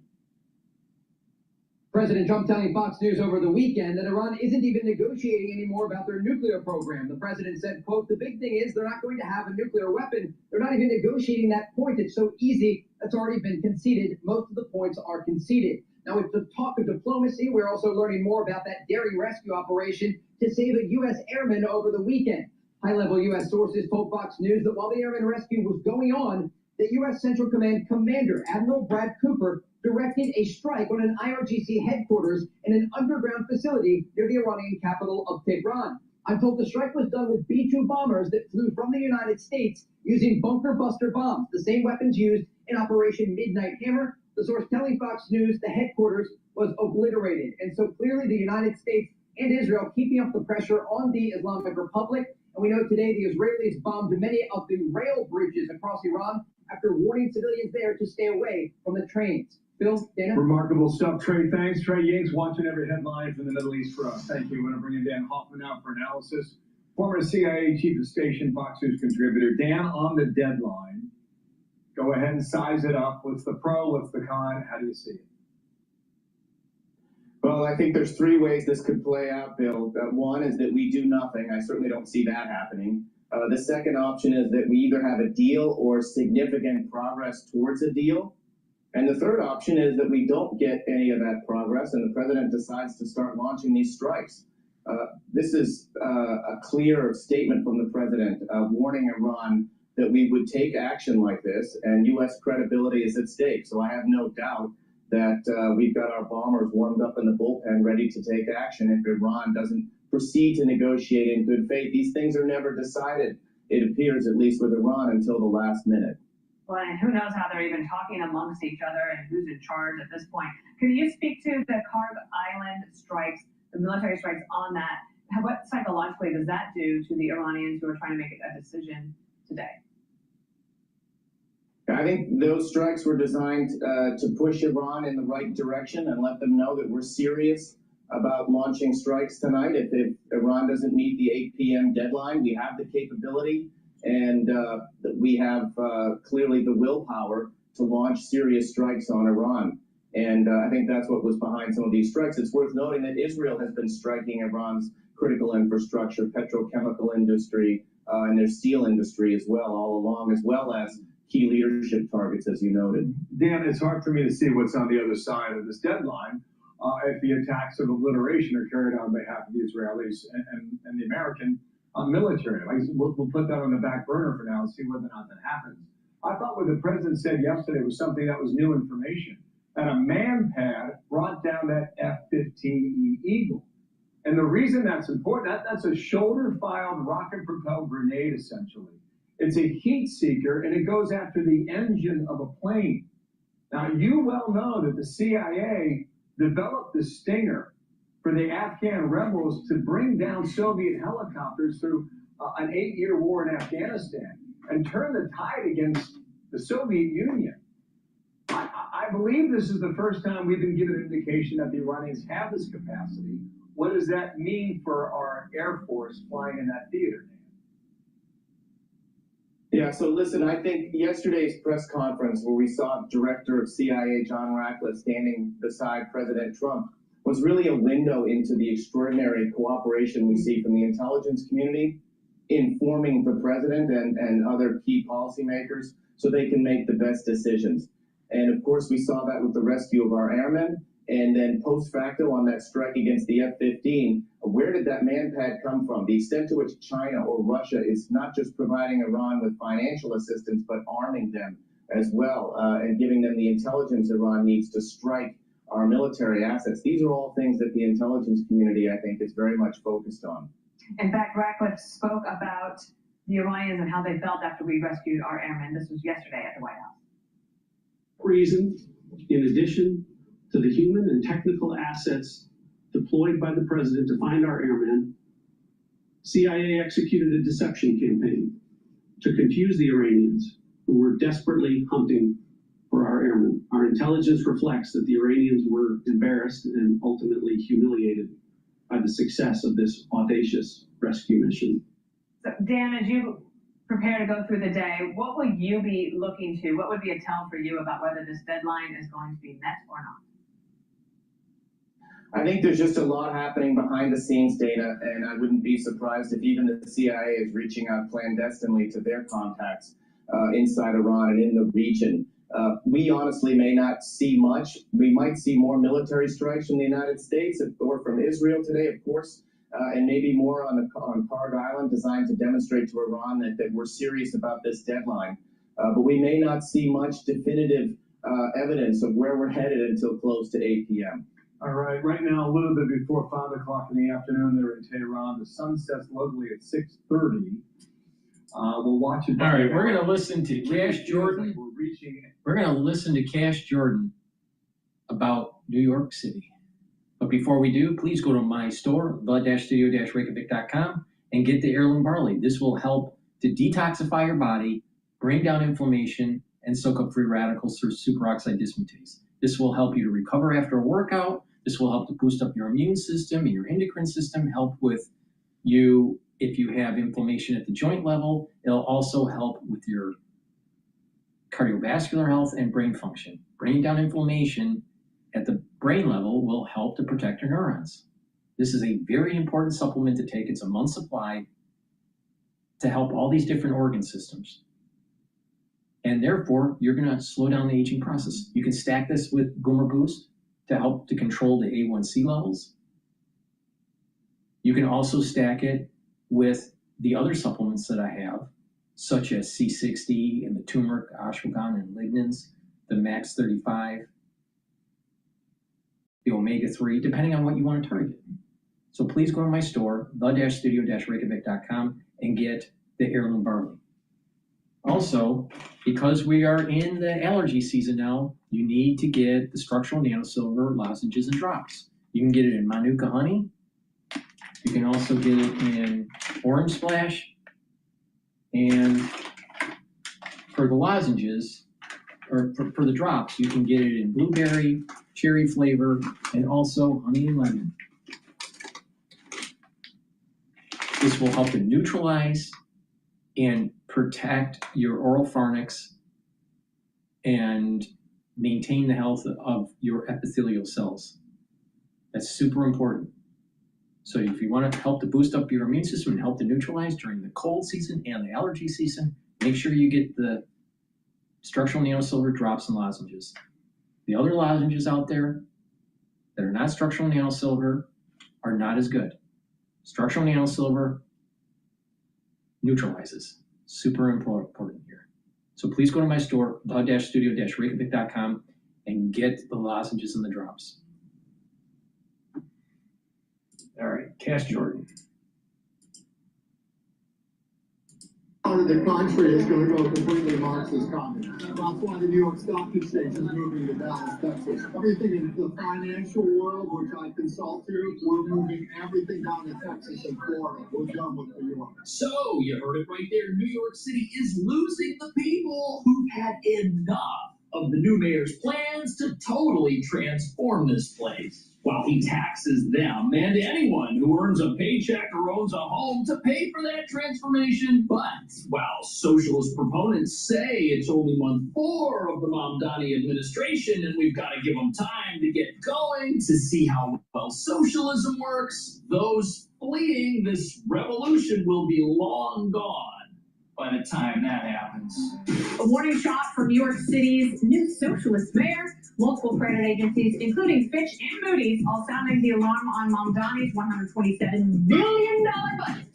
F: President Trump telling Fox News over the weekend that Iran isn't even negotiating anymore about their nuclear program. The president said, quote, the big thing is they're not going to have a nuclear weapon. They're not even negotiating that point. It's so easy. That's already been conceded. Most of the points are conceded. Now, with the talk of diplomacy, we're also learning more about that daring rescue operation to save a U.S. airman over the weekend. High-level U.S. sources told Fox News that while the airman rescue was going on, the U.S. Central Command Commander, Admiral Brad Cooper, directed a strike on an IRGC headquarters in an underground facility near the Iranian capital of Tehran. I'm told the strike was done with B-2 bombers that flew from the United States using bunker buster bombs, the same weapons used in Operation Midnight Hammer. The source telling Fox News the headquarters was obliterated. And so clearly the United States and Israel keeping up the pressure on the Islamic Republic. And we know today the Israelis bombed many of the rail bridges across Iran after warning civilians there to stay away from the trains. Bill, Dana?
G: Remarkable stuff, Trey. Thanks. Trey Yingst watching every headline from the Middle East for us. Thank you. We're going to bring in Dan Hoffman out for analysis. Former CIA Chief of Station, Fox News contributor. Dan, on the deadline, go ahead and size it up. What's the pro? What's the con? How do you see it?
L: Well, I think there's three ways this could play out, Bill. One is that we do nothing. I certainly don't see that happening. The second option is that we either have a deal or significant progress towards a deal. And the third option is that we don't get any of that progress and the president decides to start launching these strikes. This is a clear statement from the president warning Iran that we would take action like this, and U.S. credibility is at stake. So I have no doubt that we've got our bombers warmed up in the bullpen ready to take action if Iran doesn't proceed to negotiate in good faith. These things are never decided, it appears, at least with Iran, until the last minute.
V: Well, and who knows how they're even talking amongst each other and who's in charge at this point. Can you speak to the Karg Island strikes, the military strikes on that? What psychologically does that do to the Iranians who are trying to make a decision today?
L: I think those strikes were designed to push Iran in the right direction and let them know that we're serious about launching strikes tonight. If Iran doesn't meet the 8 p.m. deadline, we have the capability and we have clearly the willpower to launch serious strikes on Iran. And I think that's what was behind some of these strikes. It's worth noting that Israel has been striking Iran's critical infrastructure, petrochemical industry, and their steel industry as well, all along, as well as key leadership targets, as you noted.
G: Dan, it's hard for me to see what's on the other side of this deadline if the attacks of obliteration are carried out on behalf of the Israelis and the American military. We'll put that on the back burner for now and see whether or not that happens. I thought what the president said yesterday was something that was new information, that a man-pad brought down that F-15E Eagle. And the reason that's important, that's a shoulder-fired rocket-propelled grenade, essentially. It's a heat seeker, and it goes after the engine of a plane. Now, you well know that the CIA developed the Stinger for the Afghan rebels to bring down Soviet helicopters through an 8-year war in Afghanistan and turn the tide against the Soviet Union. I believe this is the first time we've been given an indication that the Iranians have this capacity. What does that mean for our Air Force flying in that theater?
L: Yeah, so listen, I think yesterday's press conference where we saw Director of CIA John Ratcliffe standing beside President Trump was really a window into the extraordinary cooperation we see from the intelligence community, informing the president and other key policymakers so they can make the best decisions. And of course, we saw that with the rescue of our airmen. And then post facto on that strike against the F-15, where did that man-pad come from? The extent to which China or Russia is not just providing Iran with financial assistance, but arming them as well and giving them the intelligence Iran needs to strike our military assets. These are all things that the intelligence community, I think, is very much focused on.
V: In fact, Ratcliffe spoke about the Iranians and how they felt after we rescued our airmen. This was yesterday at the White House.
O: Reason, in addition to the human and technical assets deployed by the president to find our airmen, CIA executed a deception campaign to confuse the Iranians who were desperately hunting for our airmen. Our intelligence reflects that the Iranians were embarrassed and ultimately humiliated by the success of this audacious rescue mission.
V: So, Dan, as you prepare to go through the day, what will you be looking to? What would be a tell for you about whether this deadline is going to be met or not?
L: I think there's just a lot happening behind the scenes, Dana, and I wouldn't be surprised if even the CIA is reaching out clandestinely to their contacts inside Iran and in the region. We honestly may not see much. We might see more military strikes from the United States or from Israel today, of course, and maybe more on Karg Island, designed to demonstrate to Iran that we're serious about this deadline. But we may not see much definitive evidence of where we're headed until close to 8 p.m.
G: All right, right now, a little bit before 5 o'clock in the afternoon there in Tehran. The sun sets locally at 6:30. We'll watch it.
D: All right, we're going to listen to Cash Jordan. We're going to listen to Cash Jordan about New York City. But before we do, please go to my store, the-studio-reykjavik.com, and get the heirloom barley. This will help to detoxify your body, bring down inflammation, and soak up free radicals through superoxide dismutase. This will help you to recover after a workout. This will help to boost up your immune system and your endocrine system, help with you if you have inflammation at the joint level. It'll also help with your cardiovascular health and brain function. Bringing down inflammation at the brain level will help to protect your neurons. This is a very important supplement to take. It's a month's supply to help all these different organ systems. And therefore, you're going to slow down the aging process. You can stack this with Boomer Boost to help to control the A1C levels. You can also stack it with the other supplements that I have, such as C60 and the turmeric, ashwagandha, and lignans, the Max 35, the omega-3, depending on what you want to target. So please go to my store, the-studio-reykjavik.com, and get the heirloom barley. Also, because we are in the allergy season now, you need to get the structural nanosilver lozenges and drops. You can get it in Manuka honey. You can also get it in orange splash. And for the lozenges, or for the drops, you can get it in blueberry, cherry flavor, and also honey and lemon. This will help to neutralize and protect your oral pharynx and maintain the health of your epithelial cells. That's super important. So if you want to help to boost up your immune system and help to neutralize during the cold season and the allergy season, make sure you get the structural nanosilver drops and lozenges. The other lozenges out there that are not structural nanosilver are not as good. Structural nanosilver neutralizes. Super important here. So please go to my store, the-studio-reykjavik.com, and get the lozenges and the drops. All right, Cash Jordan.
H: Part of the country is going to go completely Marxist communist. That's why the New York Stock Exchange is moving to Dallas, Texas. Everything in the financial world, which I consult to, we're moving everything down to Texas and Florida. We're done with New York.
K: So, you heard it right there. New York City is losing the people who've had enough of the new mayor's plans to totally transform this place. While he taxes them and anyone who earns a paycheck or owns a home to pay for that transformation. But while socialist proponents say it's only month 4 of the Mamdani administration and we've got to give them time to get going to see how well socialism works, those fleeing this revolution will be long gone by the time that happens.
V: A warning shot from New York City's new socialist mayor. Multiple credit agencies, including Fitch and Moody's, all sounding the alarm on Mamdani's $127 billion budget.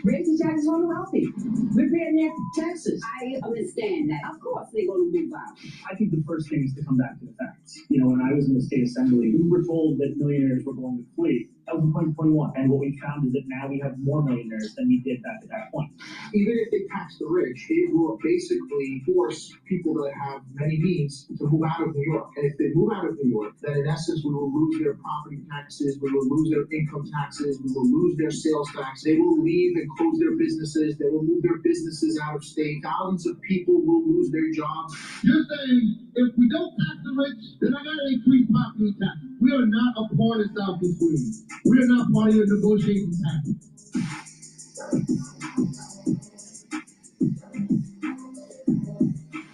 M: Raising taxes on the wealthy. We're paying their taxes.
Q: I understand that. Of course they're going to be violent.
X: I think the first thing is to come back to the facts. You know, when I was in the state assembly, we were told that millionaires were going to flee. That was in 2021. And what we found is that now we have more millionaires than we did back at that point.
H: Even if they tax the rich, it will basically force people that have many means to move out of New York. And if they move out of New York, then in essence, we will lose their property taxes, we will lose their income taxes, we will lose their sales tax. They will leave and close their businesses. They will move their businesses out of state. Thousands of people will lose their jobs.
Y: You're saying if we don't tax the rich, then I gotta increase property tax. We are not a part of South East Queens. We are not part of your negotiating tactics.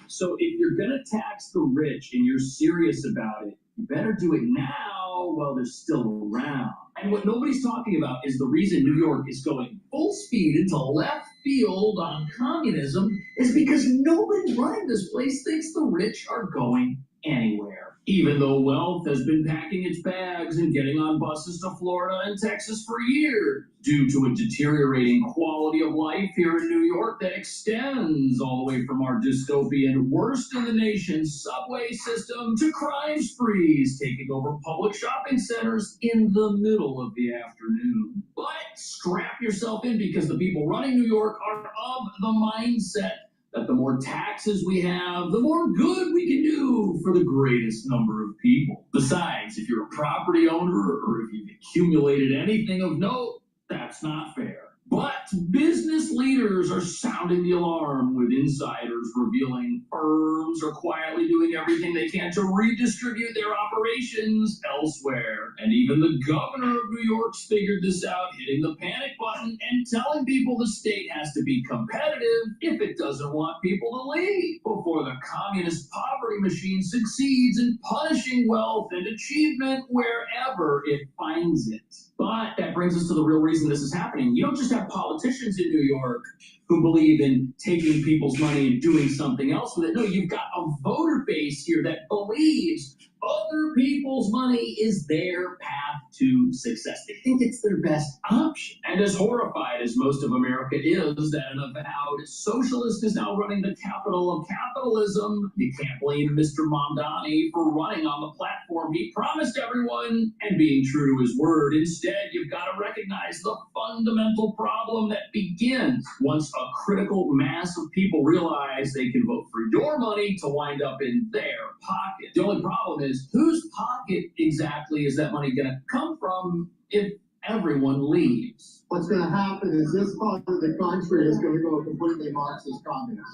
K: So if you're gonna tax the rich and you're serious about it, you better do it now while they're still around. And what nobody's talking about is the reason New York is going full speed into left field on communism is because nobody running this place thinks the rich are going anywhere. Even though wealth has been packing its bags and getting on buses to Florida and Texas for years, due to a deteriorating quality of life here in New York that extends all the way from our dystopian worst in the nation subway system to crime sprees taking over public shopping centers in the middle of the afternoon. But strap yourself in because the people running New York are of the mindset that the more taxes we have, the more good we can do for the greatest number of people. Besides, if you're a property owner or if you've accumulated anything of note, that's not fair. But business leaders are sounding the alarm with insiders revealing firms are quietly doing everything they can to redistribute their operations elsewhere. And even the governor of New York's figured this out, hitting the panic button and telling people the state has to be competitive if it doesn't want people to leave before the communist poverty machine succeeds in punishing wealth and achievement wherever it finds it. But that brings us to the real reason this is happening. You don't just have politicians in New York who believe in taking people's money and doing something else with it. No, you've got a voter base here that believes other people's money is their path to success. They think it's their best option. And as horrified as most of America is that an avowed socialist is now running the capital of capitalism, you can't blame Mr. Mamdani for running on the platform he promised everyone and being true to his word. Instead, you've got to gotta recognize the fundamental problem that begins once a critical mass of people realize they can vote for your money to wind up in their pocket. The only problem is, whose pocket exactly is that money gonna come from if everyone leaves?
H: What's gonna happen is this part of the country is gonna go completely Marxist communist.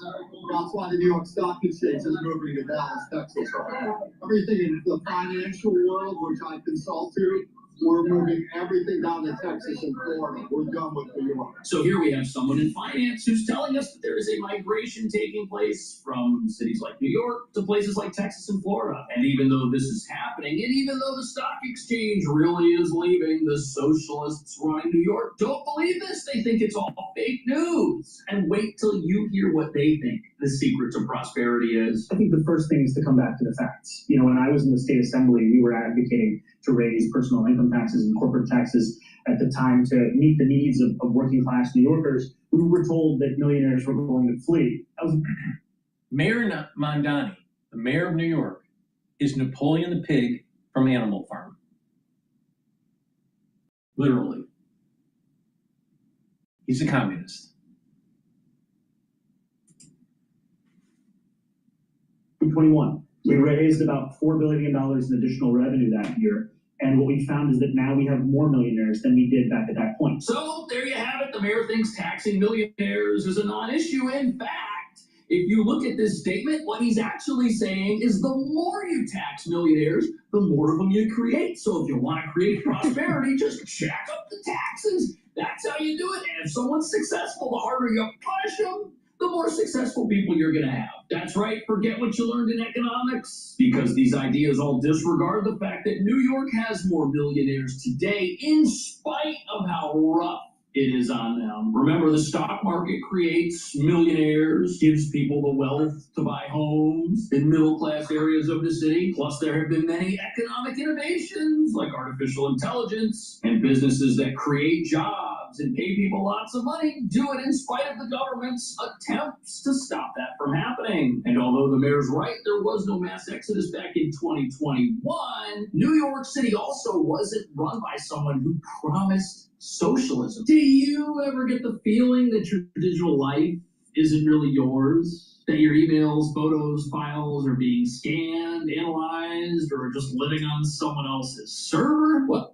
H: That's why the New York Stock Exchange is moving to Dallas, Texas right now. Everything in the financial world, which I consult to, we're moving everything down to Texas and Florida. We're done with New York.
K: So here we have someone in finance who's telling us that there is a migration taking place from cities like New York to places like Texas and Florida. And even though this is happening, and even though the stock exchange really is leaving, the socialists running New York don't believe this. They think it's all fake news. And wait till you hear what they think the secret to prosperity is.
X: I think the first thing is to come back to the facts. You know, when I was in the state assembly, we were advocating to raise personal income taxes and corporate taxes at the time to meet the needs of working class New Yorkers who were told that millionaires were going to flee.
D: Mayor Mondani, the mayor of New York, is Napoleon the pig from Animal Farm. Literally. He's a communist.
X: 2021. We raised about $4 billion in additional revenue that year. And what we found is that now we have more millionaires than we did back at that point.
K: So there you have it. The mayor thinks taxing millionaires is a non-issue. In fact, if you look at this statement, what he's actually saying is the more you tax millionaires, the more of them you create. So if you want to create prosperity, just jack up the taxes. That's how you do it. And if someone's successful, the harder you punish them, the more successful people you're going to have. That's right, forget what you learned in economics, because these ideas all disregard the fact that New York has more millionaires today in spite of how rough it is on them. Remember, the stock market creates millionaires, gives people the wealth to buy homes in middle-class areas of the city. Plus, there have been many economic innovations like artificial intelligence and businesses that create jobs and pay people lots of money, do it in spite of the government's attempts to stop that from happening. And although the mayor's right, there was no mass exodus back in 2021, New York City also wasn't run by someone who promised socialism. Do you ever get the feeling that your digital life isn't really yours? That your emails, photos, files are being scanned, analyzed, or just living on someone else's server? What?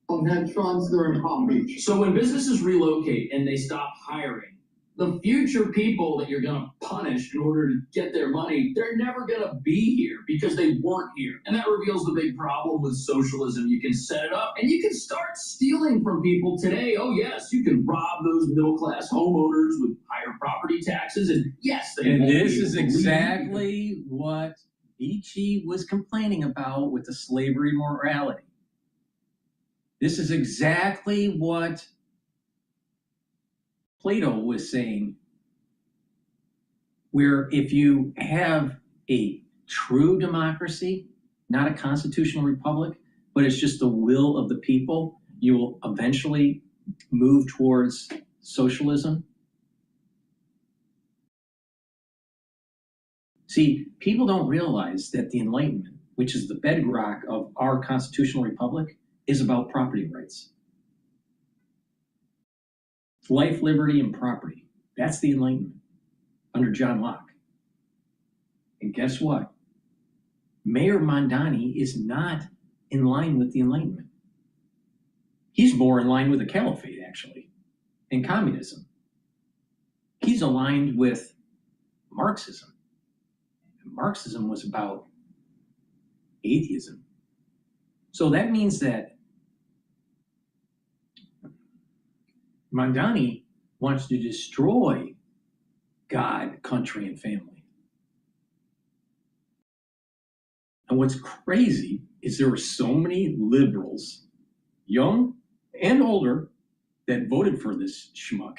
H: On hedge funds, they're in Palm Beach.
K: So when businesses relocate and they stop hiring, the future people that you're going to punish in order to get their money, they're never going to be here because they weren't here. And that reveals the big problem with socialism. You can set it up and you can start stealing from people today. Oh, yes, you can rob those middle-class homeowners with higher property taxes. And yes, they
D: And
K: won't
D: this
K: be
D: is
K: able to leave.
D: exactly what Bitchute was complaining about with the slavery morality. This is exactly what Plato was saying, where if you have a true democracy, not a constitutional republic, but it's just the will of the people, you will eventually move towards socialism. See, people don't realize that the Enlightenment, which is the bedrock of our constitutional republic, is about property rights. Life, liberty, and property. That's the Enlightenment under John Locke. And guess what? Mayor Mondani is not in line with the Enlightenment. He's more in line with the caliphate, actually, and communism. He's aligned with Marxism. And Marxism was about atheism. So that means that Mondani wants to destroy God, country, and family. And what's crazy is there were so many liberals, young and older, that voted for this schmuck.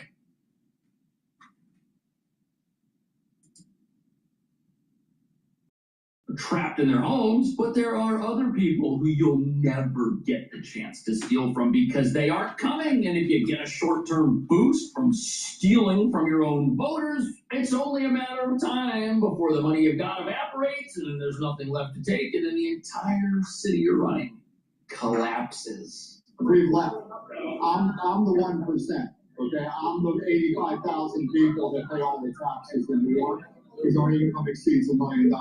K: Trapped in their homes, but there are other people who you'll never get the chance to steal from because they aren't coming. And if you get a short-term boost from stealing from your own voters, it's only a matter of time before the money you've got evaporates and then there's nothing left to take, and then the entire city you're running collapses.
Y: We've left. I'm the 1%, okay? I'm the 85,000 people that pay all the taxes in New York because our income exceeds $1 million.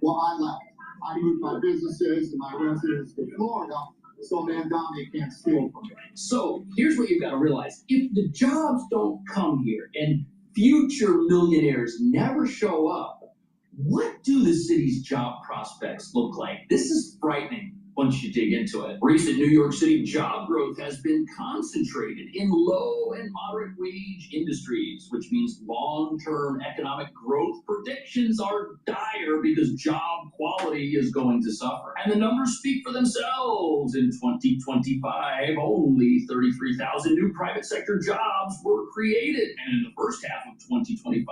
Y: Well, I left. I moved my businesses and my residence to Florida so Mandami can't steal from me.
K: So here's what you've got to realize. If the jobs don't come here and future millionaires never show up, what do the city's job prospects look like? This is frightening once you dig into it. Recent New York City job growth has been concentrated in low and moderate wage industries, which means long-term economic growth predictions are dire because job quality is going to suffer. And the numbers speak for themselves. In 2025, only 33,000 new private sector jobs were created. And in the first half of 2025,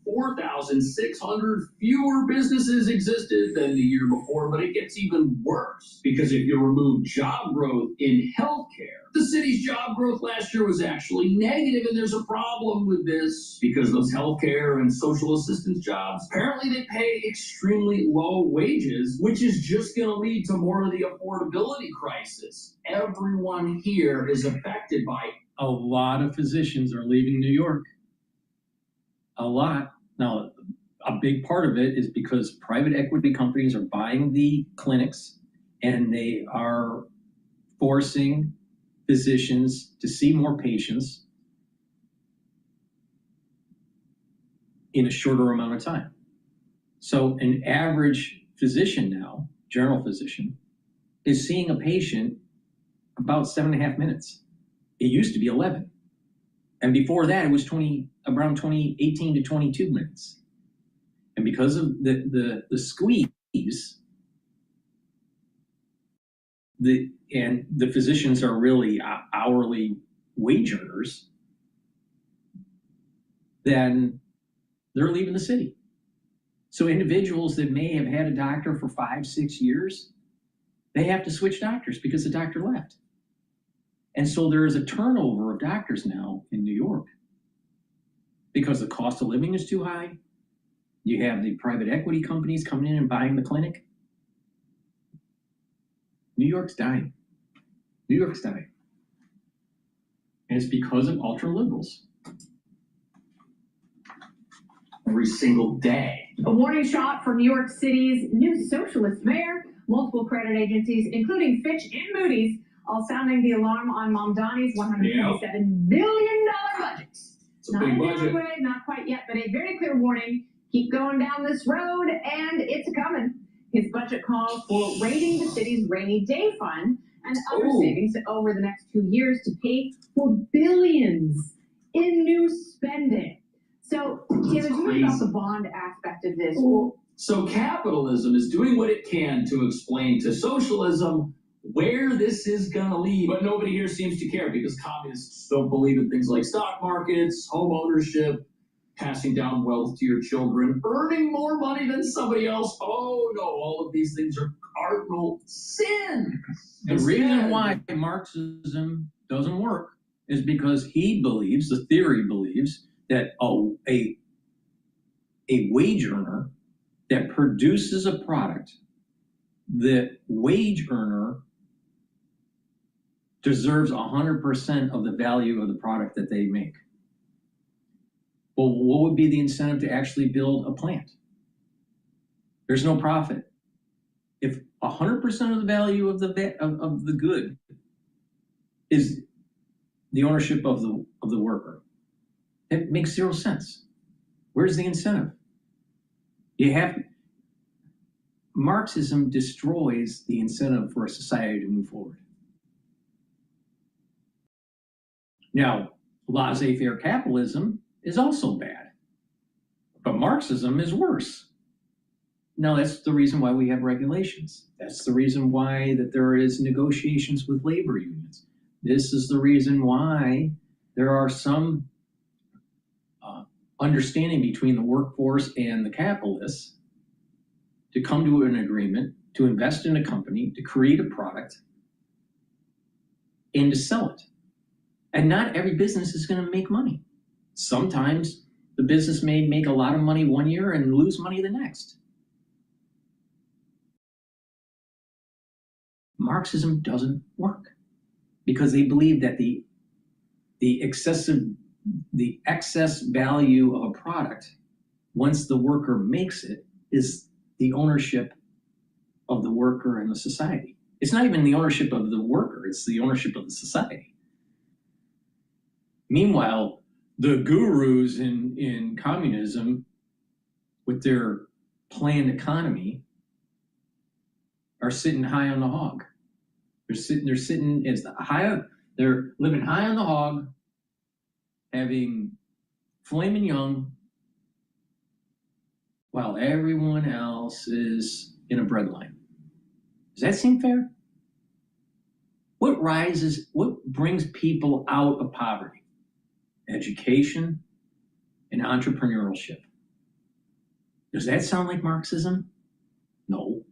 K: 4,600 fewer businesses existed than the year before, but it gets even worse because if you remove job growth in healthcare, the city's job growth last year was actually negative, and there's a problem with this because those healthcare and social assistance jobs, apparently they pay extremely low wages, which is just going to lead to more of the affordability crisis. Everyone here is affected by it.
D: A lot of physicians are leaving New York. A lot. Now, a big part of it is because private equity companies are buying the clinics and they are forcing physicians to see more patients in a shorter amount of time. So an average physician now, general physician, is seeing a patient about 7.5 minutes. It used to be 11. And before that, it was around 18 to 22 minutes. And because of the squeeze, the physicians are really hourly wage earners, then they're leaving the city. So individuals that may have had a doctor for 5-6 years, they have to switch doctors because the doctor left. And so there is a turnover of doctors now in New York because the cost of living is too high. You have the private equity companies coming in and buying the clinic. New York's dying. New York's dying. And it's because of ultra liberals.
K: Every single day.
V: A warning shot for New York City's new socialist mayor. Multiple credit agencies, including Fitch and Moody's, all sounding the alarm on Mamdani's $127 million budget.
K: It's a big budget.
V: Way, not quite yet, but a very clear warning. Keep going down this road, and it's coming. His budget calls for raiding the city's rainy day fund and other savings over the next 2 years to pay for billions in new spending. So, Taylor, do you know about the bond aspect of this?
K: So capitalism is doing what it can to explain to socialism where this is going to lead. But nobody here seems to care because communists don't believe in things like stock markets, home ownership, passing down wealth to your children, earning more money than somebody else. Oh no, all of these things are cardinal sins.
D: The reason why Marxism doesn't work is because he believes, the theory believes, that a wage earner that produces a product, the wage earner deserves 100% of the value of the product that they make. Well, what would be the incentive to actually build a plant? There's no profit. If 100% of the value of the good is the ownership of the worker, it makes zero sense. Where's the incentive? Marxism destroys the incentive for a society to move forward. Now, laissez-faire capitalism is also bad, but Marxism is worse. Now, that's the reason why we have regulations. That's the reason why that there is negotiations with labor unions. This is the reason why there are some understanding between the workforce and the capitalists to come to an agreement, to invest in a company, to create a product, and to sell it. And not every business is going to make money. Sometimes the business may make a lot of money one year and lose money the next. Marxism doesn't work. because they believe that the excess value of a product, once the worker makes it, is the ownership of the worker and the society. It's not even the ownership of the worker, it's the ownership of the society. Meanwhile, the gurus in communism, with their planned economy, are sitting high on the hog. They're living high on the hog, having filet mignon, while everyone else is in a breadline. Does that seem fair? What brings people out of poverty? Education and entrepreneurship. Does that sound like Marxism? No.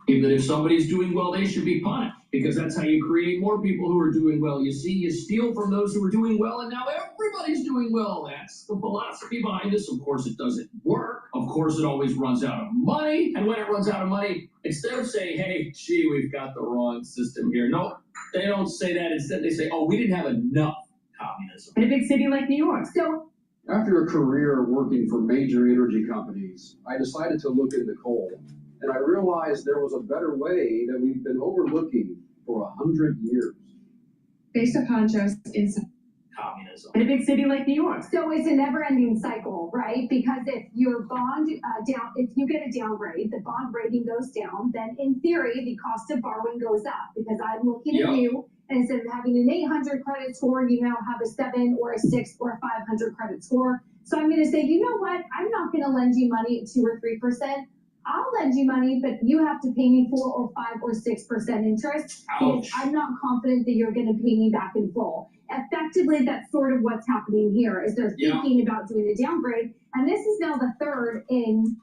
K: Even if somebody's doing well, they should be punished, because that's how you create more people who are doing well. You see, you steal from those who are doing well, and now everybody's doing well. That's the philosophy behind this. Of course, it doesn't work. Of course, it always runs out of money. And when it runs out of money, instead of saying, hey, gee, we've got the wrong system here. No, they don't say that. Instead, they say, oh, we didn't have enough communism.
M: In a big city like New York. So
O: After a career working for major energy companies, I decided to look into coal. And I realized there was a better way that we've been overlooking for 100 years.
M: based upon just
K: communism.
M: In a big city like New York. So it's a never-ending cycle, right? Because if your bond if you get a downgrade, the bond rating goes down, then in theory, the cost of borrowing goes up. Because I'm looking at you, and instead of having an 800 credit score, you now have a 7 or a 6 or a 500 credit score. So I'm going to say, you know what? I'm not going to lend you money at 2 or 3%. I'll lend you money, but you have to pay me 4 or 5 or 6% interest. Because I'm not confident that you're going to pay me back in full. Effectively, that's sort of what's happening here, is they're thinking about doing a downgrade. And this is now the third in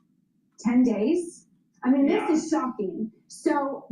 M: 10 days. I mean, this is shocking. So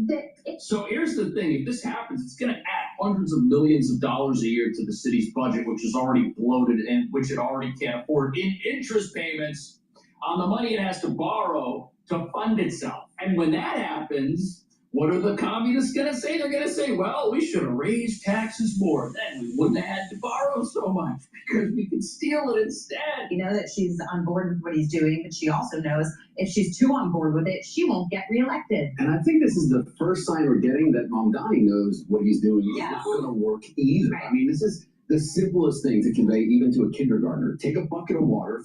K: here's the thing. If this happens, it's going to add hundreds of millions of dollars a year to the city's budget, which is already bloated and which it already can't afford in interest payments on the money it has to borrow to fund itself. And when that happens, what are the communists going to say? They're going to say, well, we should have raised taxes more. Then we wouldn't have had to borrow so much because we could steal it instead.
A: You know that she's on board with what he's doing, but she also knows if she's too on board with it, she won't get reelected.
J: And I think this is the first sign we're getting that Mamdani knows what he's doing is not going to work either. Right. I mean, this is the simplest thing to convey even to a kindergartner. Take a bucket of water,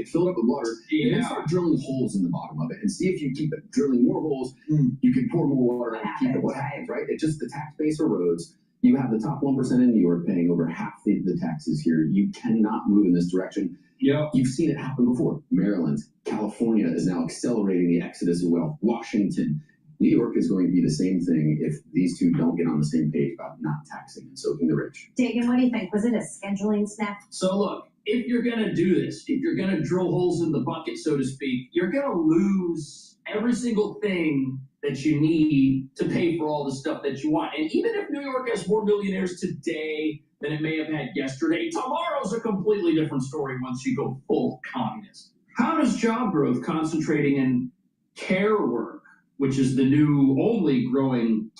J: fill it up with water, and then start drilling holes in the bottom of it. And see if you keep drilling more holes, you can pour more water and keep it. What happens, right? It just, the tax base erodes. You have the top 1% in New York paying over half the taxes here. You cannot move in this direction.
K: Yeah.
J: You've seen it happen before. Maryland, California is now accelerating the exodus of wealth. Washington. New York is going to be the same thing if these two don't get on the same page about not taxing and soaking the rich.
A: Dagan, what do you think? Was it a scheduling snap?
K: So look, if you're going to do this, if you're going to drill holes in the bucket, so to speak, you're going to lose every single thing that you need to pay for all the stuff that you want. And even if New York has more millionaires today than it may have had yesterday, tomorrow's a completely different story once you go full communist. How does job growth concentrating in care work, which is the new only growing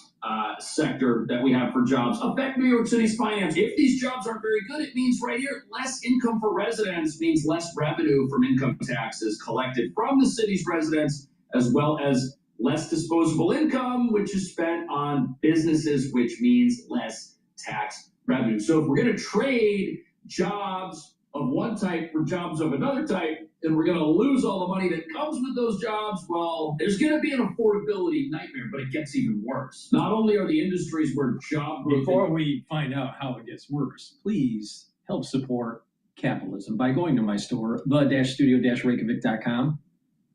K: sector that we have for jobs, affect New York City's finance? If these jobs aren't very good, it means right here, less income for residents means less revenue from income taxes collected from the city's residents, as well as less disposable income, which is spent on businesses, which means less tax revenue. So if we're going to trade jobs of one type for jobs of another type, and we're going to lose all the money that comes with those jobs, well, there's going to be an affordability nightmare, but it gets even worse. Not only are the industries where job growth...
D: Before we find out how it gets worse, please help support capitalism by going to my store, the-studio-reykjavik.com.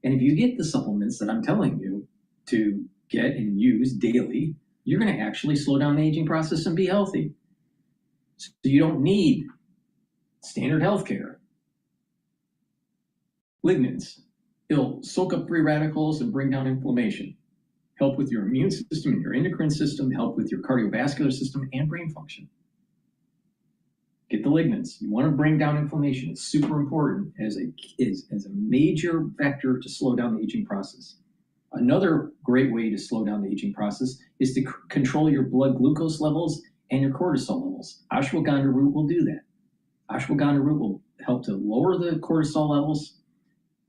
D: And if you get the supplements that I'm telling you to get and use daily, you're going to actually slow down the aging process and be healthy. So you don't need standard health care. Lignans, it'll soak up free radicals and bring down inflammation, help with your immune system and your endocrine system, help with your cardiovascular system and brain function. Get the lignans. You want to bring down inflammation. It's super important as a major vector to slow down the aging process. Another great way to slow down the aging process is to control your blood glucose levels and your cortisol levels. Ashwagandha root will do that. Ashwagandha root will help to lower the cortisol levels.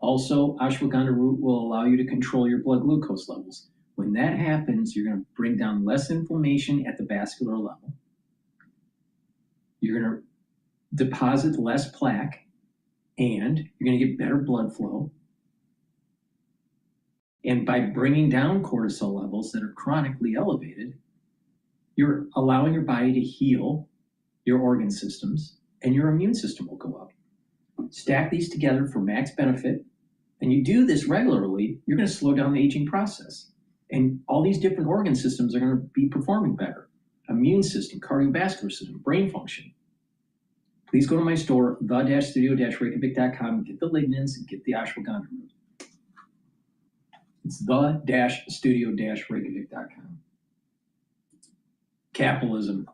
D: Also, ashwagandha root will allow you to control your blood glucose levels. When that happens, you're going to bring down less inflammation at the vascular level. You're going to deposit less plaque, and you're going to get better blood flow. And by bringing down cortisol levels that are chronically elevated, you're allowing your body to heal your organ systems, and your immune system will go up. Stack these together for max benefit, and you do this regularly, you're going to slow down the aging process. And all these different organ systems are going to be performing better. Immune system, cardiovascular system, brain function. Please go to my store, the-studio-reykjavik.com, get the lignans, and get the ashwagandha root. It's the-studio-reykjavik.com. Capitalism.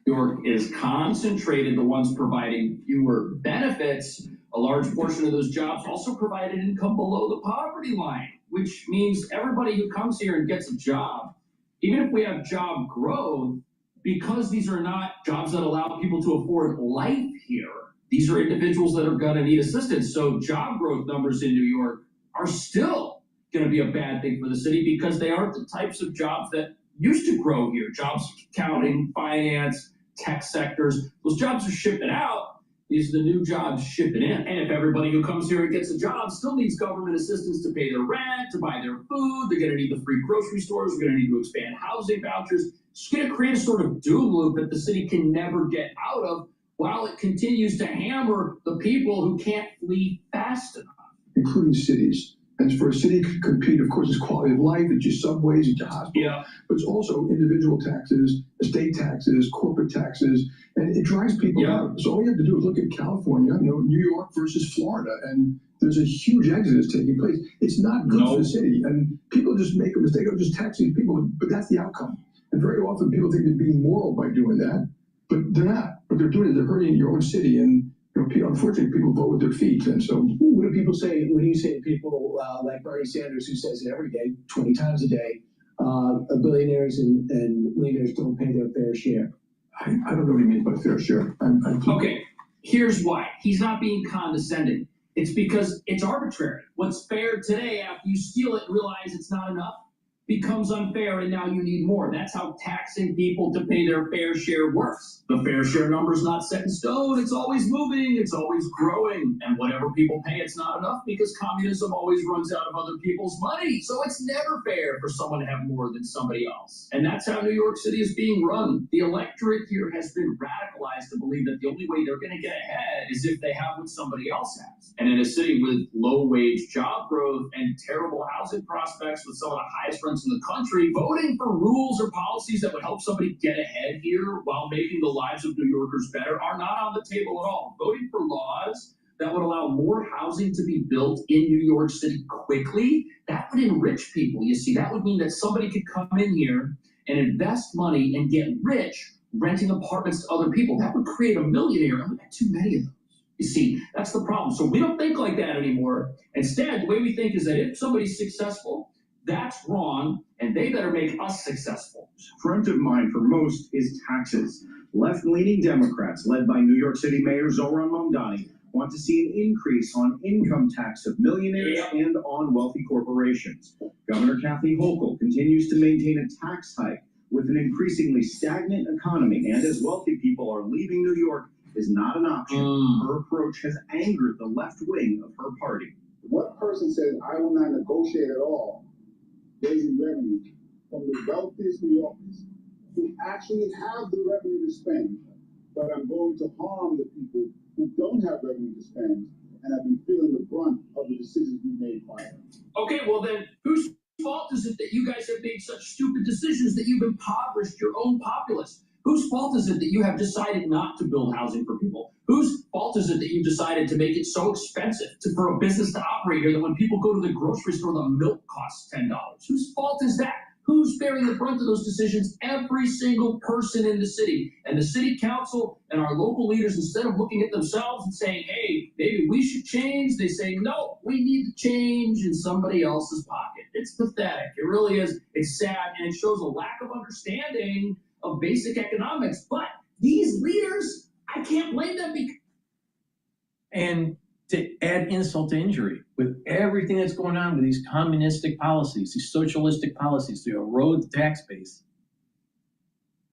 K: New York is concentrated, the ones providing fewer benefits. A large portion of those jobs also provide an income below the poverty line, which means everybody who comes here and gets a job, even if we have job growth, because these are not jobs that allow people to afford life here, these are individuals that are going to need assistance. So job growth numbers in New York are still going to be a bad thing for the city because they aren't the types of jobs that used to grow here. Jobs, accounting, finance, tech sectors, those jobs are shipping out. These are the new jobs shipping in. And if everybody who comes here and gets a job still needs government assistance to pay their rent, to buy their food, they're going to need the free grocery stores, we're going to need to expand housing vouchers. It's going to create a sort of doom loop that the city can never get out of while it continues to hammer the people who can't flee fast enough.
B: Including cities. And for a city to compete, of course, it's quality of life, it's your subways, it's your hospitals, but it's also individual taxes, estate taxes, corporate taxes, and it drives people out. So all you have to do is look at California, New York versus Florida, and there's a huge exodus taking place. It's not good for the city, and people just make a mistake of just taxing people, but that's the outcome. And very often people think they're being moral by doing that, but they're not. What they're doing is they're hurting your own city, and unfortunately, people vote with their feet, and so.
T: What do people say when you say to people like Bernie Sanders, who says it every day, 20 times a day, billionaires and millionaires don't pay their fair share?
B: I don't know what he means by fair share.
K: Okay, here's why. He's not being condescending. It's because it's arbitrary. What's fair today, after you steal it and realize it's not enough, becomes unfair, and now you need more. That's how taxing people to pay their fair share works. The fair share number is not set in stone. It's always moving. It's always growing. And whatever people pay, it's not enough because communism always runs out of other people's money. So it's never fair for someone to have more than somebody else. And that's how New York City is being run. The electorate here has been radicalized to believe that the only way they're going to get ahead is if they have what somebody else has. And in a city with low-wage job growth and terrible housing prospects with some of the highest rents in the country, voting for rules or policies that would help somebody get ahead here while making the lives of New Yorkers better are not on the table at all. Voting for laws that would allow more housing to be built in New York City quickly, that would enrich people. You see, that would mean that somebody could come in here and invest money and get rich renting apartments to other people. That would create a millionaire. I've got too many of those. You see, that's the problem. So we don't think like that anymore. Instead, the way we think is that if somebody's successful, that's wrong, and they better make us successful.
N: Front of mind for most is taxes. Left-leaning Democrats, led by New York City Mayor Zohran Mamdani, want to see an increase on income tax of millionaires and on wealthy corporations. Governor Kathy Hochul continues to maintain a tax hike with an increasingly stagnant economy, and as wealthy people are leaving New York is not an option. Her approach has angered the left wing of her party.
Y: What person says, I will not negotiate at all raising revenue from the wealthiest New Yorkers who actually have the revenue to spend, but I'm going to harm the people who don't have revenue to spend and have been feeling the brunt of the decisions we made prior.
K: Okay, well then, whose fault is it that you guys have made such stupid decisions that you've impoverished your own populace? Whose fault is it that you have decided not to build housing for people? Whose fault is it that you decided to make it so expensive for a business to operate here that when people go to the grocery store, the milk costs $10? Whose fault is that? Who's bearing the brunt of those decisions? Every single person in the city. And the city council and our local leaders, instead of looking at themselves and saying, hey, maybe we should change, they say, no, we need to change in somebody else's pocket. It's pathetic. It really is. It's sad, and it shows a lack of understanding of basic economics. But these leaders, I can't blame them.
D: And to add insult to injury, with everything that's going on with these communistic policies, these socialistic policies to erode the tax base,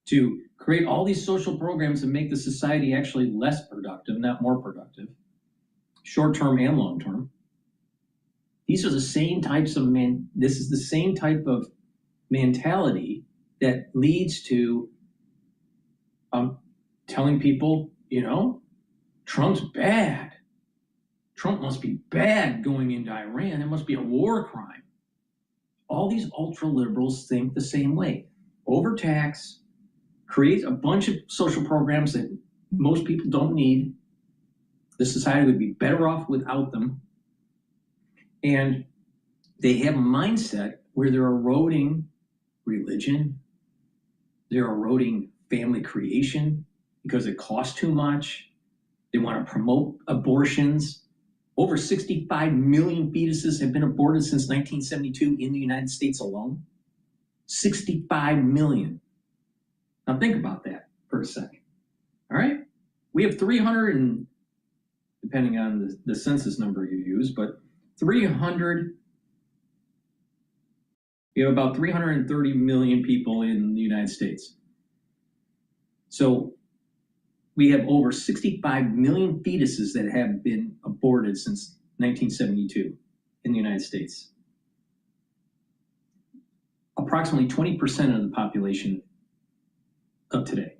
D: to create all these social programs and make the society actually less productive, not more productive, short-term and long-term. These are the same types of this is the same type of mentality that leads to telling people, you know, Trump's bad. Trump must be bad going into Iran. It must be a war crime. All these ultra-liberals think the same way. Overtax, create a bunch of social programs that most people don't need. The society would be better off without them. And they have a mindset where they're eroding religion. They're eroding family creation because it costs too much. They want to promote abortions. Over 65 million fetuses have been aborted since 1972 in the United States alone. 65 million. Now think about that for a second. All right? We have 300 and, depending on the census number you use, but 300, we have about 330 million people in the United States. So we have over 65 million fetuses that have been aborted since 1972 in the United States. Approximately 20% of the population of today.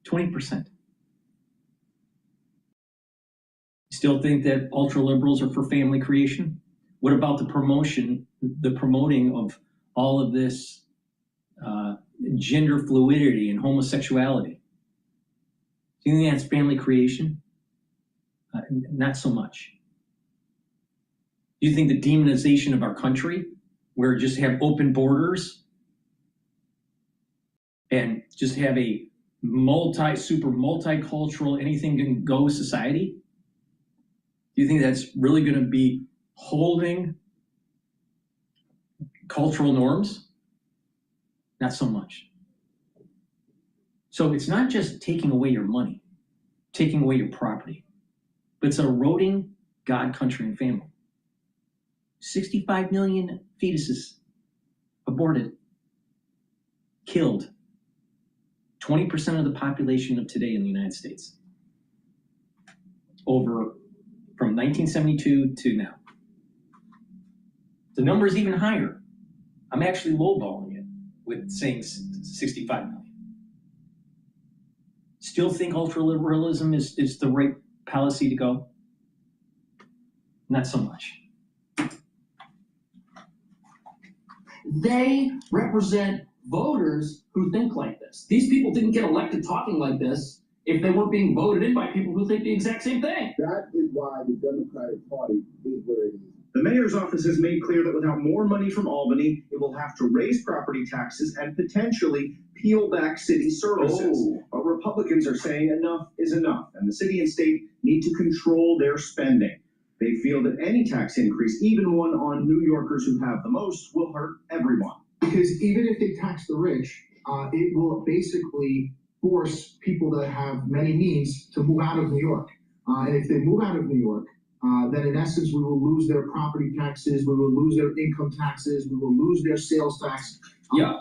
D: 20%. Still think that ultra-liberals are for family creation? What about the promoting of all of this gender fluidity and homosexuality? Do you think that's family creation? Not so much. Do you think the demonization of our country, where just have open borders and just have a super multicultural, anything can go society? Do you think that's really going to be holding cultural norms? Not so much. So it's not just taking away your money, taking away your property, but it's eroding God, country, and family. 65 million fetuses aborted, killed. 20% of the population of today in the United States. From 1972 to now. The number is even higher. I'm actually lowballing it with saying 65 million. Still think ultraliberalism is the right policy to go? Not so much.
K: They represent voters who think like this. These people didn't get elected talking like this if they weren't being voted in by people who think the exact same thing.
H: That is why the Democratic Party is where it is.
N: The mayor's office has made clear that without more money from Albany, it will have to raise property taxes and potentially peel back city services. But Republicans are saying enough is enough, and the city and state need to control their spending. They feel that any tax increase, even one on New Yorkers who have the most, will hurt everyone.
H: Because even if they tax the rich, it will basically force people that have many means to move out of New York. And if they move out of New York, then in essence, we will lose their property taxes, we will lose their income taxes, we will lose their sales tax.
K: Yeah,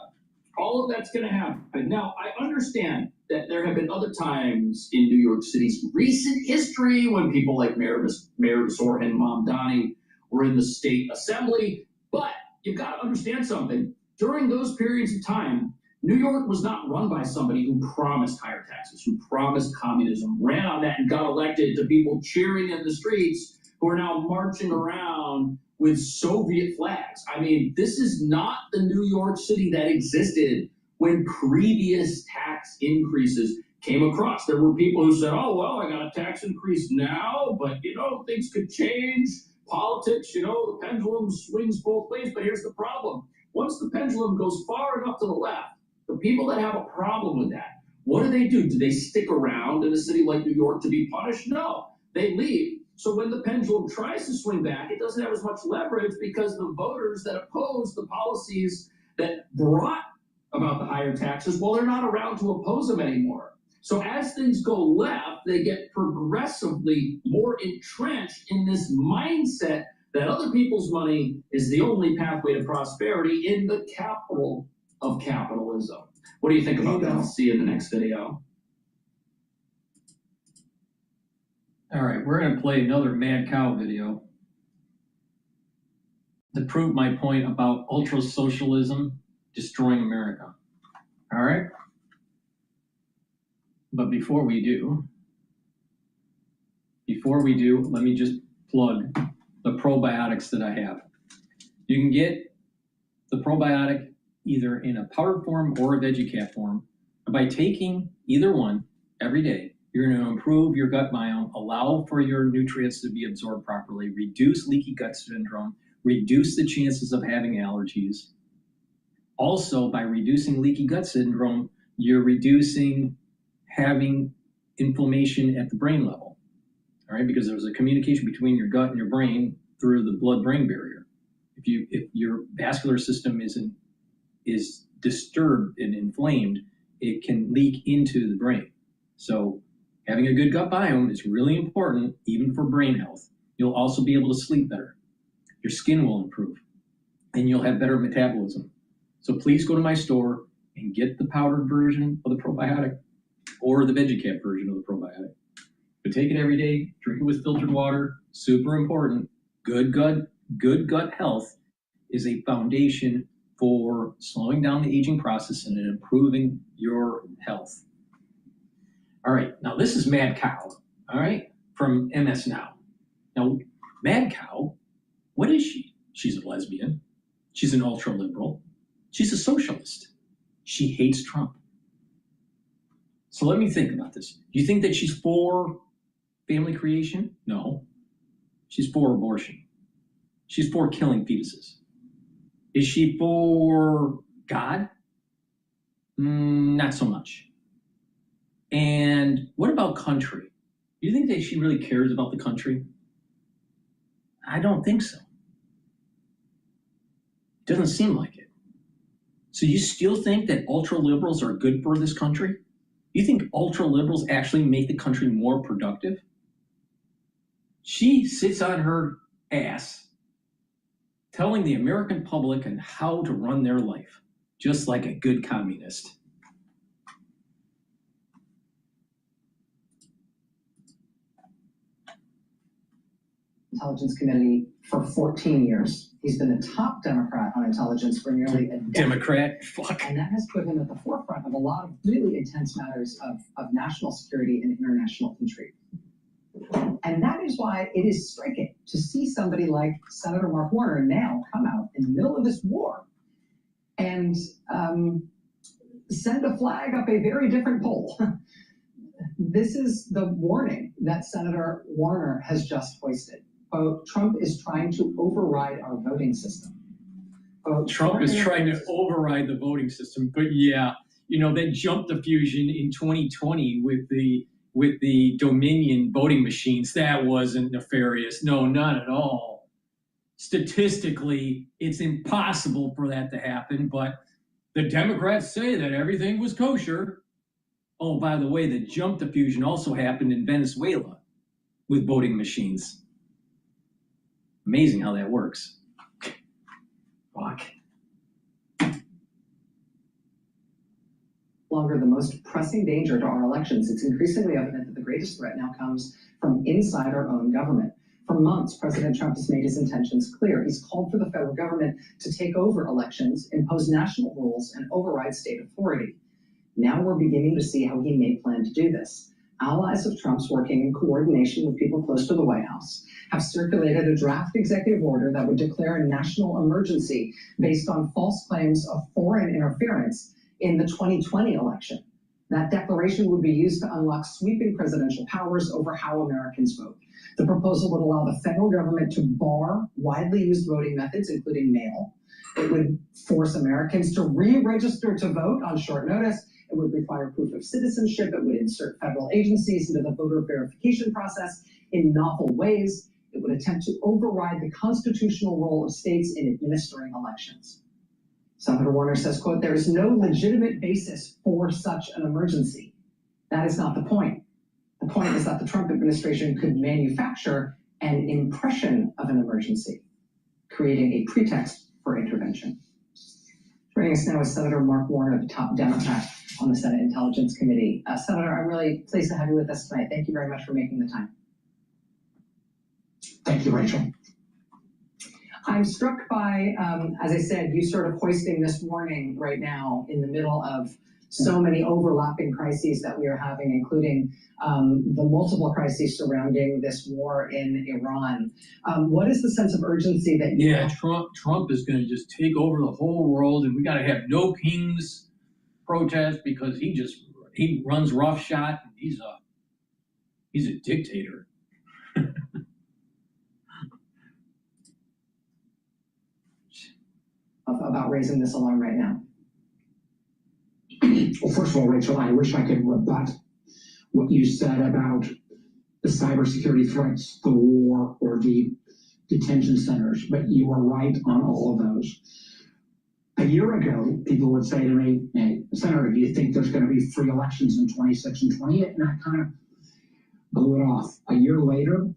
K: all of that's going to happen. Now, I understand that there have been other times in New York City's recent history when people like Mayor Sorhan, Mamdani were in the state assembly, but you've got to understand something. During those periods of time, New York was not run by somebody who promised higher taxes, who promised communism, ran on that and got elected, to people cheering in the streets who are now marching around with Soviet flags. I mean, this is not the New York City that existed when previous tax increases came across. There were people who said, oh, well, I got a tax increase now, but, things could change. Politics, the pendulum swings both ways. But here's the problem. once the pendulum goes far enough to the left, the people that have a problem with that, what do? Do they stick around in a city like New York to be punished? No, they leave. So when the pendulum tries to swing back, it doesn't have as much leverage because the voters that oppose the policies that brought about the higher taxes, well, they're not around to oppose them anymore. So as things go left, they get progressively more entrenched in this mindset that other people's money is the only pathway to prosperity in the capital of capitalism. What do you think about that? I'll see you in the next video.
D: All right, we're going to play another Mad Cow video to prove my point about ultra-socialism destroying America. All right? But before we do, let me just plug the probiotics that I have. You can get the probiotic either in a powder form or a VeggieCap form. By taking either one every day, you're going to improve your gut biome, allow for your nutrients to be absorbed properly, reduce leaky gut syndrome, reduce the chances of having allergies. Also, by reducing leaky gut syndrome, you're reducing having inflammation at the brain level. All right, because there's a communication between your gut and your brain through the blood-brain barrier. If your vascular system is disturbed and inflamed, it can leak into the brain. So having a good gut biome is really important, even for brain health. You'll also be able to sleep better. Your skin will improve, and you'll have better metabolism. So please go to my store and get the powdered version of the probiotic or the VeggieCap version of the probiotic. But take it every day, drink it with filtered water, super important. Good gut health is a foundation for slowing down the aging process and improving your health. All right, now this is Mad Cow, all right, from MS Now. Now, Mad Cow, what is she? She's a lesbian. She's an ultra-liberal. She's a socialist. She hates Trump. So let me think about this. Do you think that she's for family creation? No. She's for abortion. She's for killing fetuses. Is she for God? Not so much. And what about country? Do you think that she really cares about the country? I don't think so. Doesn't seem like it. So you still think that ultra-liberals are good for this country? You think ultra-liberals actually make the country more productive? She sits on her ass telling the American public on how to run their life, just like a good communist.
C: Intelligence Committee for 14 years. He's been the top Democrat on intelligence for nearly a decade.
D: Democrat? Fuck.
C: And that has put him at the forefront of a lot of really intense matters of national security and international intrigue. And that is why it is striking to see somebody like Senator Mark Warner now come out in the middle of this war and send a flag up a very different pole. This is the warning that Senator Warner has just hoisted. Trump is trying to override our voting system.
D: Trump is trying to override the voting system. But yeah, you know, that jump diffusion in 2020 with the Dominion voting machines, that wasn't nefarious. No, not at all. Statistically, it's impossible for that to happen, but the Democrats say that everything was kosher. Oh, by the way, the jump diffusion also happened in Venezuela with voting machines. Amazing how that works. Fuck.
C: Longer the most pressing danger to our elections, it's increasingly evident that the greatest threat now comes from inside our own government. For months, President Trump has made his intentions clear. He's called for the federal government to take over elections, impose national rules, and override state authority. Now we're beginning to see how he may plan to do this. Allies of Trump's working in coordination with people close to the White House have circulated a draft executive order that would declare a national emergency based on false claims of foreign interference in the 2020 election. That declaration would be used to unlock sweeping presidential powers over how Americans vote. The proposal would allow the federal government to bar widely used voting methods, including mail, It would force Americans to re-register to vote on short notice. It would require proof of citizenship. It would insert federal agencies into the voter verification process in novel ways. It would attempt to override the constitutional role of states in administering elections. Senator Warner says, quote, "There is no legitimate basis for such an emergency." That is not the point. The point is that the Trump administration could manufacture an impression of an emergency, creating a pretext for intervention. Joining us now is Senator Mark Warner, the top Democrat on the Senate Intelligence Committee. Senator, I'm really pleased to have you with us tonight. Thank you very much for making the time.
P: Thank you, Rachel.
C: I'm struck by, as I said, you sort of hoisting this warning right now in the middle of so many overlapping crises that we are having, including the multiple crises surrounding this war in Iran. What is the sense of urgency that you have?
D: Trump is going to just take over the whole world, and we got to have no kings protest because he runs roughshod. He's a dictator.
C: About raising this alarm right now?
P: Well, first of all, Rachel, I wish I could rebut what you said about the cybersecurity threats, the war, or the detention centers, but you were right on all of those. A year ago, people would say to me, "Hey, Senator, do you think there's going to be free elections in 26 and 28? And I kind of blew it off. A year later,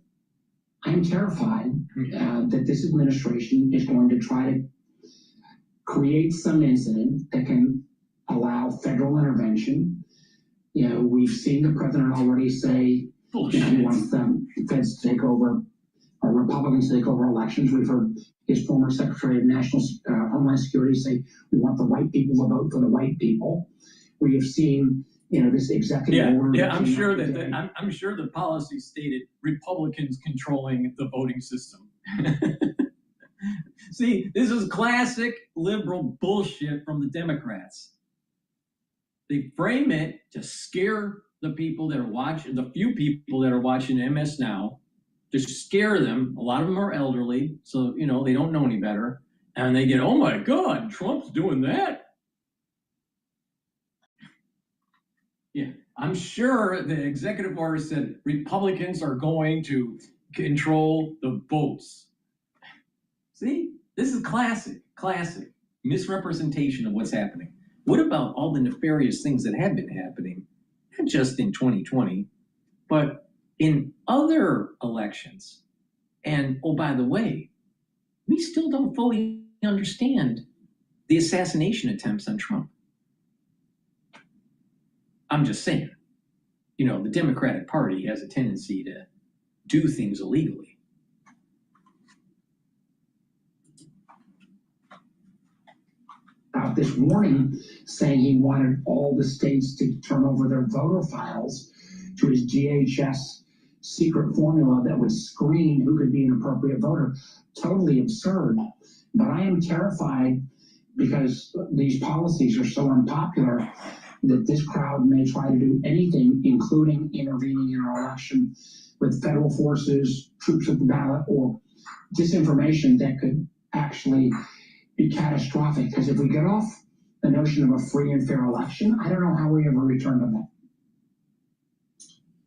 P: I'm terrified that this administration is going to try to create some incident that can allow federal intervention. You know, we've seen the president already say he wants the feds to take over, or Republicans to take over elections. We've heard his former Secretary of National Homeland Security say we want the white people to vote for the white people. We have seen, this executive order.
D: Yeah, I'm sure I'm sure the policy stated Republicans controlling the voting system. See, this is classic liberal bullshit from the Democrats. They frame it to scare the people that are watching, the few people that are watching MS Now, to scare them. A lot of them are elderly, so, they don't know any better. And they get, oh my God, Trump's doing that. Yeah, I'm sure the executive order said Republicans are going to control the votes. See, this is classic misrepresentation of what's happening. What about all the nefarious things that have been happening, not just in 2020, but in other elections? And, oh, by the way, we still don't fully understand the assassination attempts on Trump. I'm just saying, the Democratic Party has a tendency to do things illegally.
P: Out this morning saying he wanted all the states to turn over their voter files to his DHS secret formula that would screen who could be an appropriate voter. Totally absurd. But I am terrified because these policies are so unpopular that this crowd may try to do anything, including intervening in our election with federal forces, troops at the ballot, or disinformation that could actually be catastrophic. Because if we get off the notion of a free and fair election, I don't know how we ever return to that.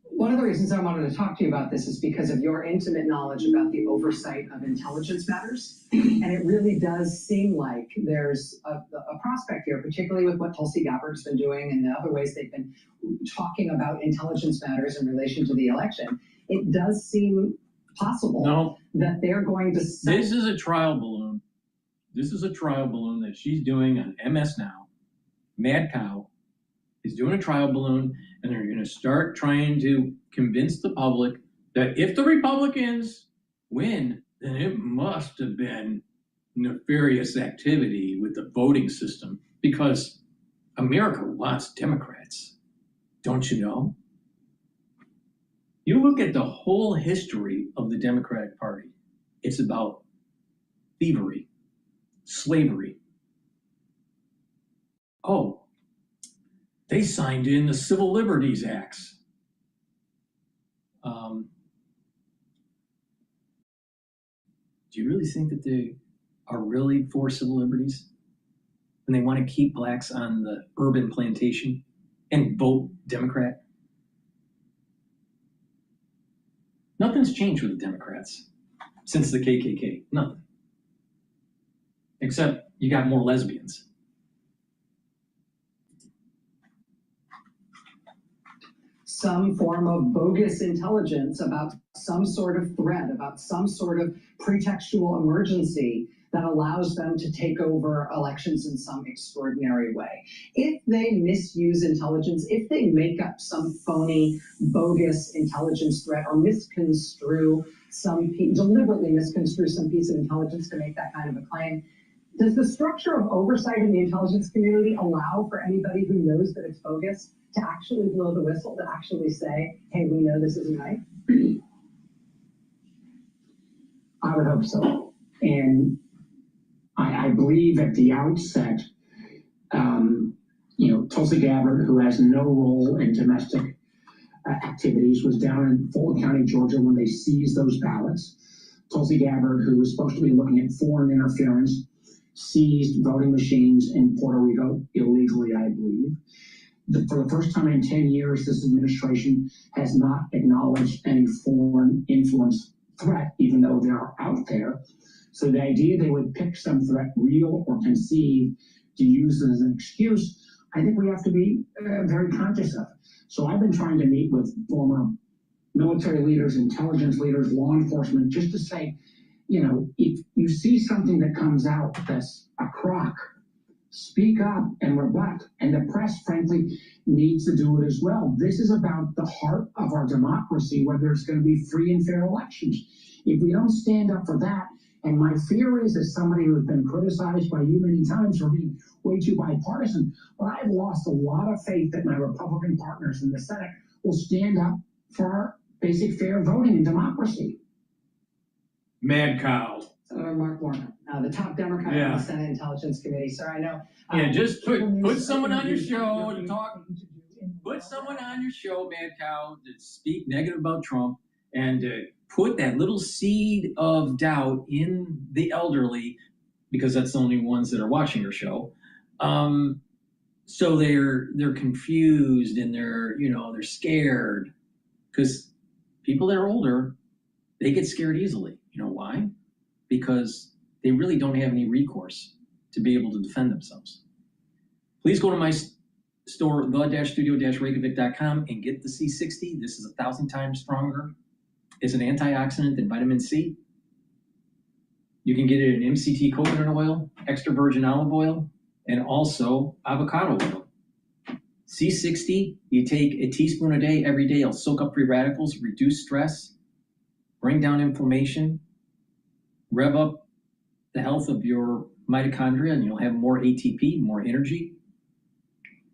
C: One of the reasons I wanted to talk to you about this is because of your intimate knowledge about the oversight of intelligence matters. And it really does seem like there's a prospect here, particularly with what Tulsi Gabbard's been doing and the other ways they've been talking about intelligence matters in relation to the election. It does seem possible that they're going to...
D: This is a trial balloon. This is a trial balloon that she's doing on MS Now. Mad Cow is doing a trial balloon, and they're going to start trying to convince the public that if the Republicans win, then it must have been nefarious activity with the voting system, because America wants Democrats. Don't you know? You look at the whole history of the Democratic Party. It's about thievery, slavery. Oh, they signed in the Civil Liberties Acts. Do you really think that they are really for civil liberties, and they want to keep blacks on the urban plantation and vote Democrat. Nothing's changed with the Democrats since the KKK. Nothing. Except you got more lesbians.
C: Some form of bogus intelligence about some sort of threat, about some sort of pretextual emergency that allows them to take over elections in some extraordinary way. If they misuse intelligence, if they make up some phony, bogus intelligence threat or deliberately misconstrue some piece of intelligence to make that kind of a claim, does the structure of oversight in the intelligence community allow for anybody who knows that it's bogus to actually blow the whistle, to actually say, hey, we know this isn't right?
P: I would hope so. And I believe at the outset, Tulsi Gabbard, who has no role in domestic activities, was down in Fulton County, Georgia, when they seized those ballots. Tulsi Gabbard, who was supposed to be looking at foreign interference, seized voting machines in Puerto Rico illegally, I believe. For the first time in 10 years, this administration has not acknowledged any foreign influence threat, even though they're out there. So the idea they would pick some threat, real or conceived, to use as an excuse, I think we have to be very conscious of. So I've been trying to meet with former military leaders, intelligence leaders, law enforcement, just to say, if you see something that comes out that's a crock, speak up and rebut. And the press, frankly, needs to do it as well. This is about the heart of our democracy, where there's going to be free and fair elections. If we don't stand up for that, and my fear is, as somebody who's been criticized by you many times for being way too bipartisan, but I've lost a lot of faith that my Republican partners in the Senate will stand up for our basic fair voting and democracy.
D: Mad cow.
C: Senator Mark Warner, the top Democrat in the Senate Intelligence Committee. Sir, I know.
D: Just put someone on your show to talk. Put someone on your show, Mad Cow, to speak negative about Trump and put that little seed of doubt in the elderly, because that's the only ones that are watching your show. So they're confused and they're scared, because people that are older, they get scared easily. You know why? Because they really don't have any recourse to be able to defend themselves. Please go to my store, the-studio-reykjavik.com, and get the C60. This is 1,000 times stronger. It's an antioxidant than vitamin C. You can get it in MCT coconut oil, extra virgin olive oil, and also avocado oil. C60, you take a teaspoon a day, every day. It'll soak up free radicals, reduce stress, bring down inflammation, rev up the health of your mitochondria, and you'll have more ATP, more energy.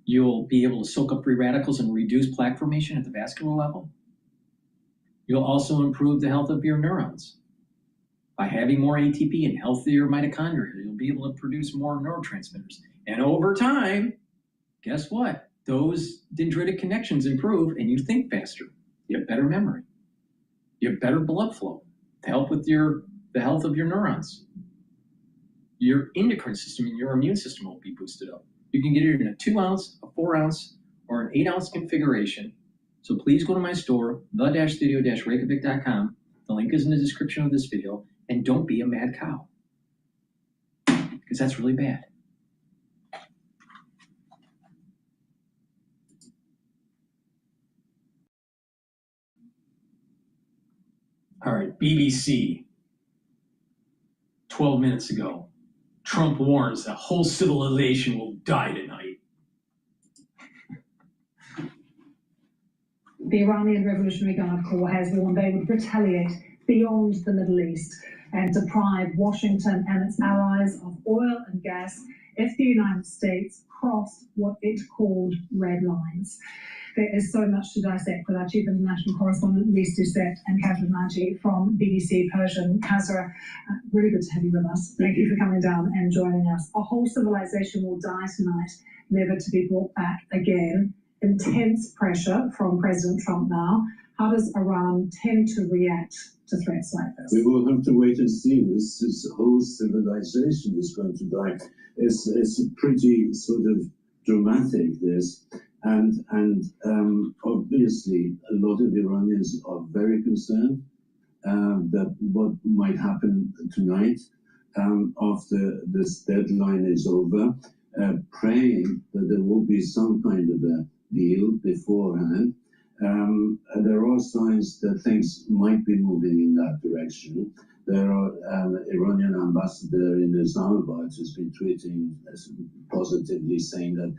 D: You'll be able to soak up free radicals and reduce plaque formation at the vascular level. You'll also improve the health of your neurons. By having more ATP and healthier mitochondria, you'll be able to produce more neurotransmitters. And over time, guess what? Those dendritic connections improve and you think faster. You have better memory. You have better blood flow to help with the health of your neurons. Your endocrine system and your immune system will be boosted up. You can get it in a 2 ounce, a 4 ounce, or an 8 ounce configuration. So please go to my store, the-studio-reykjavik.com. The link is in the description of this video. And don't be a mad cow, because that's really bad. All right, BBC, 12 minutes ago. Trump warns that whole civilization will die tonight.
I: The Iranian Revolutionary Guard Corps has warned they would retaliate beyond the Middle East and deprive Washington and its allies of oil and gas if the United States cross what it called red lines. There is so much to dissect with our Chief International Correspondent, Lise Doucette, and Catherine Nagy from BBC Persian. Kazra, really good to have you with us. Thank you for coming down and joining us. A whole civilization will die tonight, never to be brought back again. Intense pressure from President Trump now How does Iran tend to react to threats like this?
E: We will have to wait and see. This whole civilization is going to die. It's pretty sort of dramatic, this. And obviously, a lot of Iranians are very concerned that what might happen tonight after this deadline is over, praying that there will be some kind of a deal beforehand. There are signs that things might be moving in that direction. There are Iranian ambassador in Islamabad has been tweeting positively, saying that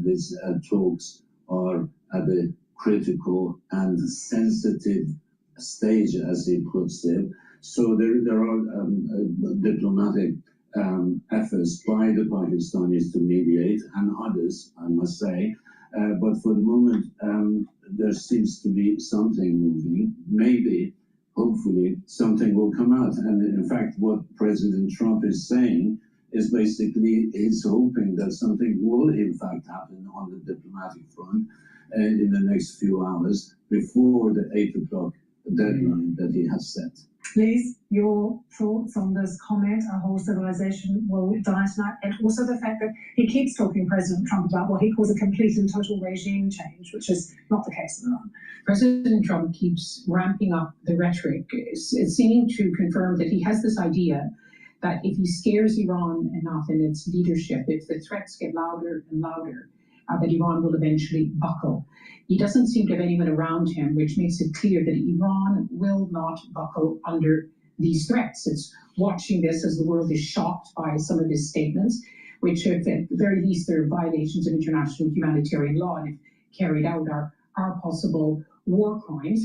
E: these talks are at a critical and sensitive stage, as he puts it. So there are diplomatic efforts by the Pakistanis to mediate, and others, I must say. But for the moment, there seems to be something moving. Maybe, hopefully, something will come out. And in fact, what President Trump is saying is basically he's hoping that something will, in fact, happen on the diplomatic front in the next few hours before the 8 o'clock deadline that he has set.
I: Please, your thoughts on this comment, a whole civilization will die tonight, and also the fact that he keeps talking, President Trump, about what he calls a complete and total regime change, which is not the case in Iran.
R: President Trump keeps ramping up the rhetoric, seeming to confirm that he has this idea that if he scares Iran enough in its leadership, if the threats get louder and louder, that Iran will eventually buckle. He doesn't seem to have anyone around him, which makes it clear that Iran will not buckle under these threats. It's watching this as the world is shocked by some of his statements, which at the very least are violations of international humanitarian law, and if carried out are possible war crimes.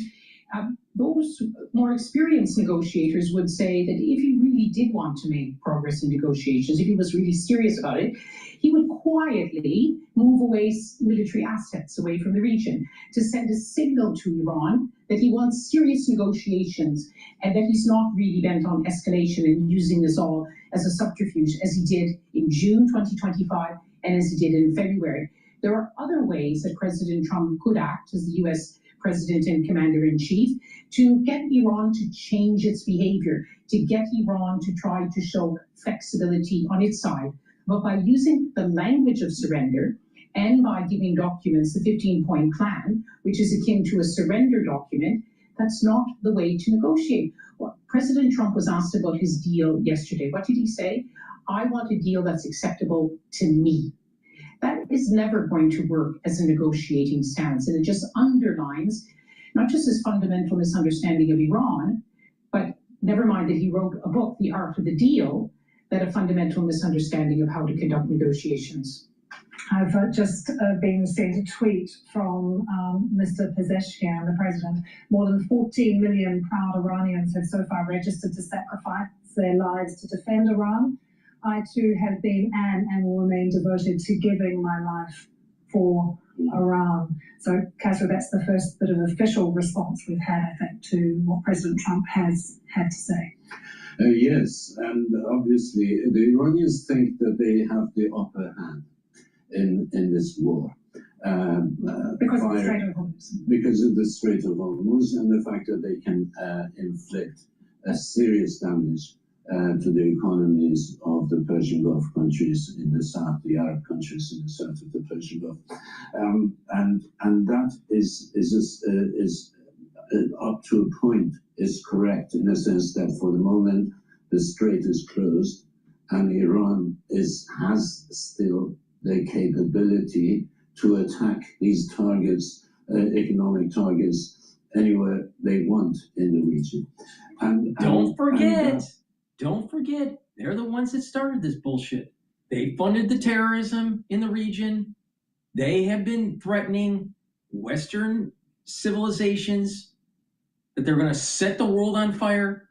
R: Those more experienced negotiators would say that if he really did want to make progress in negotiations, if he was really serious about it, he would quietly move away military assets away from the region to send a signal to Iran that he wants serious negotiations and that he's not really bent on escalation and using this all as a subterfuge, as he did in June 2025 and as he did in February. There are other ways that President Trump could act as the U.S. President and Commander-in-Chief to get Iran to change its behavior, to get Iran to try to show flexibility on its side. But by using the language of surrender and by giving documents the 15-point plan, which is akin to a surrender document, that's not the way to negotiate. Well, President Trump was asked about his deal yesterday. What did he say? I want a deal that's acceptable to me. That is never going to work as a negotiating stance, and it just underlines not just his fundamental misunderstanding of Iran, but never mind that he wrote a book, The Art of the Deal, that a fundamental misunderstanding of how to conduct negotiations.
I: I've just been sent a tweet from Mr. Pezeshkian, the president. More than 14 million proud Iranians have so far registered to sacrifice their lives to defend Iran. I too have been and will remain devoted to giving my life for Iran. So, Cottrell, that's the first bit of official response we've had, I think, to what President Trump has had to say.
E: Yes, and obviously the Iranians think that they have the upper hand in this war.
I: Because of the Strait of Hormuz.
E: Because of the Strait of Hormuz and the fact that they can inflict serious damage to the economies of the Persian Gulf countries in the south, the Arab countries in the south of the Persian Gulf, and that is up to a point is correct in the sense that for the moment the strait is closed, and Iran has still the capability to attack these targets, economic targets, anywhere they want in the region. And
D: don't forget, they're the ones that started this bullshit. They funded the terrorism in the region. They have been threatening Western civilizations that they're going to set the world on fire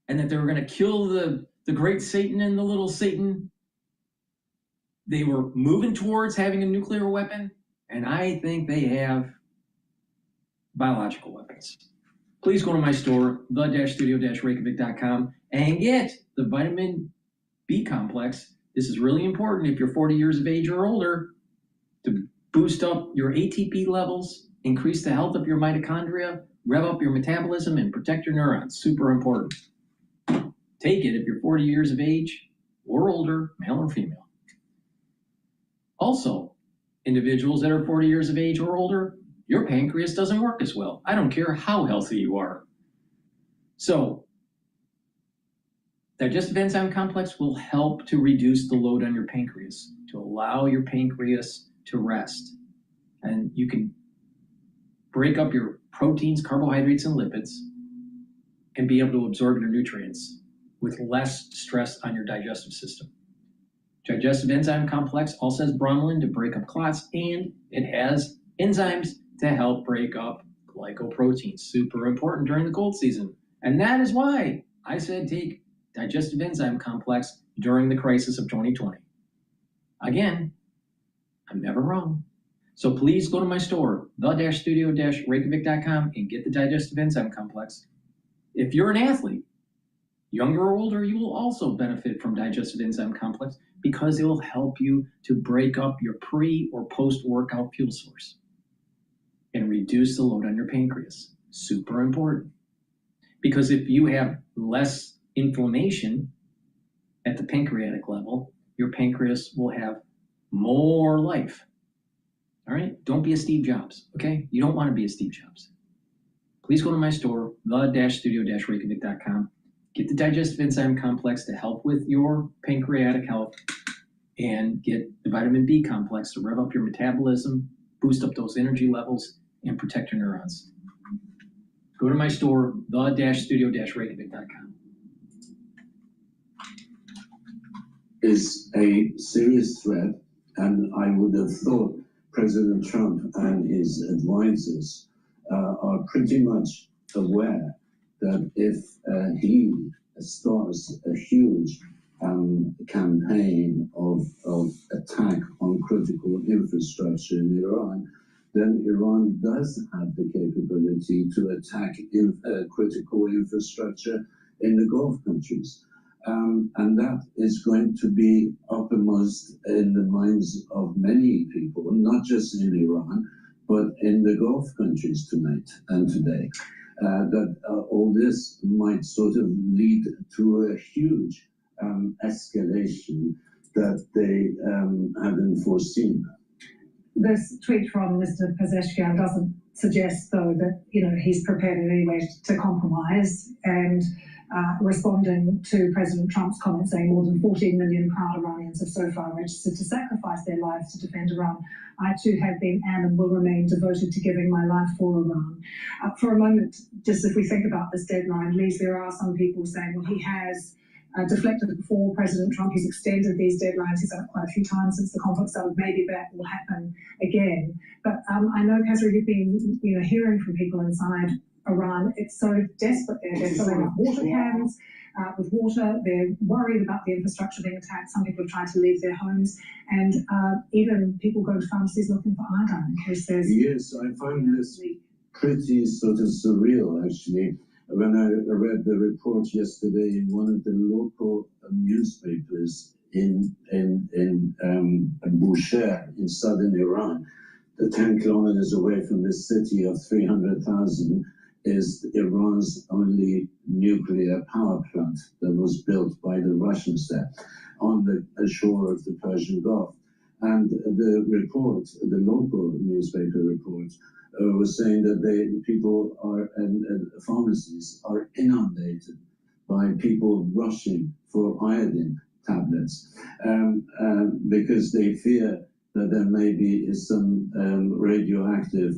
D: and that they're going to kill the great Satan and the little Satan. They were moving towards having a nuclear weapon, and I think they have biological weapons. Please go to my store, the-studio-reykjavik.com, and get the vitamin B complex. This is really important if you're 40 years of age or older, to boost up your ATP levels increase the health of your mitochondria, rev up your metabolism, and protect your neurons. Super important. Take it if you're 40 years of age or older, male or female. Also, individuals that are 40 years of age or older, your pancreas doesn't work as well. I don't care how healthy you are. So, digestive enzyme complex will help to reduce the load on your pancreas, to allow your pancreas to rest. And you can break up your proteins, carbohydrates, and lipids and be able to absorb your nutrients with less stress on your digestive system. Digestive enzyme complex also has bromelain to break up clots, and it has enzymes to help break up glycoproteins. Super important during the cold season. And that is why I said take digestive enzyme complex during the crisis of 2020. Again, I'm never wrong. So please go to my store, the-studio-reykjavik.com, and get the digestive enzyme complex. If you're an athlete, younger or older, you will also benefit from digestive enzyme complex because it will help you to break up your pre or post-workout fuel source and reduce the load on your pancreas. Super important. Because if you have less inflammation at the pancreatic level, your pancreas will have more life. All right? Don't be a Steve Jobs, okay? You don't want to be a Steve Jobs. Please go to my store, the-studio-reykjavik.com. Get the digestive enzyme complex to help with your pancreatic health, and get the vitamin B complex to rev up your metabolism, boost up those energy levels, and protect your neurons. Go to my store, the-studio-reykjavik.com.
E: Is a serious threat, and I would have thought President Trump and his advisors are pretty much aware that if he starts a huge campaign of attack on critical infrastructure in Iran, then Iran does have the capability to attack critical infrastructure in the Gulf countries. And that is going to be uppermost in the minds of many people, not just in Iran, but in the Gulf countries tonight and today. That all this might sort of lead to a huge escalation that they hadn't foreseen.
I: This tweet from Mr. Pezeshkian doesn't suggest, though, that he's prepared in any way to compromise. And responding to President Trump's comment saying more than 14 million proud Iranians have so far registered to sacrifice their lives to defend Iran. I too have been and will remain devoted to giving my life for Iran. For a moment, just if we think about this deadline, Lise, there are some people saying, well, he has deflected before President Trump. He's extended these deadlines. He's done it quite a few times since the conflict started. Maybe that will happen again. But I know, Kazra, you've been hearing from people inside Iran. It's so desperate there. They're filling up water cans with water. They're worried about the infrastructure being attacked. Some people have tried to leave their homes. And even people go to pharmacies looking for iodine in case there's...
E: Yes, I find this pretty sort of surreal, actually. When I read the report yesterday in one of the local newspapers in Bushehr in southern Iran, 10 kilometers away from this city of 300,000, is Iran's only nuclear power plant that was built by the Russians there on the shore of the Persian Gulf. And the report, the local newspaper report, was saying that people are and pharmacies are inundated by people rushing for iodine tablets because they fear that there may be some radioactive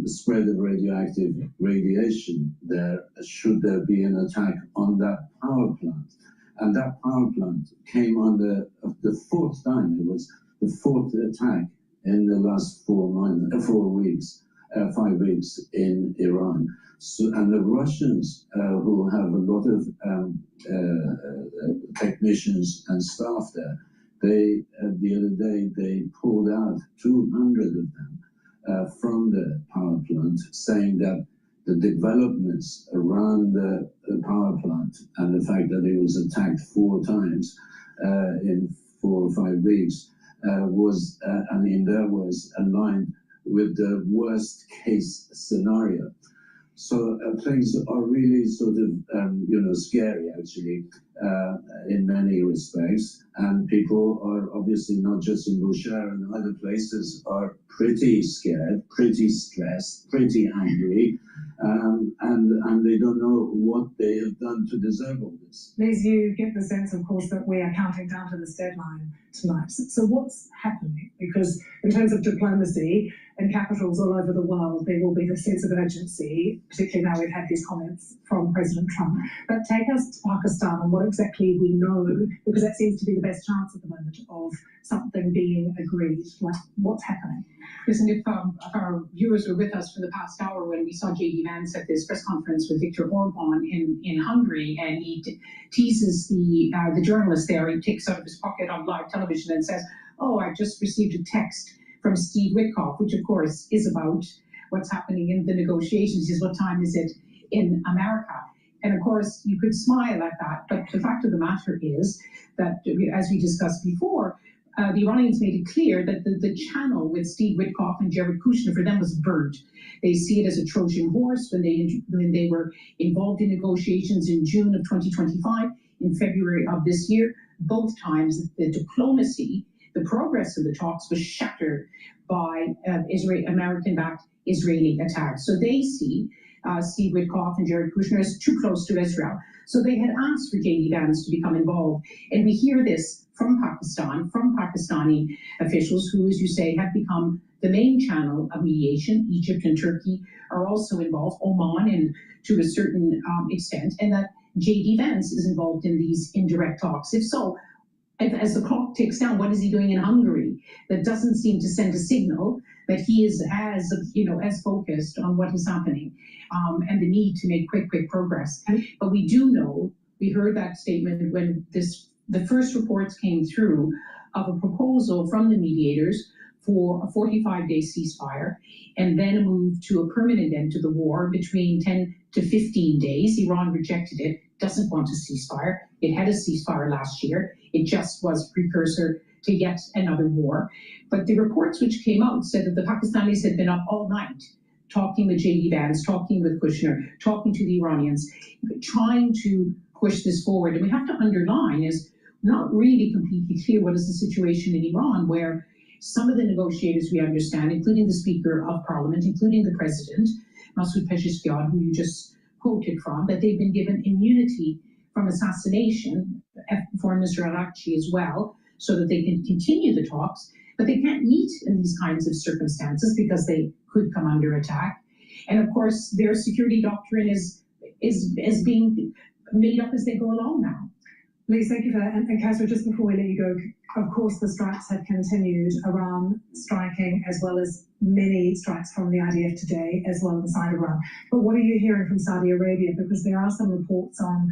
E: spread of radioactive radiation there should there be an attack on that power plant. And that power plant came on the fourth time. It was the fourth attack in the last 5 weeks in Iran. So, and the Russians, who have a lot of technicians and staff there, they the other day they pulled out 200 of them from the power plant, saying that the developments around the power plant and the fact that it was attacked 4 times in 4 or 5 weeks was, in their words, aligned with the worst case scenario. So things are really sort of, scary actually in many respects. And people are obviously not just in Bushehr and other places are pretty scared, pretty stressed, pretty angry, and they don't know what they have done to deserve all this.
I: Liz, you get the sense, of course, that we are counting down to this deadline tonight. So what's happening? Because in terms of diplomacy, in capitals all over the world, there will be the sense of urgency, particularly now we've had these comments from President Trump. But take us to Pakistan and what exactly we know, because that seems to be the best chance at the moment of something being agreed. Like, what's happening?
R: Listen, if our viewers were with us for the past hour when we saw J.D. Vance at this press conference with Viktor Orban in Hungary, and he teases the journalist there, he takes out of his pocket on live television and says, "Oh, I just received a text from Steve Witkoff," which of course is about what's happening in the negotiations. He says, "What time is it in America?" And of course, you could smile at that, but the fact of the matter is that, as we discussed before, the Iranians made it clear that the channel with Steve Witkoff and Jared Kushner, for them, was burnt. They see it as a Trojan horse when they were involved in negotiations in June of 2025, in February of this year. Both times, the diplomacy, the progress of the talks was shattered by American-backed Israeli attacks. So they see Steve Witkoff and Jared Kushner as too close to Israel. So they had asked for J.D. Vance to become involved. And we hear this from Pakistan, from Pakistani officials who, as you say, have become the main channel of mediation. Egypt and Turkey are also involved, Oman, and to a certain extent, and that J.D. Vance is involved in these indirect talks. If so, as the clock ticks down, what is he doing in Hungary? That doesn't seem to send a signal that he is as focused on what is happening and the need to make quick progress. But we do know, we heard that statement when the first reports came through of a proposal from the mediators for a 45-day ceasefire and then a move to a permanent end to the war between 10 to 15 days. Iran rejected it, doesn't want a ceasefire. It had a ceasefire last year. It just was a precursor to yet another war. But the reports which came out said that the Pakistanis had been up all night talking with J.D. Vance, talking with Kushner, talking to the Iranians, trying to push this forward. And we have to underline is not really completely clear what is the situation in Iran, where some of the negotiators we understand, including the Speaker of Parliament, including the President, Masoud Pezeshkian, who you just quoted from, that they've been given immunity from assassination, Foreign Minister al-Aqshi as well, so that they can continue the talks, but they can't meet in these kinds of circumstances because they could come under attack. And of course, their security doctrine is being made up as they go along now.
I: Liz, thank you for that. And Kasra, just before we let you go, of course, the strikes have continued, Iran striking, as well as many strikes from the IDF today, as well inside Iran. But what are you hearing from Saudi Arabia? Because there are some reports on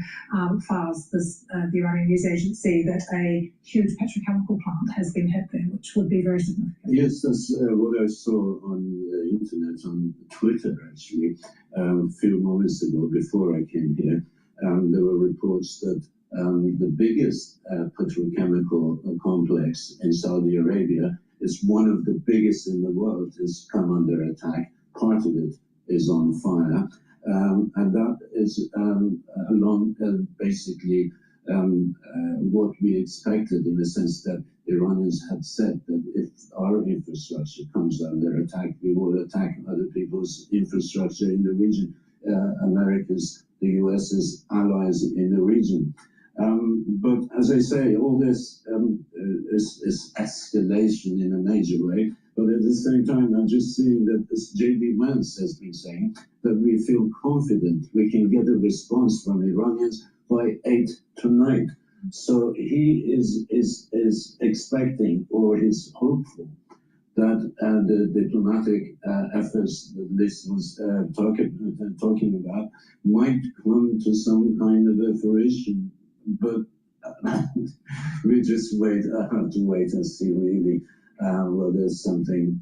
I: Fars, the Iranian news agency, that a huge petrochemical plant has been hit there, which would be very significant.
E: Yes, that's what I saw on the internet, on Twitter, actually, a few moments ago, before I came here. There were reports that the biggest petrochemical complex in Saudi Arabia is one of the biggest in the world, has come under attack. Part of it is on fire. And that is basically what we expected, in the sense that Iranians had said that if our infrastructure comes under attack, we will attack other people's infrastructure in the region, America's, the US's allies in the region. But as I say, all this is escalation in a major way. But at the same time, I'm just seeing that, as J.D. Vance has been saying, that we feel confident we can get a response from Iranians by 8 tonight. So he is expecting, or is hopeful, that the diplomatic efforts that Liz was talking about might come to some kind of a fruition. But we just have to wait and see, really, whether something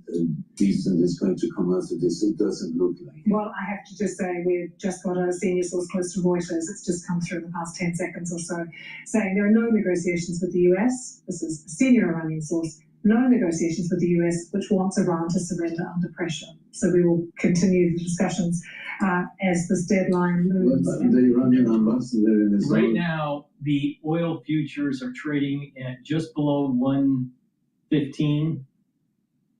E: decent is going to come out of this. It doesn't look like it.
I: Well, I have to just say, we've just got a senior source close to Reuters. It's just come through in the past 10 seconds or so, saying there are no negotiations with the US. This is a senior Iranian source. no negotiations with the US, which wants Iran to surrender under pressure. So we will continue the discussions as this deadline moves.
E: The Iranian ambassador in Israel.
D: Right now, the oil futures are trading at just below 115,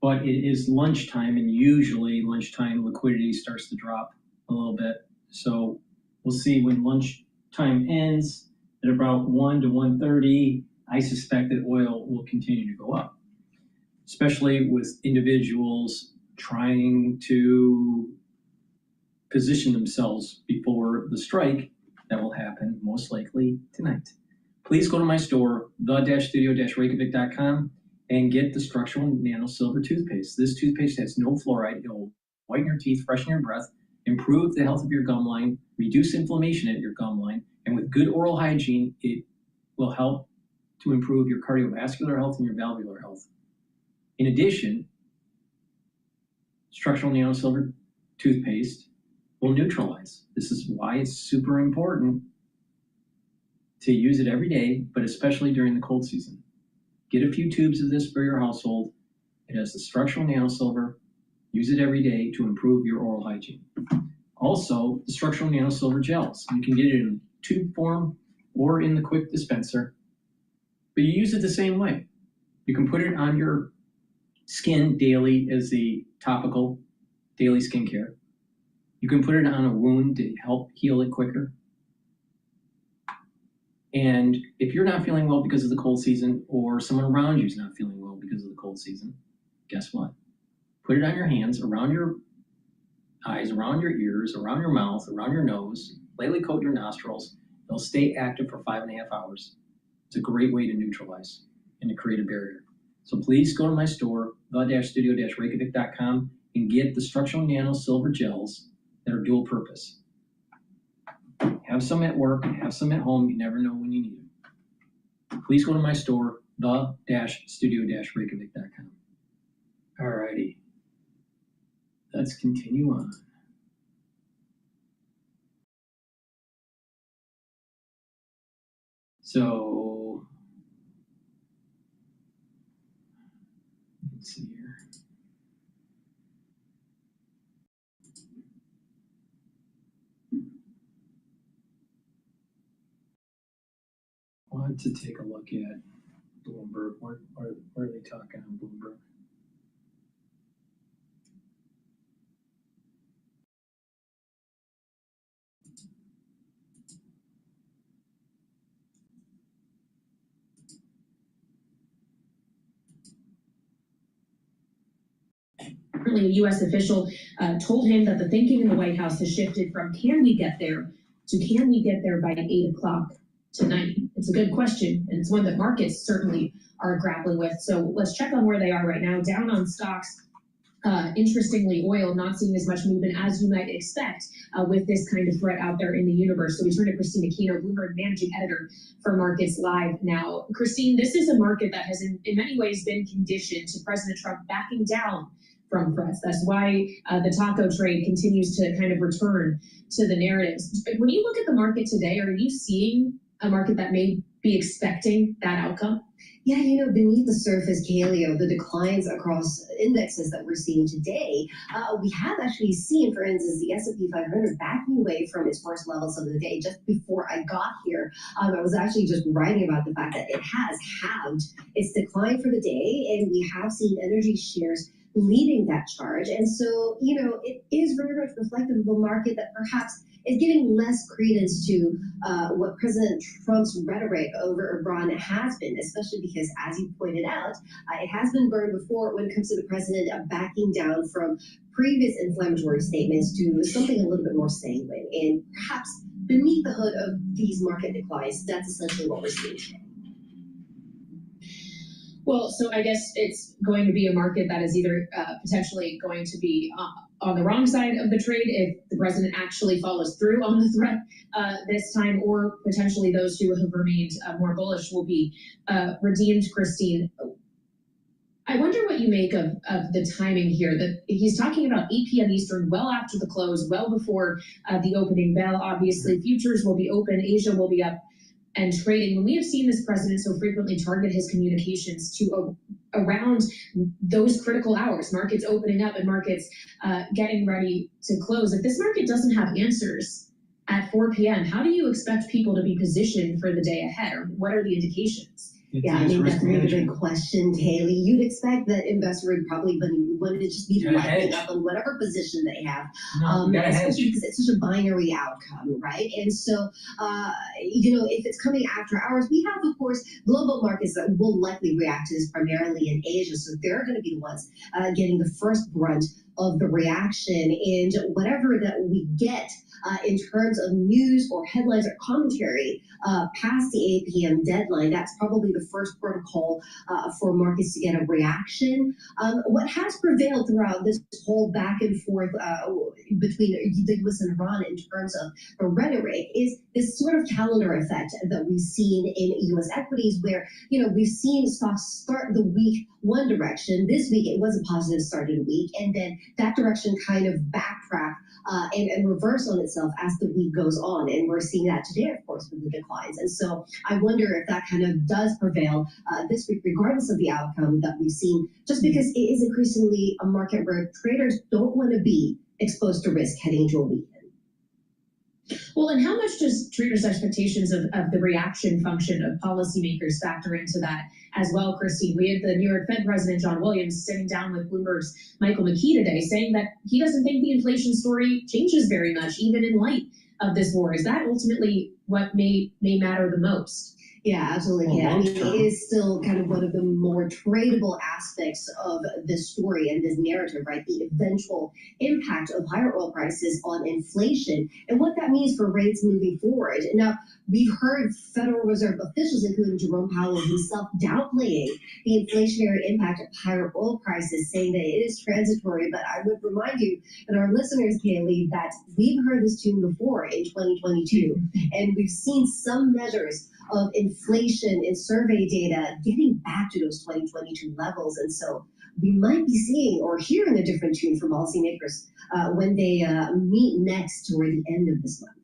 D: but it is lunchtime, and usually lunchtime liquidity starts to drop a little bit. So we'll see when lunchtime ends at about 1 to 1:30. I suspect that oil will continue to go up, especially with individuals trying to position themselves before the strike that will happen most likely tonight. Please go to my store, the-studio-reykjavik.com, and get the structural nano silver toothpaste. This toothpaste has no fluoride. It will whiten your teeth, freshen your breath, improve the health of your gum line, reduce inflammation at your gum line, and with good oral hygiene, it will help to improve your cardiovascular health and your valvular health. In addition, structural nano silver toothpaste will neutralize. This is why it's super important to use it every day, but especially during the cold season. Get a few tubes of this for your household. It has the structural nano silver. Use it every day to improve your oral hygiene. Also, the structural nano silver gels. You can get it in tube form or in the quick dispenser, but you use it the same way. You can put it on your skin daily as the topical daily skincare. You can put it on a wound to help heal it quicker. And if you're not feeling well because of the cold season, or someone around you is not feeling well because of the cold season, guess what? Put it on your hands, around your eyes, around your ears, around your mouth, around your nose, lightly coat your nostrils. They'll stay active for 5.5 hours. It's a great way to neutralize and to create a barrier. So please go to my store, the-studio-reykjavik.com, and get the structural nano silver gels that are dual purpose. Have some at work, have some at home. You never know when you need them. Please go to my store, the-studio-reykjavik.com. Alrighty. Let's continue on. So, let's see here. I wanted to take a look at Bloomberg. Where are they talking on Bloomberg?
F: Apparently, a U.S. official told him that the thinking in the White House has shifted from can we get there to can we get there by 8 o'clock tonight? It's a good question, and it's one that markets certainly are grappling with. So let's check on where they are right now. Down on stocks. Interestingly, oil not seeing as much movement as you might expect with this kind of threat out there in the universe. So we turn to Christine Aquino, Bloomberg Managing Editor for Markets Live now. Christine, this is a market that has in many ways been conditioned to President Trump backing down from threats. That's why the taco trade continues to kind of return to the narratives. When you look at the market today, are you seeing a market that may be expecting that outcome?
L: Yeah, beneath the surface, Kaleo, the declines across indexes that we're seeing today, we have actually seen, for instance, the S&P 500 backing away from its worst levels of the day. Just before I got here, I was actually just writing about the fact that it has halved its decline for the day, and we have seen energy shares leading that charge. And so, it is very much reflective of a market that perhaps is giving less credence to what President Trump's rhetoric over Iran has been, especially because, as you pointed out, it has been burned before when it comes to the president backing down from previous inflammatory statements to something a little bit more sanguine. And perhaps beneath the hood of these market declines, that's essentially what we're seeing today.
F: Well, so I guess it's going to be a market that is either potentially going to be on the wrong side of the trade if the president actually follows through on the threat this time, or potentially those who have remained more bullish will be redeemed. Christine, I wonder what you make of the timing here, that he's talking about 8 p.m. Eastern, well after the close, well before the opening bell. Obviously, futures will be open, Asia will be up. and trading, when we have seen this president so frequently target his communications to around those critical hours, markets opening up and markets getting ready to close, if this market doesn't have answers at 4 p.m., how do you expect people to be positioned for the day ahead? Or what are the indications?
L: Yeah, I think that's a really good question, Haley. You'd expect that investor would probably want to just be lightening up on whatever position they have, especially because it's such a binary outcome, right? And so, if it's coming after hours, we have, of course, global markets that will likely react to this primarily in Asia. So they're going to be the ones getting the first brunt of the reaction, and whatever that we get in terms of news or headlines or commentary past the 8 p.m. deadline, that's probably the first protocol for markets to get a reaction. What has prevailed throughout this whole back and forth between the U.S. and Iran in terms of the rhetoric is this sort of calendar effect that we've seen in U.S. equities, where we've seen stocks start the week one direction. This week it was a positive start of the week, and then that direction kind of backtrack and reverse on itself as the week goes on. And we're seeing that today, of course, with the declines. And so I wonder if that kind of does prevail this week, regardless of the outcome that we've seen, just because it is increasingly a market where traders don't want to be exposed to risk heading into a weekend.
F: Well, and how much does traders' expectations of the reaction function of policymakers factor into that as well, Christine? We had the New York Fed President John Williams sitting down with Bloomberg's Michael McKee today, saying that he doesn't think the inflation story changes very much, even in light of this war. Is that ultimately what may matter the most?
L: Yeah, absolutely. Yeah. I mean, it is still kind of one of the more tradable aspects of this story and this narrative, right? The eventual impact of higher oil prices on inflation and what that means for rates moving forward. Now, we've heard Federal Reserve officials, including Jerome Powell himself, downplaying the inflationary impact of higher oil prices, saying that it is transitory. But I would remind you and our listeners, Kaylee, that we've heard this tune before in 2022, and we've seen some measures of inflation and survey data getting back to those 2022 levels. And so we might be seeing or hearing a different tune from policymakers when they meet next toward the end of this month.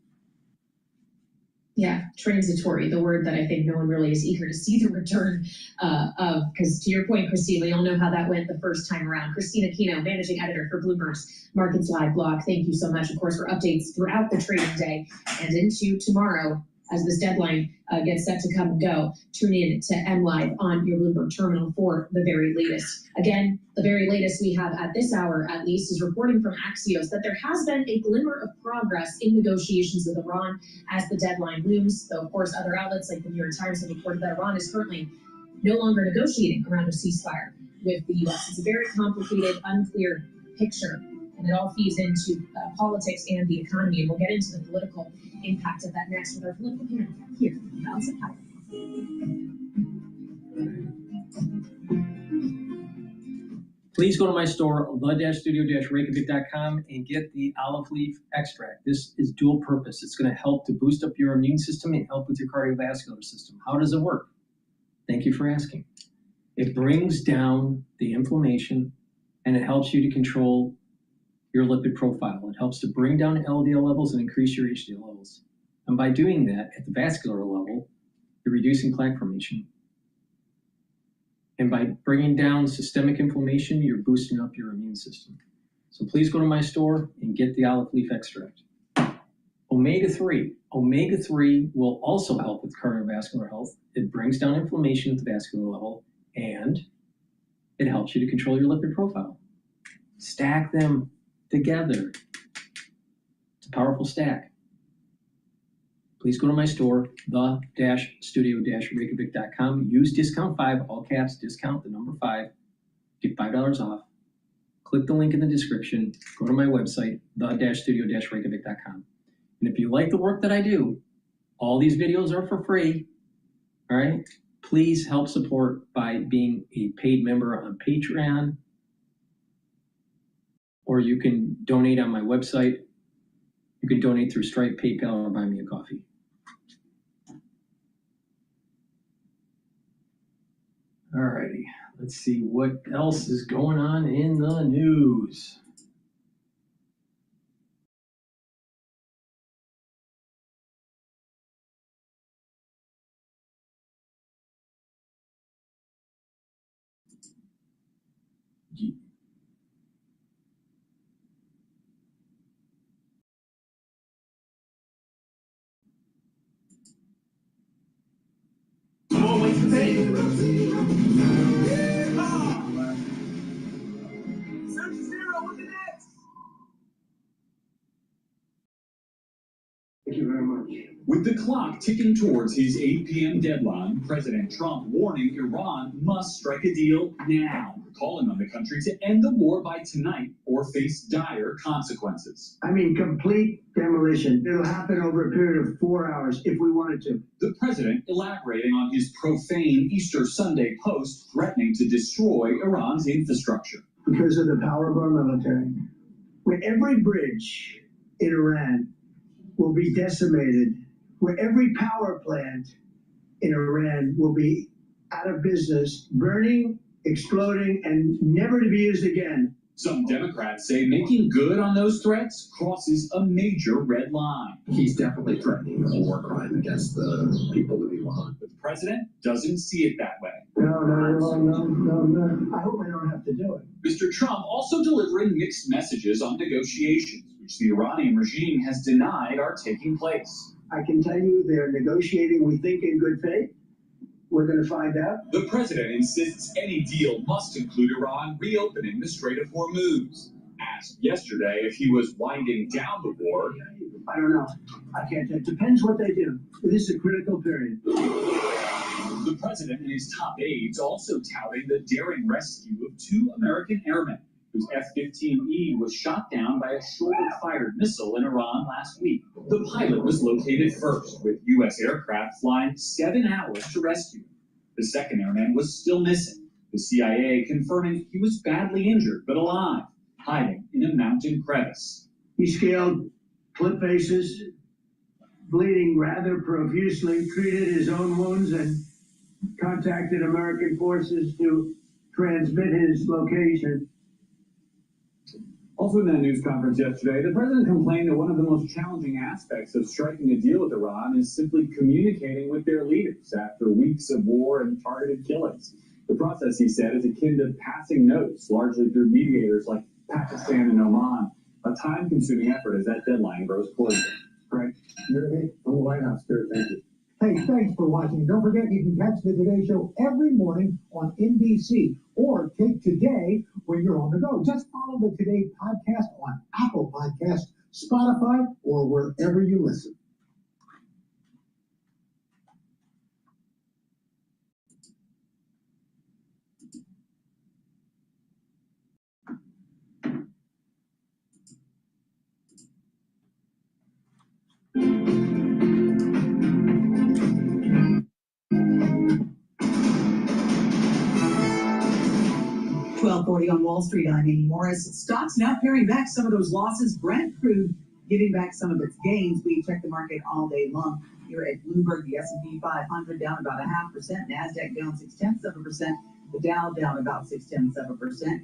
F: Yeah, transitory, the word that I think no one really is eager to see the return of, because to your point, Christine, we all know how that went the first time around. Christina Aquino, managing editor for Bloomberg's Markets Live blog. Thank you so much, of course, for updates throughout the trading day and into tomorrow as this deadline gets set to come and go. Tune in to MLive on your Bloomberg terminal for the very latest. Again, the very latest we have at this hour, at least, is reporting from Axios that there has been a glimmer of progress in negotiations with Iran as the deadline looms. Though, of course, other outlets like the New York Times have reported that Iran is currently no longer negotiating around a ceasefire with the U.S. It's a very complicated, unclear picture, and it all feeds into politics and the economy. And we'll get into the political impact of that next with our political panel here on Balance of Power.
D: Please go to my store, the-studio-reykjavik.com, and get the olive leaf extract. This is dual purpose. It's going to help to boost up your immune system and help with your cardiovascular system. How does it work? Thank you for asking. It brings down the inflammation, and it helps you to control your lipid profile. It helps to bring down LDL levels and increase your HDL levels. And by doing that at the vascular level, you're reducing plaque formation. And by bringing down systemic inflammation, you're boosting up your immune system. So please go to my store and get the olive leaf extract. Omega-3. Omega-3 will also help with cardiovascular health. It brings down inflammation at the vascular level, and it helps you to control your lipid profile. Stack them together. It's a powerful stack. Please go to my store, the-studio-reykjavik.com. Use discount 5, all caps, discount the number 5, get $5 off. Click the link in the description, go to my website, the-studio-reykjavik.com. And if you like the work that I do, all these videos are for free, all right? Please help support by being a paid member on Patreon, or you can donate on my website. You can donate through Stripe, PayPal, or buy me a coffee. All righty, let's see what else is going on in the news.
K: More ways to take. Search zero with the next.
B: Thank you very much.
K: With the clock ticking towards his 8 p.m. deadline, President Trump warning Iran must strike a deal now, calling on the country to end the war by tonight or face dire consequences.
G: I mean, complete demolition. It'll happen over a period of 4 hours if we wanted to.
K: The president elaborating on his profane Easter Sunday post threatening to destroy Iran's infrastructure.
G: Because of the power of our military. Where every bridge in Iran will be decimated, where every power plant in Iran will be out of business, burning, exploding, and never to be used again.
K: Some Democrats say making good on those threats crosses a major red line.
J: He's definitely threatening a war crime against the people of Iran.
K: But the president doesn't see it that way.
G: No. I hope I don't have to do it.
K: Mr. Trump also delivering mixed messages on negotiations, which the Iranian regime has denied are taking place.
G: I can tell you they're negotiating, we think, in good faith. We're going to find out.
K: The president insists any deal must include Iran reopening the Strait of Hormuz. Asked yesterday if he was winding down the war.
G: I don't know. I can't. It depends what they do. This is a critical period.
K: The president and his top aides also touting the daring rescue of 2 American airmen whose F-15E was shot down by a shoulder-fired missile in Iran last week. The pilot was located first, with U.S. aircraft flying 7 hours to rescue him. The second airman was still missing, the CIA confirming he was badly injured but alive, hiding in a mountain crevice.
G: He scaled cliff faces, bleeding rather profusely, treated his own wounds, and contacted American forces to transmit his location.
K: Also in that news conference yesterday, the president complained that one of the most challenging aspects of striking a deal with Iran is simply communicating with their leaders after weeks of war and targeted killings. The process, he said, is akin to passing notes, largely through mediators like Pakistan and Oman. A time-consuming effort as that deadline grows closer.
G: Right. You're it from the White House, sir. Thank you.
Q: Hey, thanks for watching. Don't forget you can catch the Today Show every morning on NBC or take Today when you're on the go. Just follow the Today podcast on Apple Podcasts, Spotify, or wherever you listen.
S: $12.40 on Wall Street. I'm Amy Morris. Stocks now paring back some of those losses. Brent crude giving back some of its gains. We check the market all day long. Here at Bloomberg, the S&P 500 down about 0.5%. NASDAQ down 0.6%. The Dow down about 0.6%.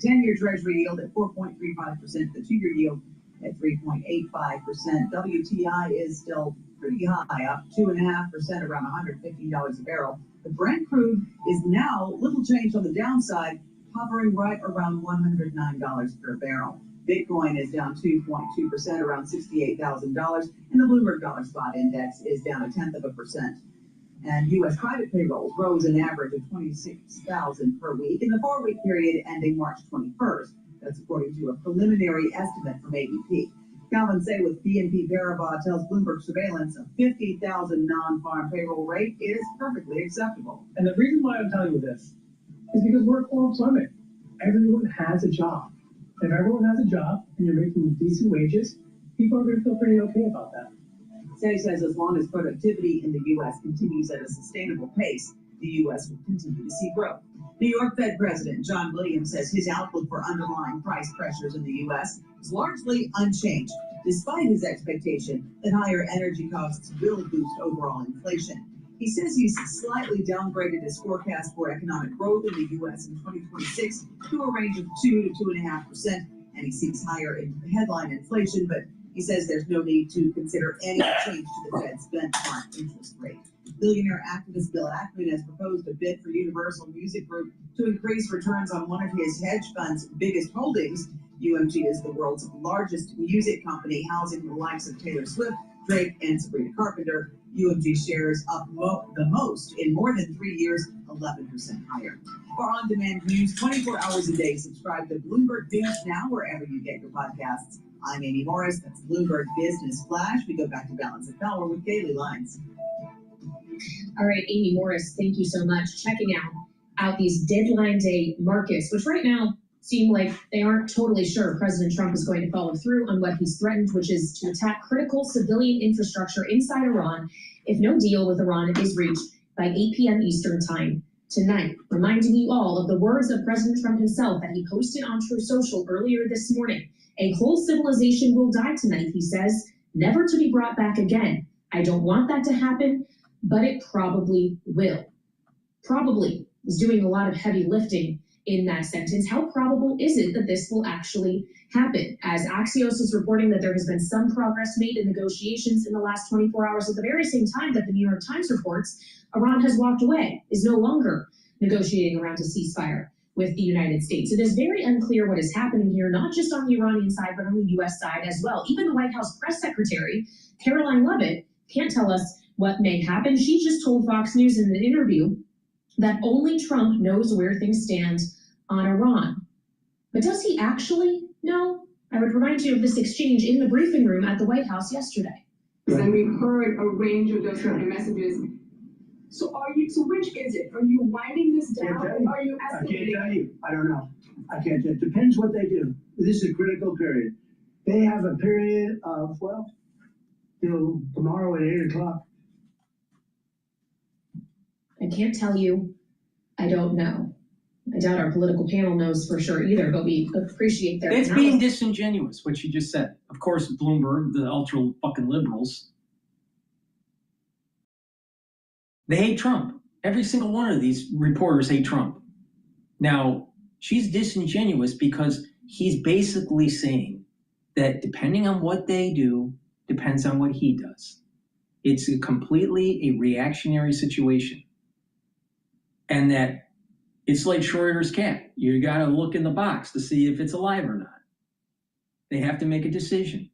S: 10-year Treasury yield at 4.35%. The 2-year yield at 3.85%. WTI is still pretty high, up 2.5%, around $150 a barrel. The Brent crude is now little change on the downside, hovering right around $109 per barrel. Bitcoin is down 2.2%, around $68,000, and the Bloomberg Dollar Spot Index is down 0.1%. And U.S. private payrolls rose an average of 26,000 per week in the 4-week period ending March 21st. That's according to a preliminary estimate from ADP. Calvin Say with BNP Paribas tells Bloomberg Surveillance a 50,000 non-farm payroll rate is perfectly acceptable.
X: And the reason why I'm telling you this is because we're full employment. Everyone has a job. If everyone has a job and you're making decent wages, people are going to feel pretty okay about that.
S: Say says as long as productivity in the U.S. continues at a sustainable pace, the U.S. will continue to see growth. New York Fed President John Williams says his outlook for underlying price pressures in the U.S. is largely unchanged, despite his expectation that higher energy costs will boost overall inflation. He says he's slightly downgraded his forecast for economic growth in the U.S. in 2026 to a range of 2 to 2.5%, and he sees higher headline inflation, but he says there's no need to consider any change to the Fed's benchmark interest rate. Billionaire activist Bill Ackman has proposed a bid for Universal Music Group to increase returns on one of his hedge fund's biggest holdings. UMG is the world's largest music company, housing the likes of Taylor Swift, Drake, and Sabrina Carpenter. UMG shares up the most in more than 3 years, 11% higher. For on-demand news 24 hours a day, subscribe to Bloomberg News now wherever you get your podcasts. I'm Amy Morris. That's Bloomberg Business Flash. We go back to Balance of Power with Daily Lines.
F: All right, Amy Morris, thank you so much. Checking out these deadline day markets, which right now seem like they aren't totally sure President Trump is going to follow through on what he's threatened, which is to attack critical civilian infrastructure inside Iran if no deal with Iran is reached by 8 p.m. Eastern Time tonight. Reminding you all of the words of President Trump himself that he posted on Truth Social earlier this morning. A whole civilization will die tonight, he says, never to be brought back again. I don't want that to happen, but it probably will. Probably is doing a lot of heavy lifting in that sentence. How probable is it that this will actually happen? As Axios is reporting that there has been some progress made in negotiations in the last 24 hours, at the very same time that the New York Times reports Iran has walked away, is no longer negotiating around a ceasefire with the United States. It is very unclear what is happening here, not just on the Iranian side, but on the U.S. side as well. Even the White House press secretary, Caroline Leavitt, can't tell us what may happen. She just told Fox News in an interview that only Trump knows where things stand on Iran. But does he actually know? I would remind you of this exchange in the briefing room at the White House yesterday.
M: And we've heard a range of those kind of messages. So which is it? Are you winding this down? Are you escalating?
G: I can't tell you. I don't know. I can't tell. It depends what they do. This is a critical period. They have a period of, well, till tomorrow at 8 o'clock.
F: I can't tell you. I don't know. I doubt our political panel knows for sure either, but we appreciate their
D: It's
F: analysis.
D: being disingenuous, what you just said. Of course, Bloomberg, the ultra fucking liberals, they hate Trump. Every single one of these reporters hate Trump. Now, she's disingenuous because he's basically saying that depending on what they do, depends on what he does. It's completely a reactionary situation. And that it's like Schroeder's cat. You got to look in the box to see if it's alive or not. They have to make a decision.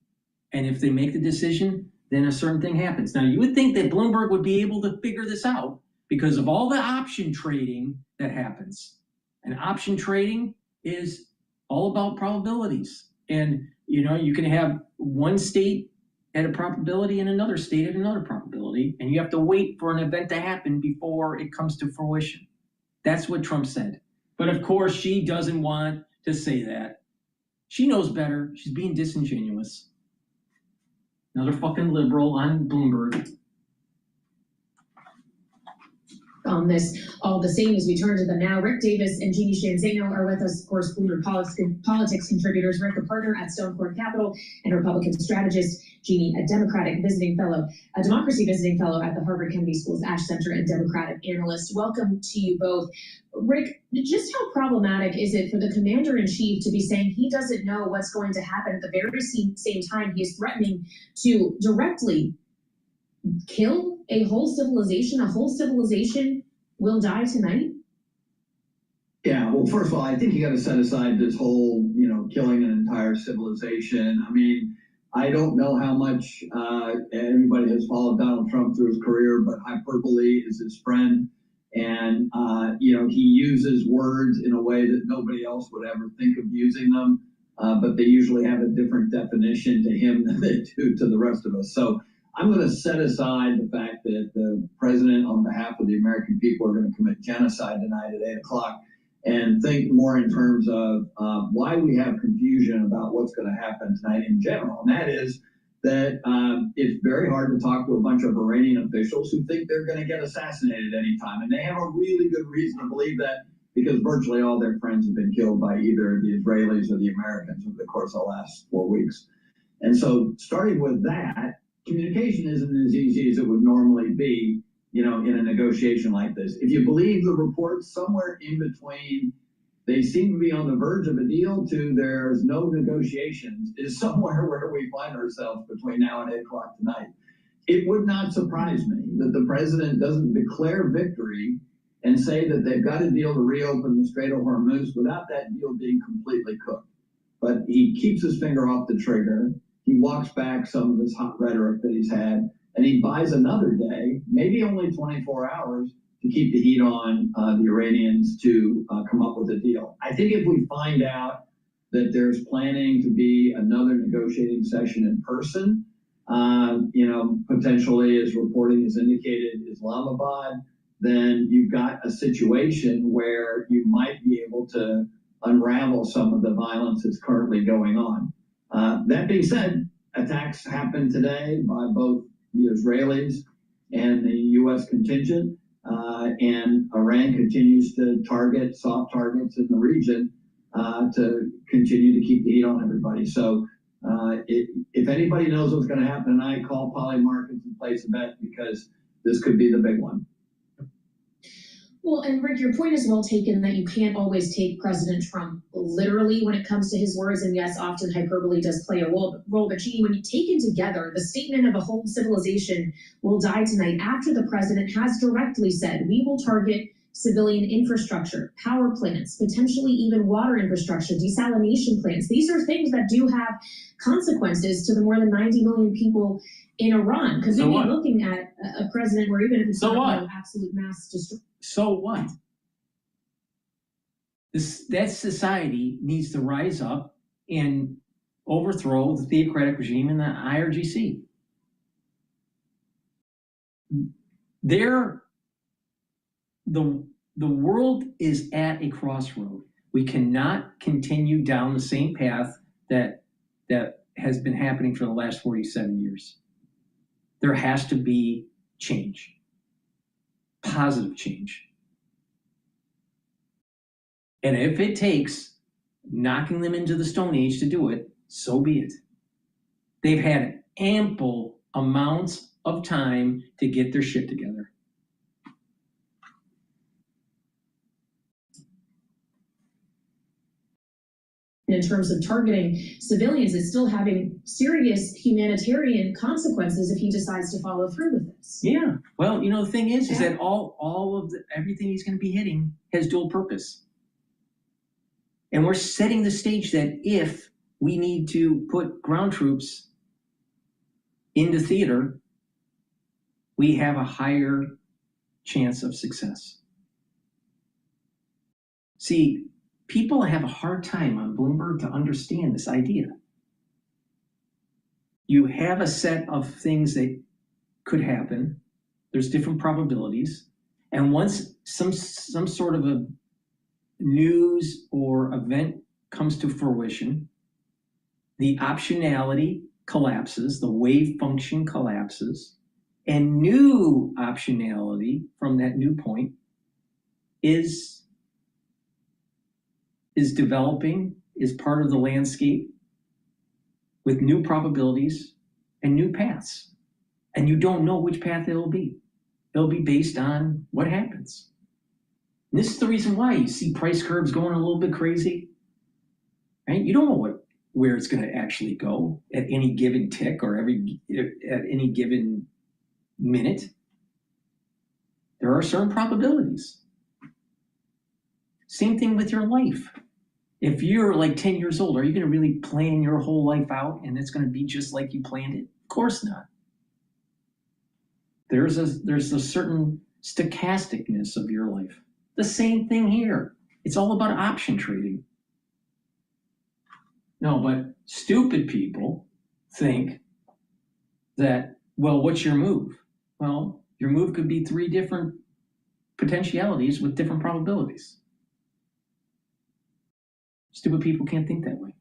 D: And if they make the decision, then a certain thing happens. Now, you would think that Bloomberg would be able to figure this out because of all the option trading that happens. And option trading is all about probabilities. And, you know, you can have one state at a probability and another state at another probability. And you have to wait for an event to happen before it comes to fruition. That's what Trump said. But of course, she doesn't want to say that. She knows better. She's being disingenuous. Another fucking liberal on Bloomberg.
F: On this, all the same as we turn to them now. Rick Davis and Jeannie Shanzano are with us, of course, Bloomberg politics contributors. Rick, a partner at Stone Court Capital and Republican strategist. Jeannie, a democracy visiting fellow at the Harvard Kennedy School's Ash Center and Democratic analyst. Welcome to you both. Rick, just how problematic is it for the commander-in-chief to be saying he doesn't know what's going to happen at the very same time he is threatening to directly kill a whole civilization? A whole civilization will die tonight?
O: Yeah, well, first of all, I think you got to set aside this whole, killing an entire civilization. I mean, I don't know how much everybody has followed Donald Trump through his career, but hyperbole is his friend. And, he uses words in a way that nobody else would ever think of using them. But they usually have a different definition to him than they do to the rest of us. So I'm going to set aside the fact that the president, on behalf of the American people, are going to commit genocide tonight at 8 o'clock and think more in terms of why we have confusion about what's going to happen tonight in general. And that is that it's very hard to talk to a bunch of Iranian officials who think they're going to get assassinated anytime. And they have a really good reason to believe that because virtually all their friends have been killed by either the Israelis or the Americans over the course of the last 4 weeks. And so starting with that, communication isn't as easy as it would normally be, in a negotiation like this. If you believe the reports, somewhere in between, they seem to be on the verge of a deal to there's no negotiations, is somewhere where we find ourselves between now and 8 o'clock tonight. it would not surprise me that the president doesn't declare victory and say that they've got a deal to reopen the Strait of Hormuz without that deal being completely cooked. But he keeps his finger off the trigger. He walks back some of this hot rhetoric that he's had, and he buys another day, maybe only 24 hours, to keep the heat on the Iranians to come up with a deal. I think if we find out that there's planning to be another negotiating session in person, potentially, as reporting has indicated, Islamabad, then you've got a situation where you might be able to unravel some of the violence that's currently going on. That being said, attacks happened today by both the Israelis and the U.S. contingent, and Iran continues to target soft targets in the region to continue to keep the heat on everybody. So if anybody knows what's going to happen tonight, call Poly Markets and place a bet, because this could be the big one.
F: Well, and Rick, your point is well taken that you can't always take President Trump literally when it comes to his words. And yes, often hyperbole does play a role. But gee, when you take it together, the statement of a whole civilization will die tonight after the president has directly said, we will target civilian infrastructure, power plants, potentially even water infrastructure, desalination plants. These are things that do have consequences to the more than 90 million people in Iran. Because we'd be looking at a president where even if it's not absolute mass destruction.
D: So what? That society needs to rise up and overthrow the theocratic regime in the IRGC. The world is at a crossroad. We cannot continue down the same path that has been happening for the last 47 years. There has to be change. Positive change. And if it takes knocking them into the Stone Age to do it, so be it. They've had ample amounts of time to get their shit together.
F: In terms of targeting civilians, it's still having serious humanitarian consequences if he decides to follow through with this.
D: Yeah. Well, the thing is that all of everything he's going to be hitting has dual purpose. And we're setting the stage that if we need to put ground troops into theater, we have a higher chance of success. See, people have a hard time on Bloomberg to understand this idea. You have a set of things that could happen. There's different probabilities. And once some sort of a news or event comes to fruition, the optionality collapses, the wave function collapses, and new optionality from that new point is developing, is part of the landscape with new probabilities and new paths. And you don't know which path it'll be. It'll be based on what happens. And this is the reason why you see price curves going a little bit crazy. Right? You don't know where it's going to actually go at any given tick or at any given minute. There are certain probabilities. Same thing with your life. If you're like 10 years old, are you going to really plan your whole life out and it's going to be just like you planned it? Of course not. There's a certain stochasticness of your life. The same thing here. It's all about option trading. No, but stupid people think that, well, what's your move? Well, your move could be 3 different potentialities with different probabilities. Stupid people can't think that way.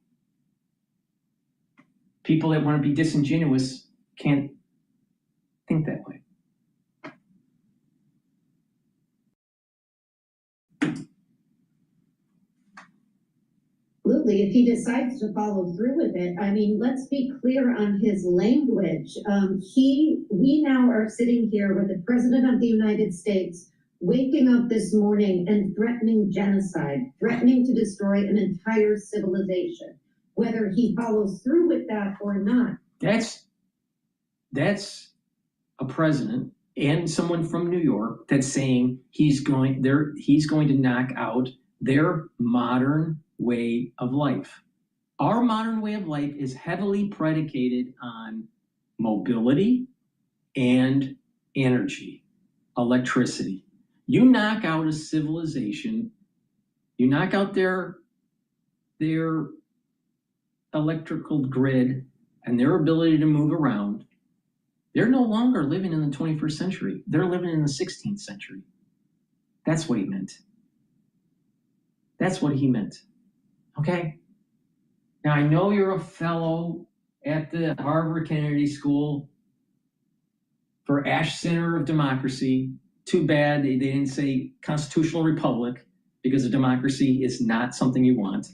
D: People that want to be disingenuous can't think that way.
A: Absolutely, if he decides to follow through with it, I mean, let's be clear on his language. We now are sitting here with the President of the United States waking up this morning and threatening genocide, threatening to destroy an entire civilization, whether he follows through with that or not.
D: That's a president and someone from New York that's saying he's going to knock out their modern way of life. Our modern way of life is heavily predicated on mobility and energy, electricity. You knock out a civilization, you knock out their electrical grid and their ability to move around, they're no longer living in the 21st century. They're living in the 16th century. That's what he meant. That's what he meant. Okay? Now, I know you're a fellow at the Harvard Kennedy School for Ash Center of Democracy. Too bad they didn't say constitutional republic, because a democracy is not something you want.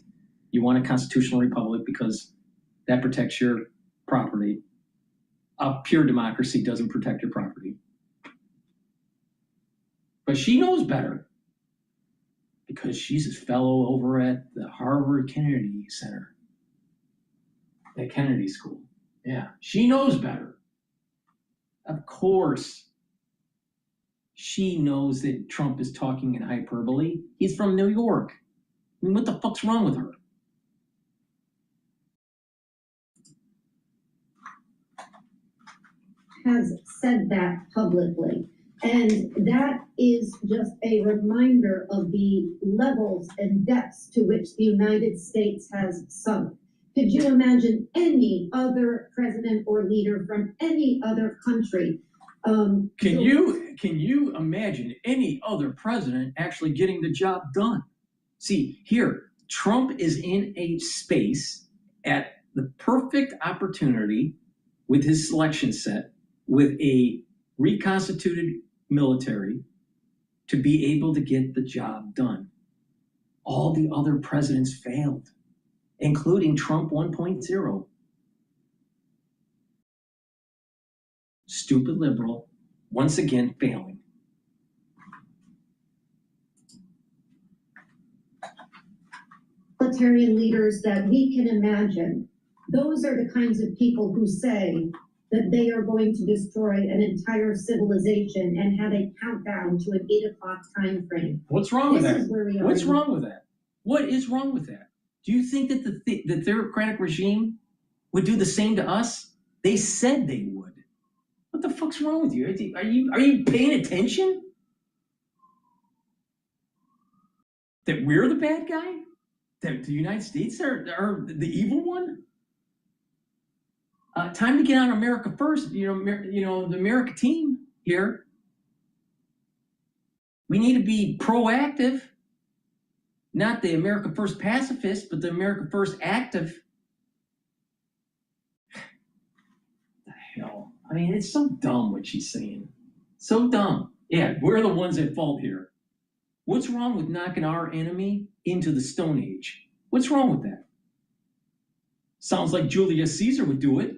D: You want a constitutional republic because that protects your property. A pure democracy doesn't protect your property. But she knows better because she's a fellow over at the Harvard Kennedy Center, at Kennedy School. Yeah, she knows better. Of course, she knows that Trump is talking in hyperbole. He's from New York. I mean, what the fuck's wrong with her?
A: Has said that publicly. And that is just a reminder of the levels and depths to which the United States has sunk. Could you imagine any other president or leader from any other country?
D: Can you imagine any other president actually getting the job done? See, here, Trump is in a space at the perfect opportunity with his selection set, with a reconstituted military, to be able to get the job done. All the other presidents failed, including Trump 1.0. Stupid liberal, once again failing.
A: Totalitarian leaders that we can imagine, those are the kinds of people who say that they are going to destroy an entire civilization and have a countdown to an 8 o'clock time frame.
D: What's wrong with that?
A: This is where we are.
D: What's wrong with that? What is wrong with that? Do you think that the theocratic regime would do the same to us? They said they would. What the fuck's wrong with you? Are you paying attention? That we're the bad guy? That the United States are the evil one? Time to get on America first. The America team here. We need to be proactive. Not the America First pacifist, but the America First active. The hell? I mean, it's so dumb what she's saying. So dumb. Yeah, we're the ones at fault here. What's wrong with knocking our enemy into the Stone Age? What's wrong with that? Sounds like Julius Caesar would do it.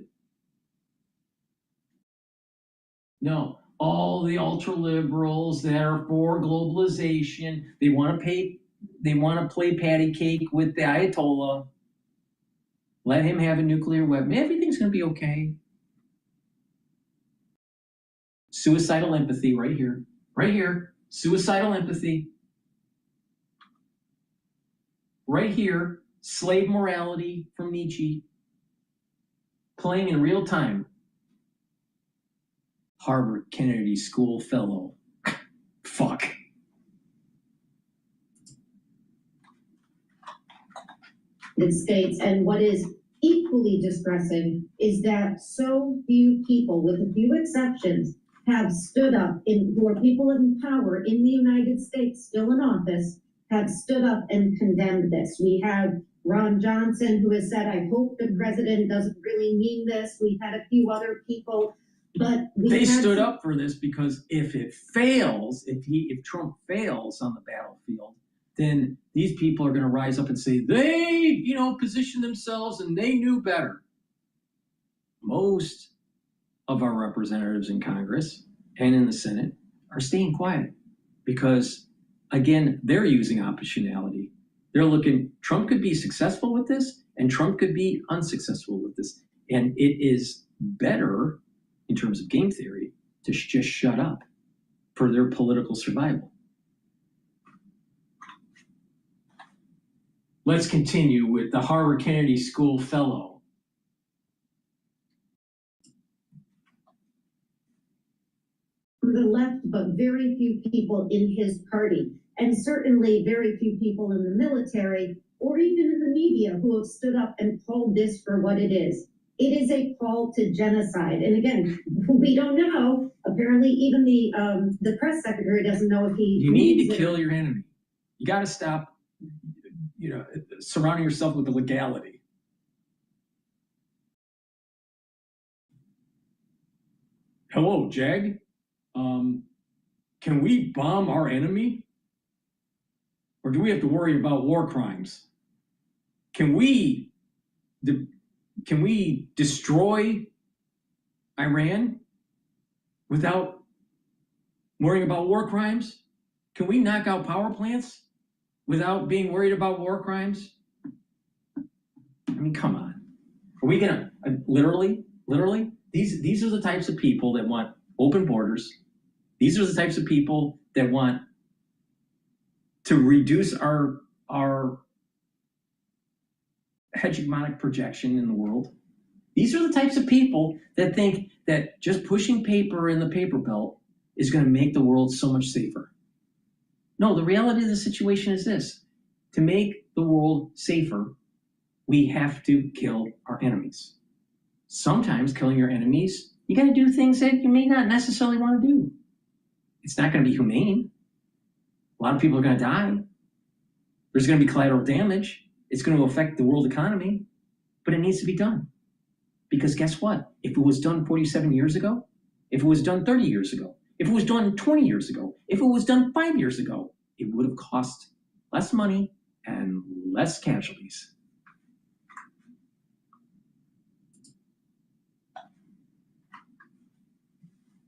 D: No, all the ultra liberals that are for globalization, they want to play patty cake with the Ayatollah. Let him have a nuclear weapon. Everything's going to be okay. Suicidal empathy right here. Right here. Suicidal empathy. Right here. Slave morality from Nietzsche. Playing in real time. Harvard Kennedy School fellow. Fuck.
A: The States, and what is equally distressing is that so few people, with a few exceptions, have stood up, who are people in power in the United States, still in office, have stood up and condemned this. We have Ron Johnson, who has said, I hope the president doesn't really mean this. We've had a few other people, but
D: they stood up for this because if it fails, if Trump fails on the battlefield, then these people are going to rise up and say they, positioned themselves and they knew better. Most of our representatives in Congress and in the Senate are staying quiet because, again, they're using optionality. They're looking, Trump could be successful with this and Trump could be unsuccessful with this. And it is better, in terms of game theory, to just shut up for their political survival. Let's continue with the Harvard Kennedy School fellow.
A: To the left, but very few people in his party, and certainly very few people in the military or even in the media who have stood up and called this for what it is. It is a call to genocide. And again, we don't know. Apparently, even the press secretary doesn't know if he.
D: You need to kill your enemy. You got to stop, surrounding yourself with the legality. Hello, Jag. Can we bomb our enemy? Or do we have to worry about war crimes? Can we destroy Iran without worrying about war crimes? Can we knock out power plants without being worried about war crimes? I mean, come on. Are we gonna literally? These are the types of people that want open borders. These are the types of people that want to reduce our hegemonic projection in the world. These are the types of people that think that just pushing paper in the paper belt is going to make the world so much safer. No, the reality of the situation is this. To make the world safer, we have to kill our enemies. Sometimes killing your enemies, you got to do things that you may not necessarily want to do. It's not going to be humane. A lot of people are going to die. There's going to be collateral damage. It's going to affect the world economy, but it needs to be done. Because guess what? If it was done 47 years ago, if it was done 30 years ago, if it was done 20 years ago, if it was done 5 years ago, it would have cost less money and less casualties.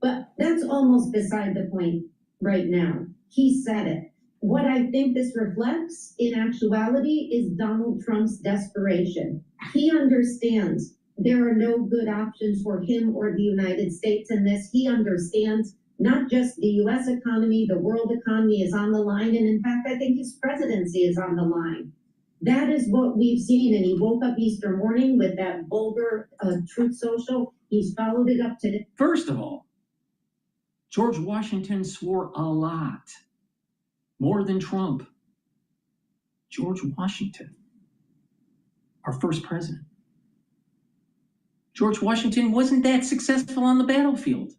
A: But that's almost beside the point right now. He said it. What I think this reflects in actuality is Donald Trump's desperation. He understands there are no good options for him or the United States in this. He understands not just the US economy, the world economy is on the line. And in fact, I think his presidency is on the line. That is what we've seen. And he woke up Easter morning with that vulgar Truth Social. He's followed it up to.
D: First of all, George Washington swore a lot. More than Trump. George Washington, our first president. George Washington wasn't that successful on the battlefield.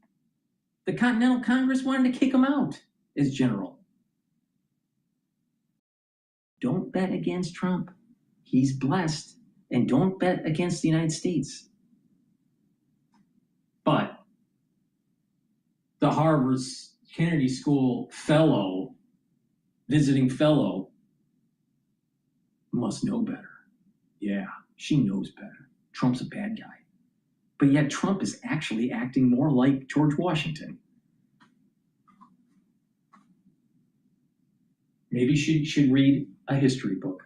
D: The Continental Congress wanted to kick him out as general. Don't bet against Trump. He's blessed. And don't bet against the United States. But the Harvard Kennedy School fellow, visiting fellow, must know better. Yeah, she knows better. Trump's a bad guy. But yet Trump is actually acting more like George Washington. Maybe she should read a history book.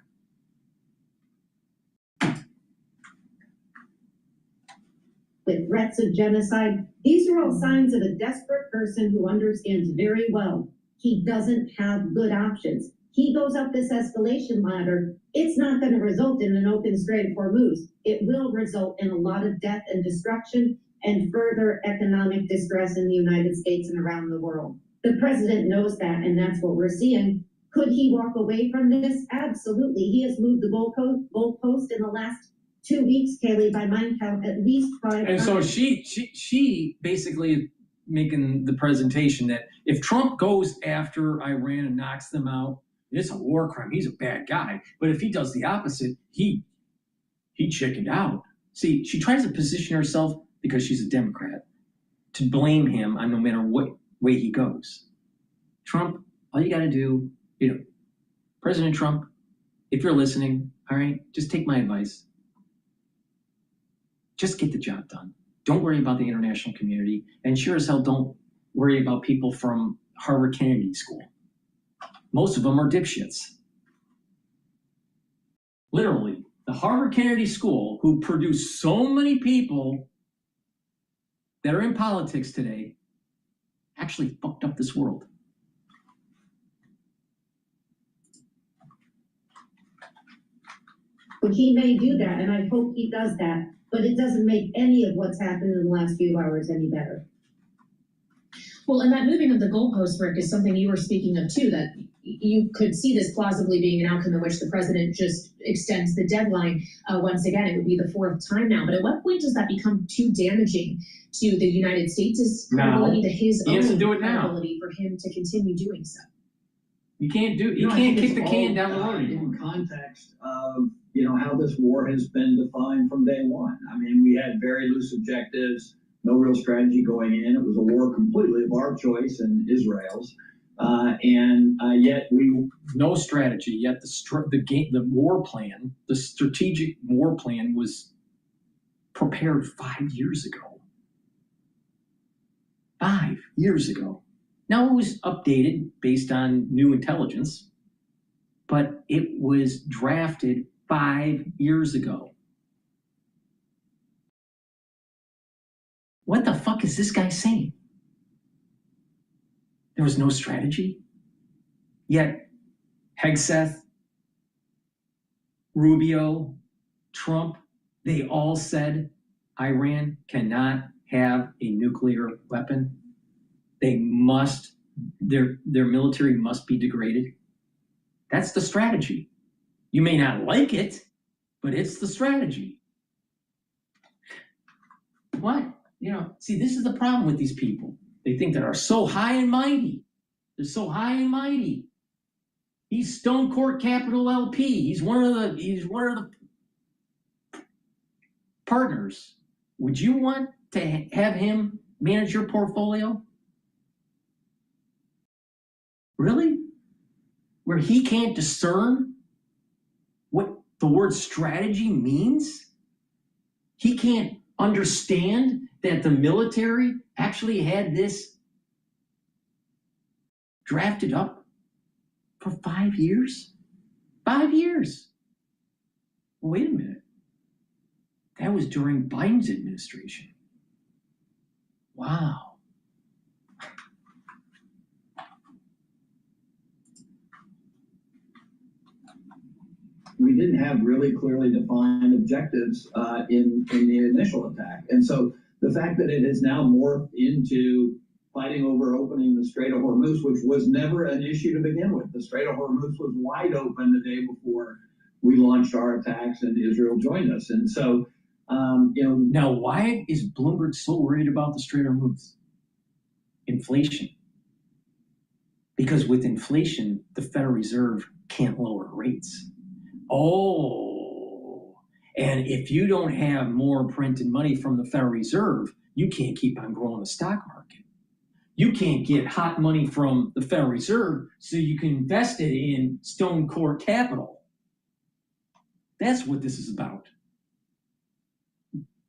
A: With threats of genocide, these are all signs of a desperate person who understands very well he doesn't have good options. He goes up this escalation ladder. It's not going to result in an open Strait of Hormuz. It will result in a lot of death and destruction and further economic distress in the United States and around the world. The president knows that, and that's what we're seeing. Could he walk away from this? Absolutely. He has moved the goalpost in the last 2 weeks, Kaylee, by my count, at least 5
D: And so
A: times.
D: she basically making the presentation that if Trump goes after Iran and knocks them out, it's a war crime. He's a bad guy. But if he does the opposite, he chickened out. See, she tries to position herself, because she's a Democrat, to blame him on no matter what way he goes. Trump, all you got to do, President Trump, if you're listening, all right, just take my advice. Just get the job done. Don't worry about the international community. And sure as hell, don't worry about people from Harvard Kennedy School. Most of them are dipshits. Literally, the Harvard Kennedy School, who produced so many people that are in politics today, actually fucked up this world.
A: But he may do that, and I hope he does that, but it doesn't make any of what's happened in the last few hours any better.
F: Well, and that moving of the goalpost, Rick, is something you were speaking of too, that you could see this plausibly being an outcome in which the president just extends the deadline. Once again, it would be the fourth time now. But at what point does that become too damaging to the United States' credibility, to his own credibility, for him to continue doing so?
D: You can't do.
O: You
D: You can't kick the can down the road anymore.
O: In context of how this war has been defined from day one. I mean, we had very loose objectives, no real strategy going in. It was a war completely of our choice and Israel's, and yet we
D: no strategy. Yet the war plan, the strategic war plan, was prepared 5 years ago. 5 years ago. Now it was updated based on new intelligence, but it was drafted 5 years ago. What the fuck is this guy saying? There was no strategy. Yet Hegseth, Rubio, Trump, they all said Iran cannot have a nuclear weapon. They must, their military must be degraded. That's the strategy. You may not like it, but it's the strategy. What? See, this is the problem with these people. They think they are so high and mighty. They're so high and mighty. He's Stone Court Capital LP. He's one of the partners. Would you want to have him manage your portfolio? Really? Where he can't discern what the word strategy means? He can't understand that the military actually had this drafted up for 5 years? 5 years. Well, wait a minute. That was during Biden's administration. Wow.
O: we didn't have really clearly defined objectives in the initial attack. And so the fact that it has now morphed into fighting over opening the Strait of Hormuz, which was never an issue to begin with. The Strait of Hormuz was wide open the day before we launched our attacks and Israel joined us. And so,
D: Now, why is Bloomberg so worried about the Strait of Hormuz? Inflation. Because with inflation, the Federal Reserve can't lower rates. Oh, and if you don't have more printed money from the Federal Reserve, you can't keep on growing the stock market. You can't get hot money from the Federal Reserve so you can invest it in Stone Court Capital. That's what this is about.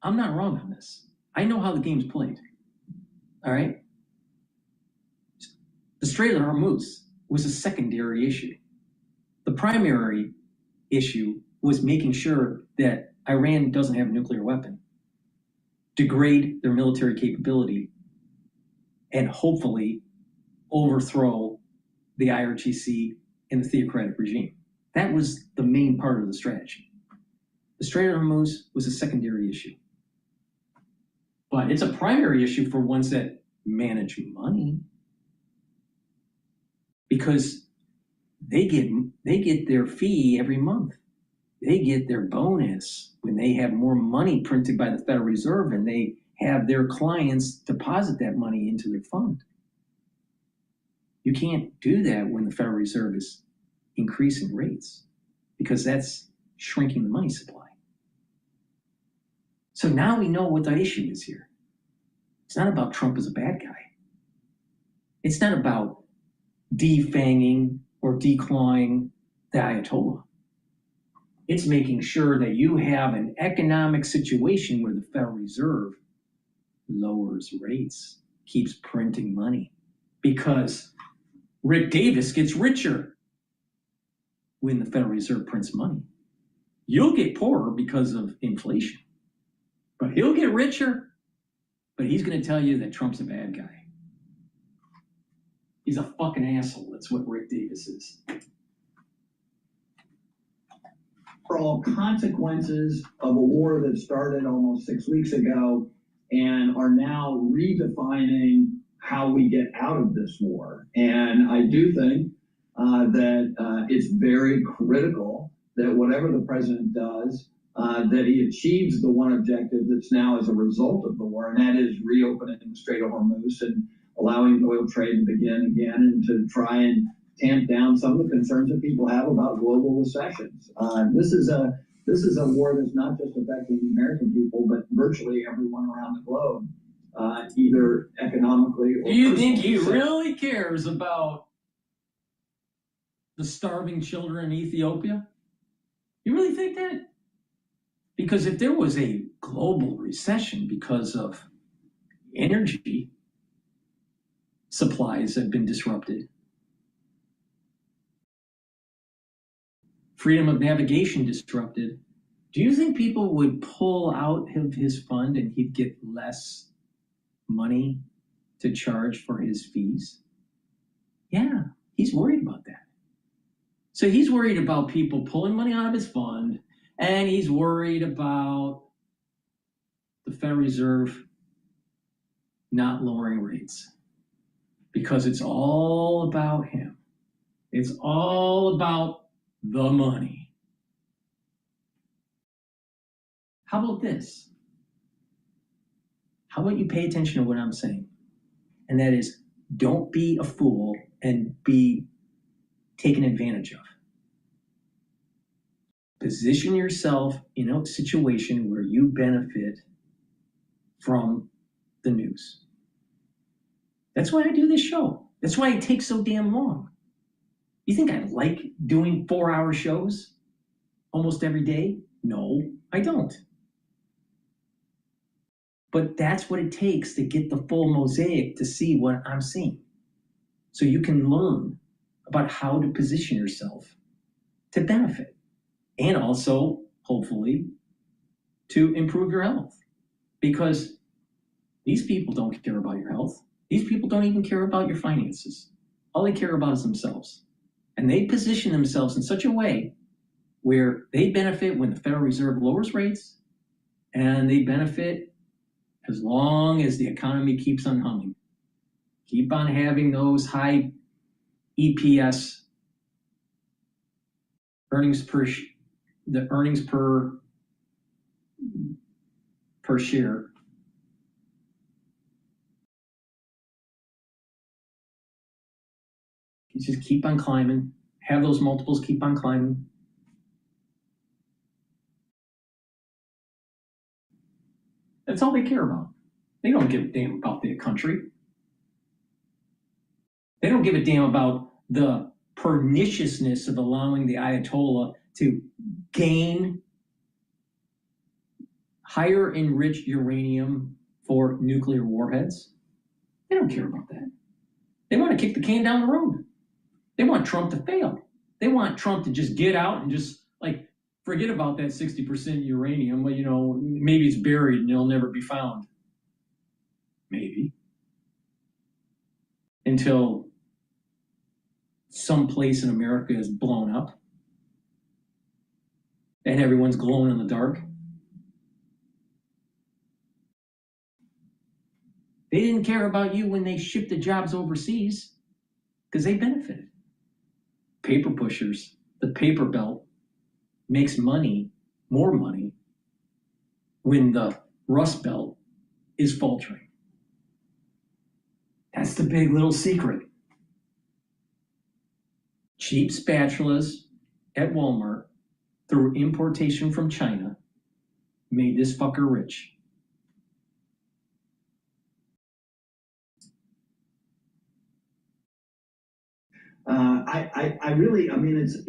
D: I'm not wrong on this. I know how the game's played. All right? The Strait of Hormuz was a secondary issue. The primary issue was making sure that Iran doesn't have a nuclear weapon, degrade their military capability, and hopefully overthrow the IRGC and the theocratic regime. That was the main part of the strategy. The Strait of Hormuz was a secondary issue. But it's a primary issue for ones that manage money, because they get their fee every month. They get their bonus when they have more money printed by the Federal Reserve and they have their clients deposit that money into their fund. You can't do that when the Federal Reserve is increasing rates, because that's shrinking the money supply. So now we know what the issue is here. It's not about Trump as a bad guy. It's not about defanging or declawing the Ayatollah. It's making sure that you have an economic situation where the Federal Reserve lowers rates, keeps printing money, because Rick Davis gets richer when the Federal Reserve prints money. You'll get poorer because of inflation, but he'll get richer. But he's going to tell you that Trump's a bad guy. He's a fucking asshole. That's what Rick Davis is.
O: For all consequences of a war that started almost 6 weeks ago and are now redefining how we get out of this war. And I do think that it's very critical that whatever the president does, that he achieves the one objective that's now as a result of the war, and that is reopening the Strait of Hormuz and allowing oil trade to begin again and to try and tamp down some of the concerns that people have about global recessions. This is a war that's not just affecting the American people, but virtually everyone around the globe, either economically or.
D: Do you think he really cares about the starving children in Ethiopia? You really think that? Because if there was a global recession because of energy supplies have been disrupted, freedom of navigation disrupted, do you think people would pull out of his fund and he'd get less money to charge for his fees? Yeah, he's worried about that. So he's worried about people pulling money out of his fund, and he's worried about the Federal Reserve not lowering rates because it's all about him. It's all about the money. How about this? How about you pay attention to what I'm saying? And that is, don't be a fool and be taken advantage of. Position yourself in a situation where you benefit from the news. That's why I do this show. That's why it takes so damn long. You think I like doing 4-hour shows almost every day? No, I don't. But that's what it takes to get the full mosaic to see what I'm seeing. So you can learn about how to position yourself to benefit. And also, hopefully, to improve your health. Because these people don't care about your health. These people don't even care about your finances. All they care about is themselves. And they position themselves in such a way where they benefit when the Federal Reserve lowers rates, and they benefit as long as the economy keeps on humming. Keep on having those high EPS, earnings per share. You just keep on climbing. Have those multiples keep on climbing. That's all they care about. They don't give a damn about their country. They don't give a damn about the perniciousness of allowing the Ayatollah to gain higher enriched uranium for nuclear warheads. They don't care about that. They want to kick the can down the road. They want Trump to fail. They want Trump to just get out and just forget about that 60% uranium. Well, maybe it's buried and it'll never be found. Maybe. Until some place in America is blown up and everyone's glowing in the dark. They didn't care about you when they shipped the jobs overseas because they benefited. Paper pushers, the paper belt, makes money, more money, when the Rust Belt is faltering. That's the big little secret. Cheap spatulas at Walmart through importation from China made this fucker rich.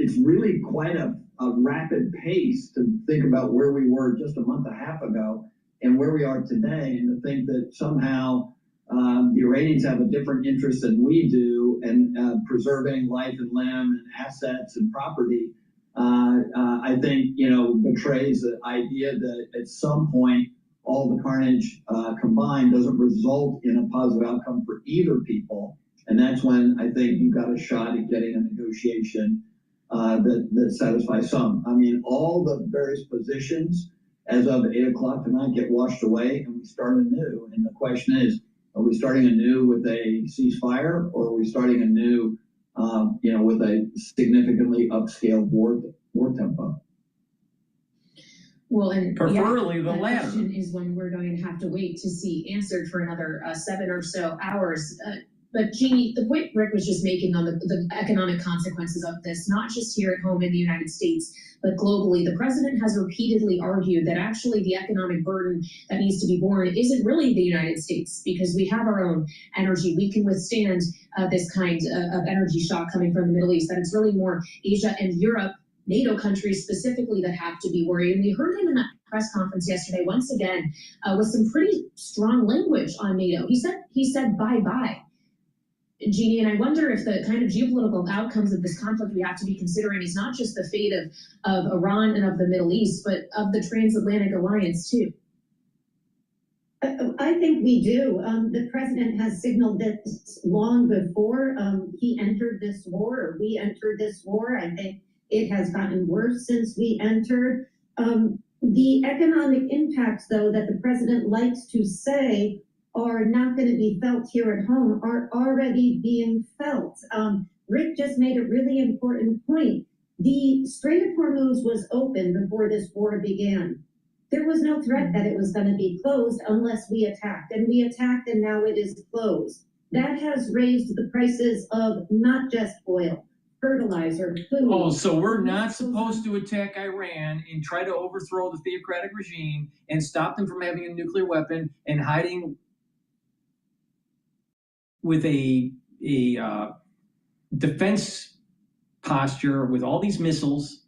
O: It's really quite a rapid pace to think about where we were just a month and a half ago and where we are today, and to think that somehow the Iranians have a different interest than we do in preserving life and limb and assets and property. I think, betrays the idea that at some point all the carnage combined doesn't result in a positive outcome for either people. And that's when I think you got a shot at getting a negotiation that satisfies some. I mean, all the various positions as of 8 o'clock tonight get washed away and we start anew. And the question is, are we starting anew with a ceasefire, or are we starting anew, with a significantly upscaled war tempo?
F: Well, and
D: Preferably the
F: that
D: latter.
F: question is when we're going to have to wait to see answered for another 7 or so hours. But Jeannie, the point Rick was just making on the economic consequences of this, not just here at home in the United States, but globally, the president has repeatedly argued that actually the economic burden that needs to be borne isn't really the United States, because we have our own energy. We can withstand this kind of energy shock coming from the Middle East, that it's really more Asia and Europe, NATO countries specifically, that have to be worried. And we heard him in that press conference yesterday, once again, with some pretty strong language on NATO. He said bye-bye. Jeannie, and I wonder if the kind of geopolitical outcomes of this conflict we have to be considering is not just the fate of Iran and of the Middle East, but of the transatlantic alliance too.
A: I think we do. The president has signaled this long before he entered this war, or we entered this war. I think it has gotten worse since we entered. The economic impacts, though, that the president likes to say are not going to be felt here at home are already being felt. Rick just made a really important point. The Strait of Hormuz was open before this war began. There was no threat that it was going to be closed unless we attacked, and we attacked, and now it is closed. That has raised the prices of not just oil, fertilizer, food.
D: Oh, so we're not supposed to attack Iran and try to overthrow the theocratic regime and stop them from having a nuclear weapon and hiding with a defense posture with all these missiles.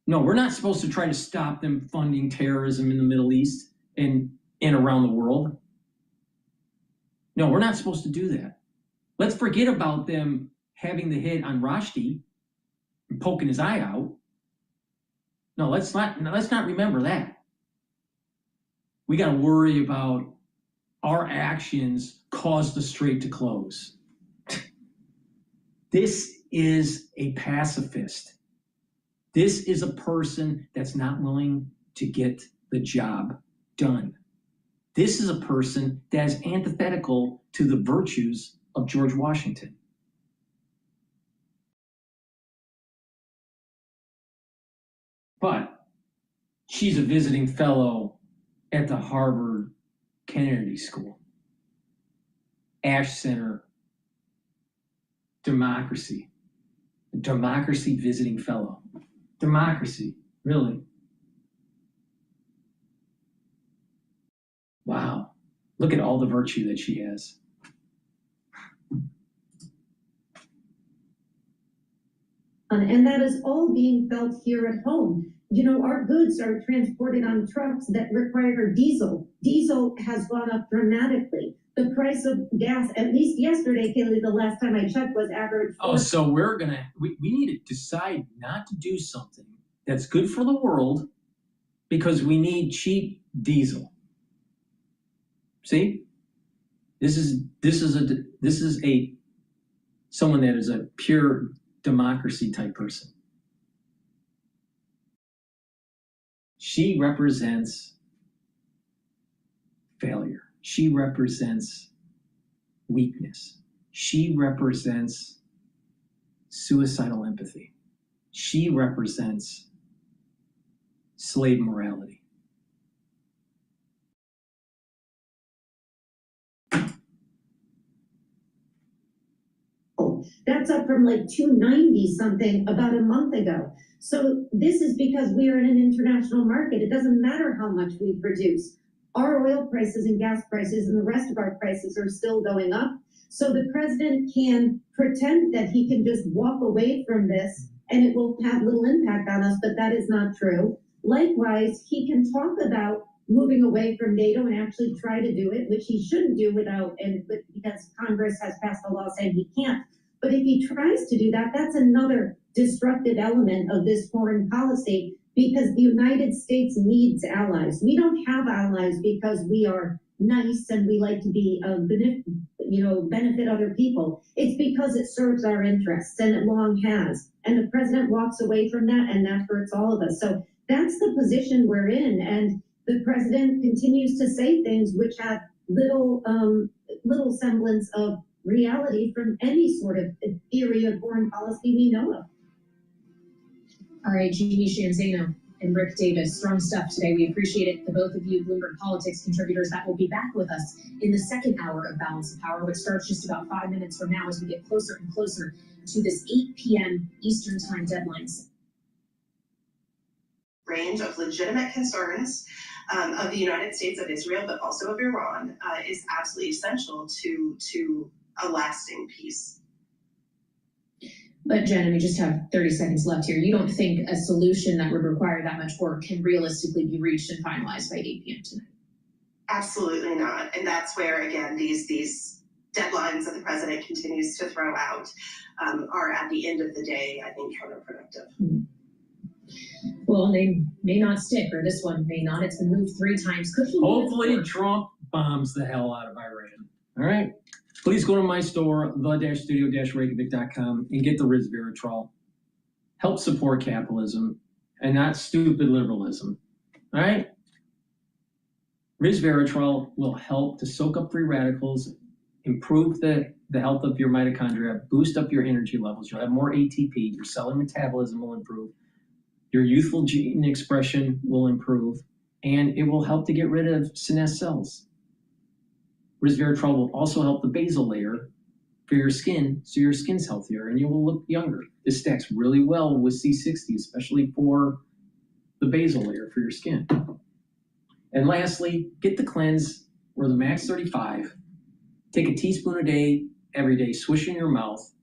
D: No, we're not supposed to try to stop them funding terrorism in the Middle East and around the world. No, we're not supposed to do that. Let's forget about them having the hit on Rushdie and poking his eye out. No, let's not remember that. We got to worry about our actions caused the strait to close. This is a pacifist. This is a person that's not willing to get the job done. This is a person that is antithetical to the virtues of George Washington. But she's a visiting fellow at the Harvard Kennedy School, Ash Center, democracy visiting fellow. Democracy, really. Wow, look at all the virtue that she has.
A: And that is all being felt here at home. You know, our goods are transported on trucks that require diesel. Diesel has gone up dramatically. The price of gas, at least yesterday, Kaylee, the last time I checked, was average.
D: Oh, so we need to decide not to do something that's good for the world because we need cheap diesel. See? This is someone that is a pure democracy type person. She represents failure. She represents weakness. She represents suicidal empathy. She represents slave morality.
A: That's up from like 290 something about a month ago. So this is because we are in an international market. It doesn't matter how much we produce. Our oil prices and gas prices and the rest of our prices are still going up. So the president can pretend that he can just walk away from this and it will have little impact on us, but that is not true. Likewise, he can talk about moving away from NATO and actually try to do it, which he shouldn't do because Congress has passed a law saying he can't. But if he tries to do that, that's another destructive element of this foreign policy, because the United States needs allies. We don't have allies because we are nice and we like to be benefit other people. It's because it serves our interests, and it long has. And the president walks away from that, and that hurts all of us. So that's the position we're in. And the president continues to say things which have little semblance of reality from any sort of theory of foreign policy we know of.
F: All right, Jeannie Shanzano and Rick Davis, strong stuff today. We appreciate it. The both of you Bloomberg Politics contributors that will be back with us in the second hour of Balance of Power, which starts just about 5 minutes from now as we get closer and closer to this 8 p.m. Eastern Time deadline.
T: Range of legitimate concerns of the United States, of Israel, but also of Iran, is absolutely essential to a lasting peace.
F: But Jen, we just have 30 seconds left here. You don't think a solution that would require that much work can realistically be reached and finalized by 8 p.m. tonight?
T: Absolutely not. And that's where, again, these deadlines that the president continues to throw out are, at the end of the day, I think, counterproductive.
F: Well, they may not stick, or this one may not. It's been moved 3 times. Could he
D: Hopefully Trump bombs the hell out of Iran. All right? Please go to my store, the-studio-reykjavik.com, and get the resveratrol. Help support capitalism and not stupid liberalism. All right? Resveratrol will help to soak up free radicals, improve the health of your mitochondria, boost up your energy levels. You'll have more ATP. Your cellular metabolism will improve. Your youthful gene expression will improve, and it will help to get rid of senescent cells. Resveratrol will also help the basal layer for your skin, so your skin's healthier and you will look younger. This stacks really well with C60, especially for the basal layer for your skin. And lastly, get the cleanse or the Max 35. Take a teaspoon a day, every day, swish in your mouth,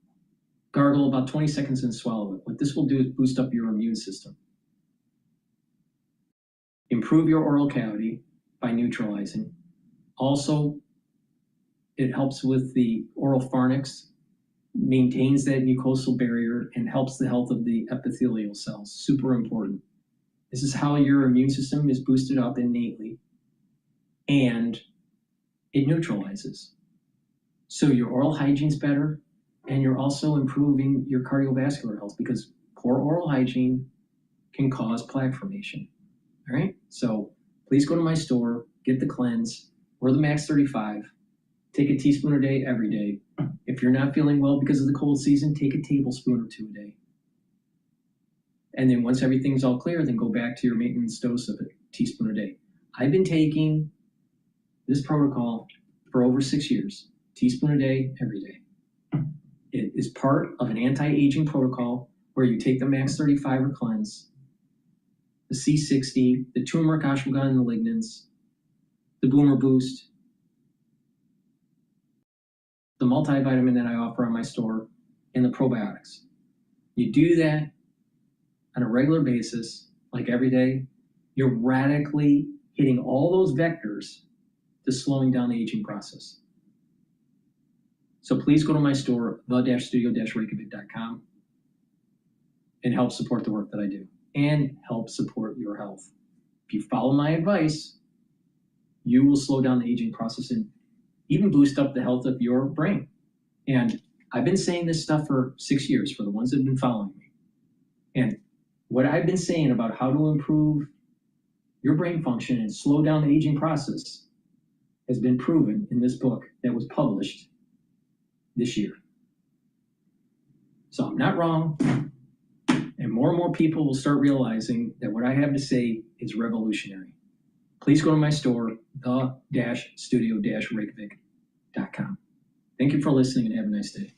D: gargle about 20 seconds and swallow it. What this will do is boost up your immune system. Improve your oral cavity by neutralizing. Also, it helps with the oral pharynx, maintains that mucosal barrier, and helps the health of the epithelial cells. Super important. This is how your immune system is boosted up innately, and it neutralizes. So your oral hygiene's better, and you're also improving your cardiovascular health, because poor oral hygiene can cause plaque formation. All right? So please go to my store, get the cleanse or the Max 35. Take a teaspoon a day, every day. If you're not feeling well because of the cold season, take a tablespoon or 2 a day. And then once everything's all clear, then go back to your maintenance dose of a teaspoon a day. I've been taking this protocol for over 6 years. Teaspoon a day, every day. It is part of an anti-aging protocol where you take the Max 35 or cleanse, the C60, the turmeric, ashwagandha, and the lignans, the Boomer Boost, the multivitamin that I offer on my store, and the probiotics. You do that on a regular basis, like every day, you're radically hitting all those vectors to slowing down the aging process. So please go to my store, the-studio-reykjavik.com, and help support the work that I do, and help support your health. If you follow my advice, you will slow down the aging process and even boost up the health of your brain. And I've been saying this stuff for 6 years for the ones that have been following me. And what I've been saying about how to improve your brain function and slow down the aging process has been proven in this book that was published this year. So I'm not wrong. And more people will start realizing that what I have to say is revolutionary. Please go to my store, the-studio-reykjavik.com. Thank you for listening and have a nice day.